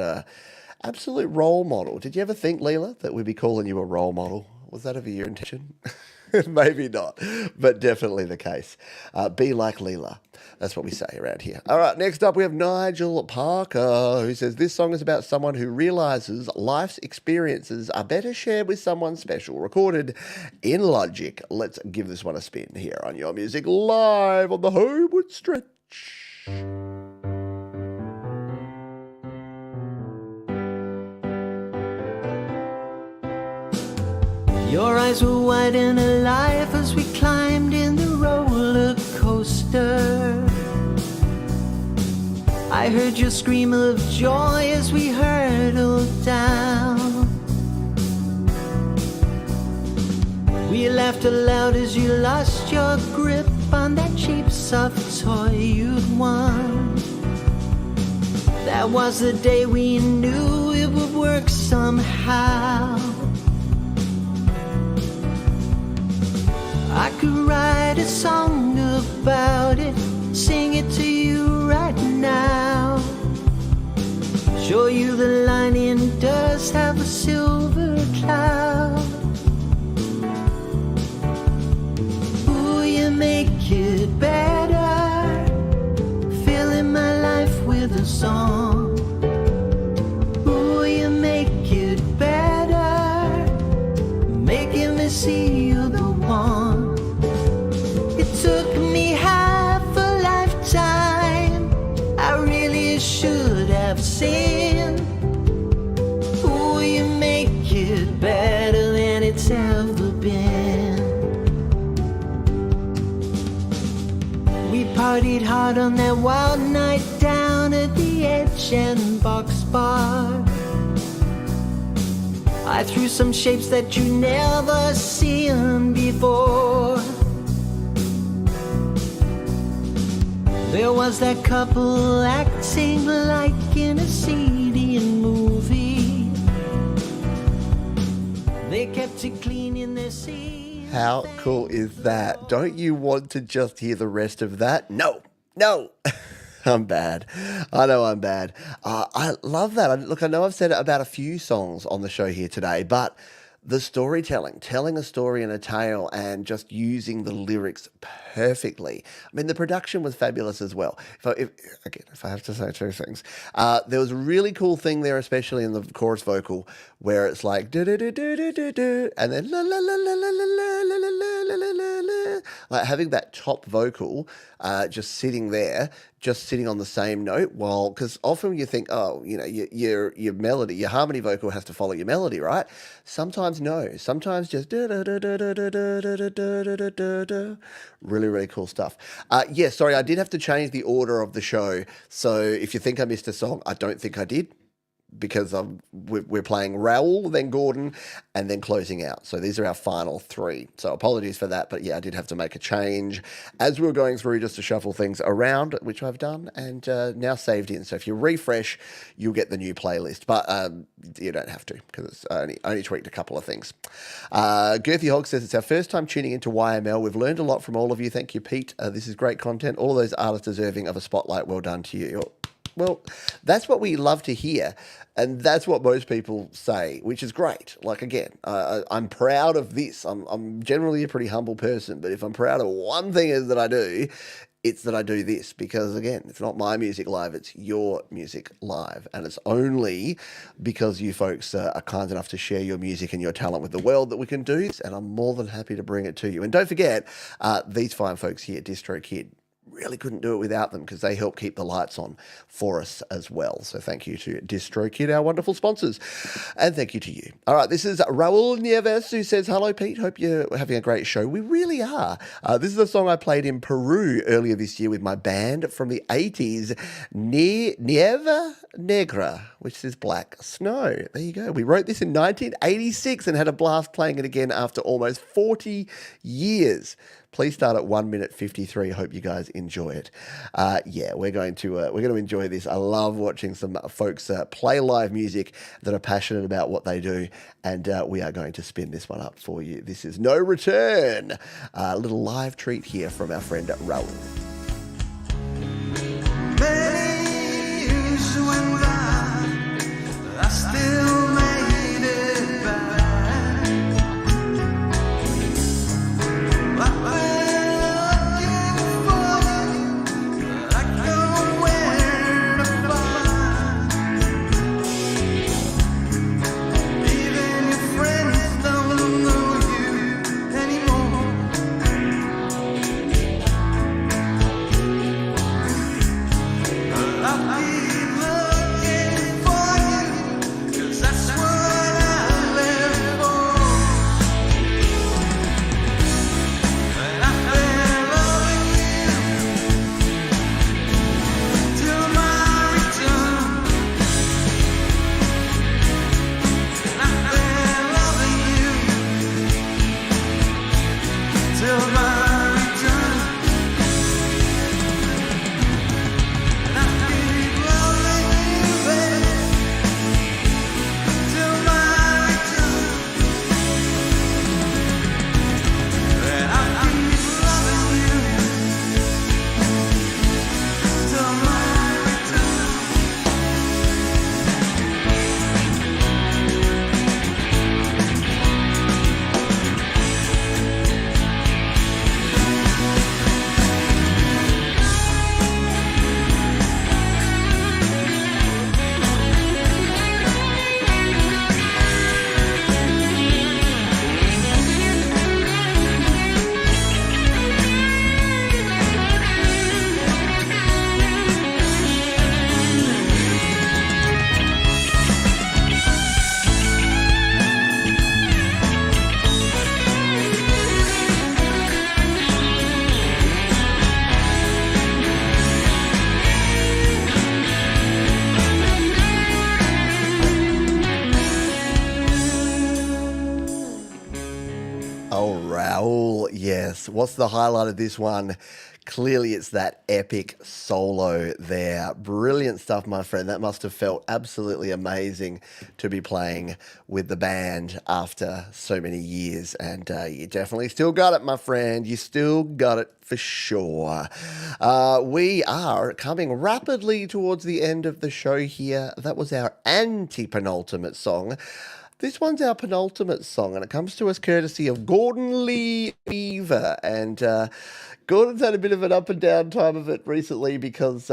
role model. Did you ever think, Leela, that we'd be calling you a role model? Was that ever your intention? Maybe not, but definitely the case. Be like Leela. That's what we say around here. All right, next up we have Nigel Parker, who says, this song is about someone who realises life's experiences are better shared with someone special. Recorded in Logic. Let's give this one a spin here on Your Music Live on the Homeward Stretch. Your eyes were wide and alive as we climbed in the roller coaster. I heard your scream of joy as we hurtled down. We laughed aloud as you lost your grip on that cheap soft toy you'd won. That was the day we knew it would work somehow. I could write a song about it, sing it to you right now. Show you the lining does have a silver cloud. Ooh, you make it better, filling my life with a song. Ooh, you make it better, making me see you the one. Took me half a lifetime, I really should have seen. Ooh, you make it better than it's ever been. We partied hard on that wild night down at the Edge and Box Bar. I threw some shapes that you never seen before. There was that couple acting like in a seedy movie. They kept it clean in their scene. How cool is that? Don't you want to just hear the rest of that? No. I'm bad. I know I'm bad. I love that. Look, I know I've said it about a few songs on the show here today, but the storytelling, telling a story and a tale and just using the lyrics perfectly. I mean, the production was fabulous as well. If I have to say two things, there was a really cool thing there, especially in the chorus vocal, where it's like do do do do do do do, and then la la la la la la la la la la la la, like having that top vocal just sitting there, just sitting on the same note. While, because often you think, oh, you know, your melody, your harmony vocal has to follow your melody, right? Sometimes no. Sometimes just really cool stuff. Yeah, sorry, I did have to change the order of the show. So if you think I missed a song, I don't think I did, because we're playing Raoul, then Gordon, and then closing out. So these are our final three. So apologies for that, but yeah, I did have to make a change as we were going through just to shuffle things around, which I've done and now saved in. So if you refresh, you'll get the new playlist, but you don't have to, because it's only tweaked a couple of things. Girthy Hog says, it's our first time tuning into YML. We've learned a lot from all of you. Thank you, Pete. This is great content. All those artists deserving of a spotlight. Well done to you. Well, that's what we love to hear. And that's what most people say, which is great. Like, again, I'm proud of this. I'm generally a pretty humble person, but if I'm proud of one thing is that I do, it's that I do this because, again, it's not my music live, it's your music live. And it's only because you folks are kind enough to share your music and your talent with the world that we can do this. And I'm more than happy to bring it to you. And don't forget, these fine folks here, DistroKid, really couldn't do it without them because they help keep the lights on for us as well. So thank you to DistroKid, our wonderful sponsors. And thank you to you. All right, this is Raul Nieves who says, hello, Pete. Hope you're having a great show. We really are. This is a song I played in Peru earlier this year with my band from the 80s, Nieve Negra, which is Black Snow. There you go. We wrote this in 1986 and had a blast playing it again after almost 40 years. Please start at 1 minute 53. Hope you guys enjoy it. We're going to enjoy this. I love watching some folks play live music that are passionate about what they do, and we are going to spin this one up for you. This is No Return, a little live treat here from our friend Raul. Many years went by, I still made it back. Yes. What's the highlight of this one? Clearly, it's that epic solo there. Brilliant stuff, my friend. That must have felt absolutely amazing to be playing with the band after so many years. And you definitely still got it, my friend. You still got it for sure. We are coming rapidly towards the end of the show here. That was our anti-penultimate song. This one's our penultimate song, and it comes to us courtesy of Gordon Lee Beaver. And Gordon's had a bit of an up and down time of it recently because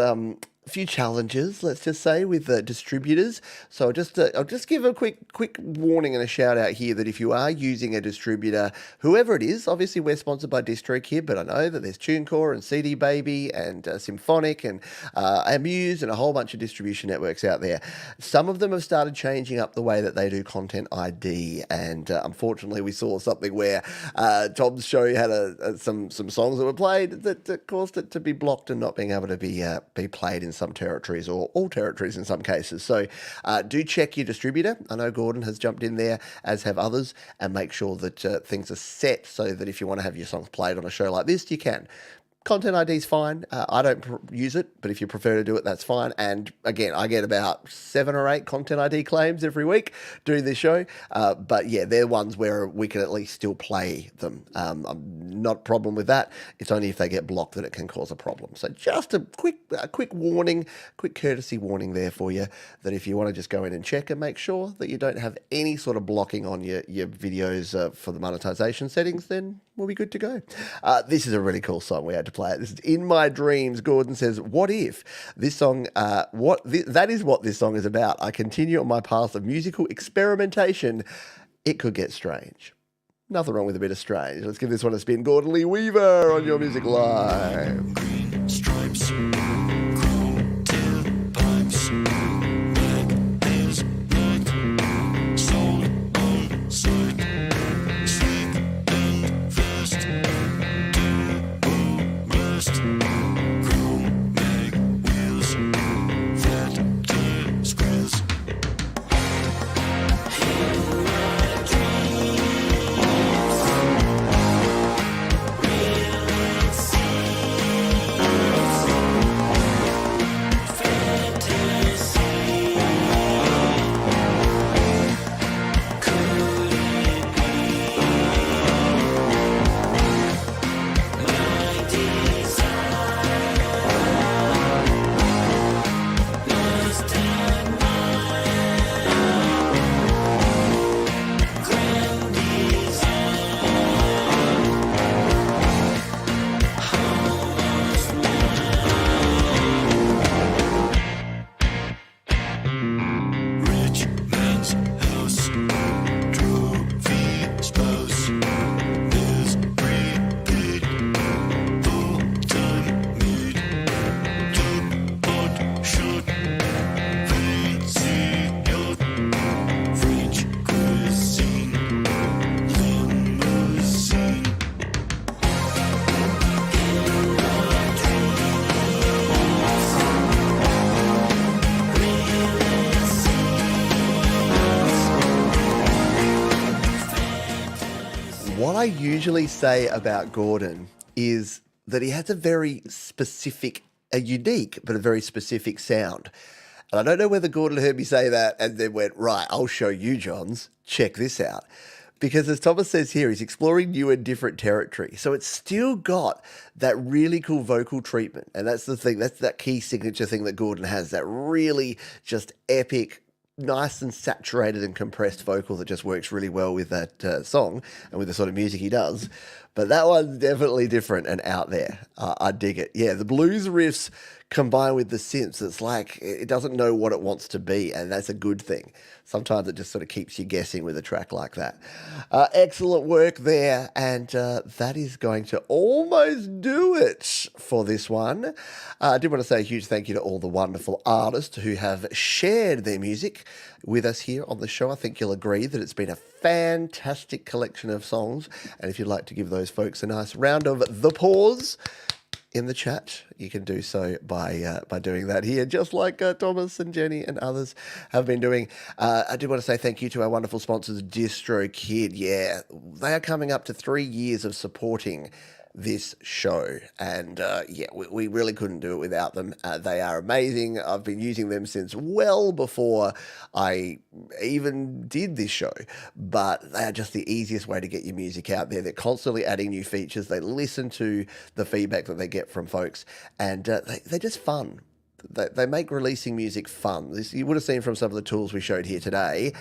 a few challenges, let's just say, with distributors. So I'll just give a quick warning and a shout out here that if you are using a distributor, whoever it is, obviously we're sponsored by DistroKid, but I know that there's TuneCore and CD Baby and Symphonic and Amuse and a whole bunch of distribution networks out there. Some of them have started changing up the way that they do Content ID, and unfortunately we saw something where Tom's show had some songs that were played that caused it to be blocked and not being able to be played in some territories, or all territories in some cases. So do check your distributor. I know Gordon has jumped in there, as have others, and make sure that things are set so that if you want to have your songs played on a show like this, you can. Content ID is fine. I don't use it, but if you prefer to do it, that's fine. And again, I get about 7 or 8 Content ID claims every week doing this show. But yeah, they're ones where we can at least still play them. I'm not a problem with that. It's only if they get blocked that it can cause a problem. So just a quick warning, quick courtesy warning there for you, that if you want to just go in and check and make sure that you don't have any sort of blocking on your videos for the monetization settings, then we'll be good to go. This is a really cool song. We had to play it. This is In My Dreams. Gordon says, what if this song, that is what this song is about. I continue on my path of musical experimentation. It could get strange. Nothing wrong with a bit of strange. Let's give this one a spin. Gordon Lee Weaver on Your Music Live. Green stripes, chrome tailpipes, black is black, sold on sight, slick and fast, turbo blast, chrome mag wheels, fat tire squeals. Rich man's house, trophy spouse, is prepaid, full-time maid, tub-pot shot, fancy yacht, French cuisine, limousine. What I usually say about Gordon is that he has a very specific, a unique, but a very specific sound. And I don't know whether Gordon heard me say that and then went, right, I'll show you, Johns. Check this out. Because as Thomas says here, he's exploring new and different territory. So it's still got that really cool vocal treatment. And that's the thing, that's that key signature thing that Gordon has, that really just epic, nice and saturated and compressed vocal that just works really well with that song and with the sort of music he does. But that one's definitely different and out there. I dig it. Yeah, the blues riffs combined with the synths, it's like it doesn't know what it wants to be, and that's a good thing. Sometimes it just sort of keeps you guessing with a track like that. Excellent work there, and that is going to almost do it for this one. I did want to say a huge thank you to all the wonderful artists who have shared their music with us here on the show. I think you'll agree that it's been a fantastic collection of songs, and if you'd like to give those folks a nice round of the pause in the chat, you can do so by doing that here, just like Thomas and Jenny and others have been doing. I do want to say thank you to our wonderful sponsors, DistroKid. Yeah, they are coming up to 3 years of supporting this show, and we really couldn't do it without them. They are amazing. I've been using them since well before I even did this show, but they are just the easiest way to get your music out there. They're constantly adding new features. They listen to the feedback that they get from folks, and they're just fun. They make releasing music fun. You would have seen from some of the tools we showed here today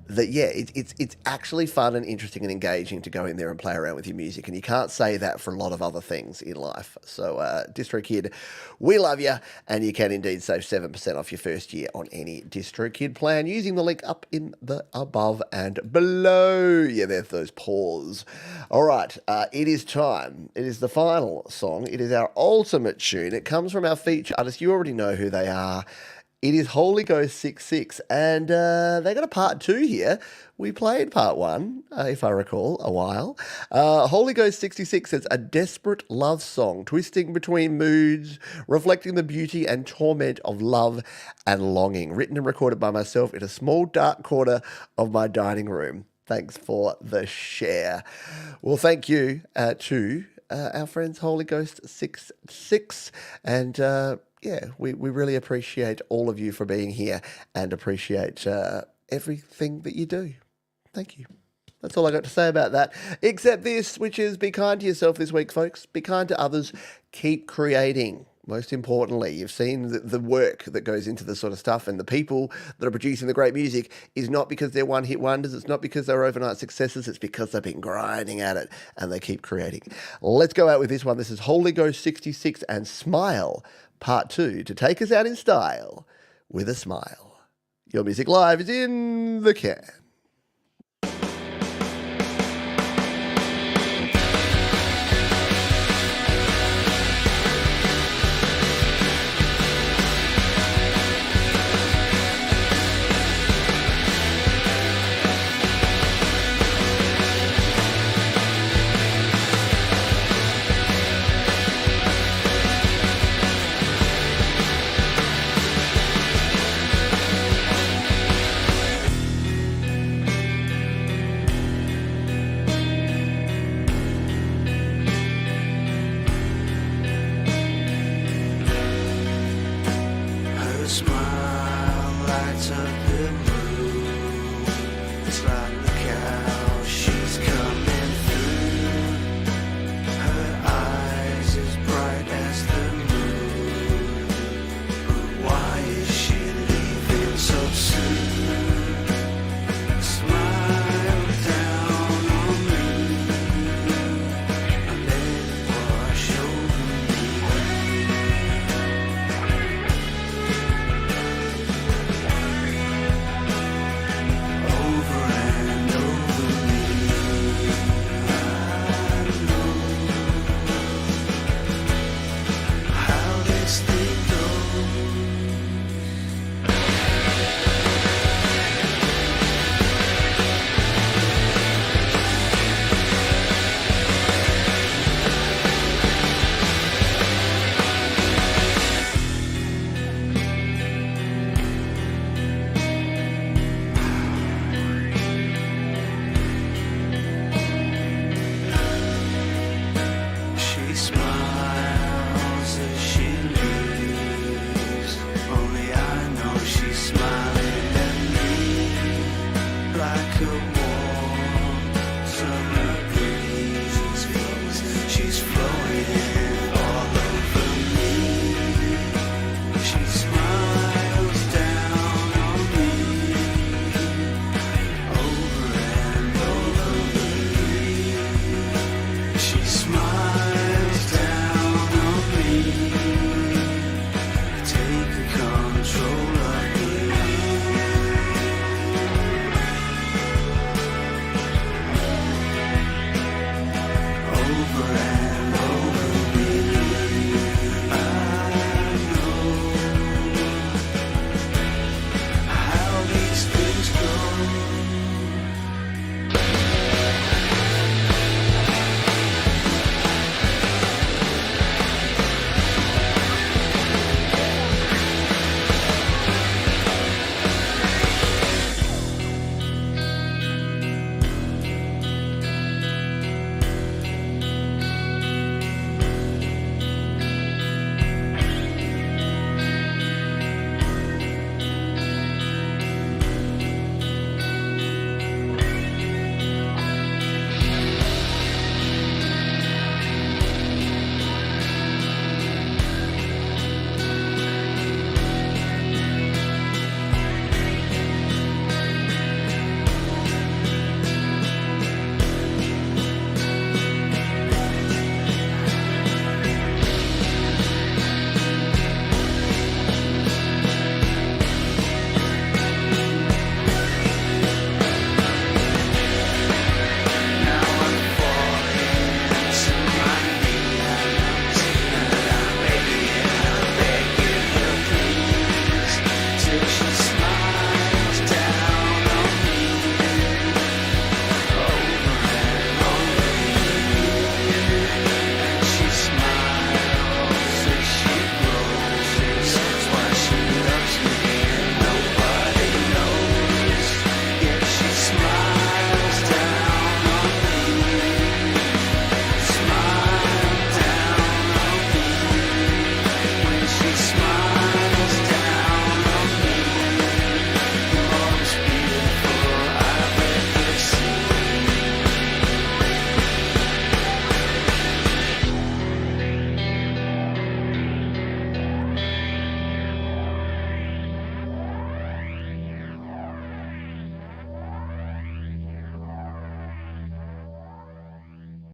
that, yeah, it's actually fun and interesting and engaging to go in there and play around with your music. And you can't say that for a lot of other things in life. So DistroKid, we love you. And you can indeed save 7% off your first year on any DistroKid plan using the link up in the above and below. Yeah, there's those paws. All right, it is time. It is the final song. It is our ultimate tune. It comes from our feature artist. You already know who they are. It is Holy Ghost 66, and they got a part 2 here. We played part 1, if I recall, a while. Holy Ghost 66 says, a desperate love song, twisting between moods, reflecting the beauty and torment of love and longing. Written and recorded by myself in a small dark corner of my dining room. Thanks for the share. Well, thank you to our friends Holy Ghost 66. And we really appreciate all of you for being here and appreciate everything that you do. Thank you. That's all I got to say about that. Except this, which is be kind to yourself this week, folks. Be kind to others. Keep creating. Most importantly, you've seen the work that goes into this sort of stuff, and the people that are producing the great music is not because they're one-hit wonders. It's not because they're overnight successes. It's because they've been grinding at it and they keep creating. Let's go out with this one. This is Holy Ghost 66 and Smile, Part 2, to take us out in style with a smile. Your Music Live is in the can. Her smile lights up the moon. It's like the cow she's coming through. Her eyes as bright as the moon. But why is she leaving so soon? Smile down on me and let it wash over me. Over and over me, I know how this thing goes. She smiles as she leaves. Only I know she's smiling at me like a warm summer breeze. She's flowing all over me. She smiles down on me, over and over me. She smiles down on me, take control of me. Over and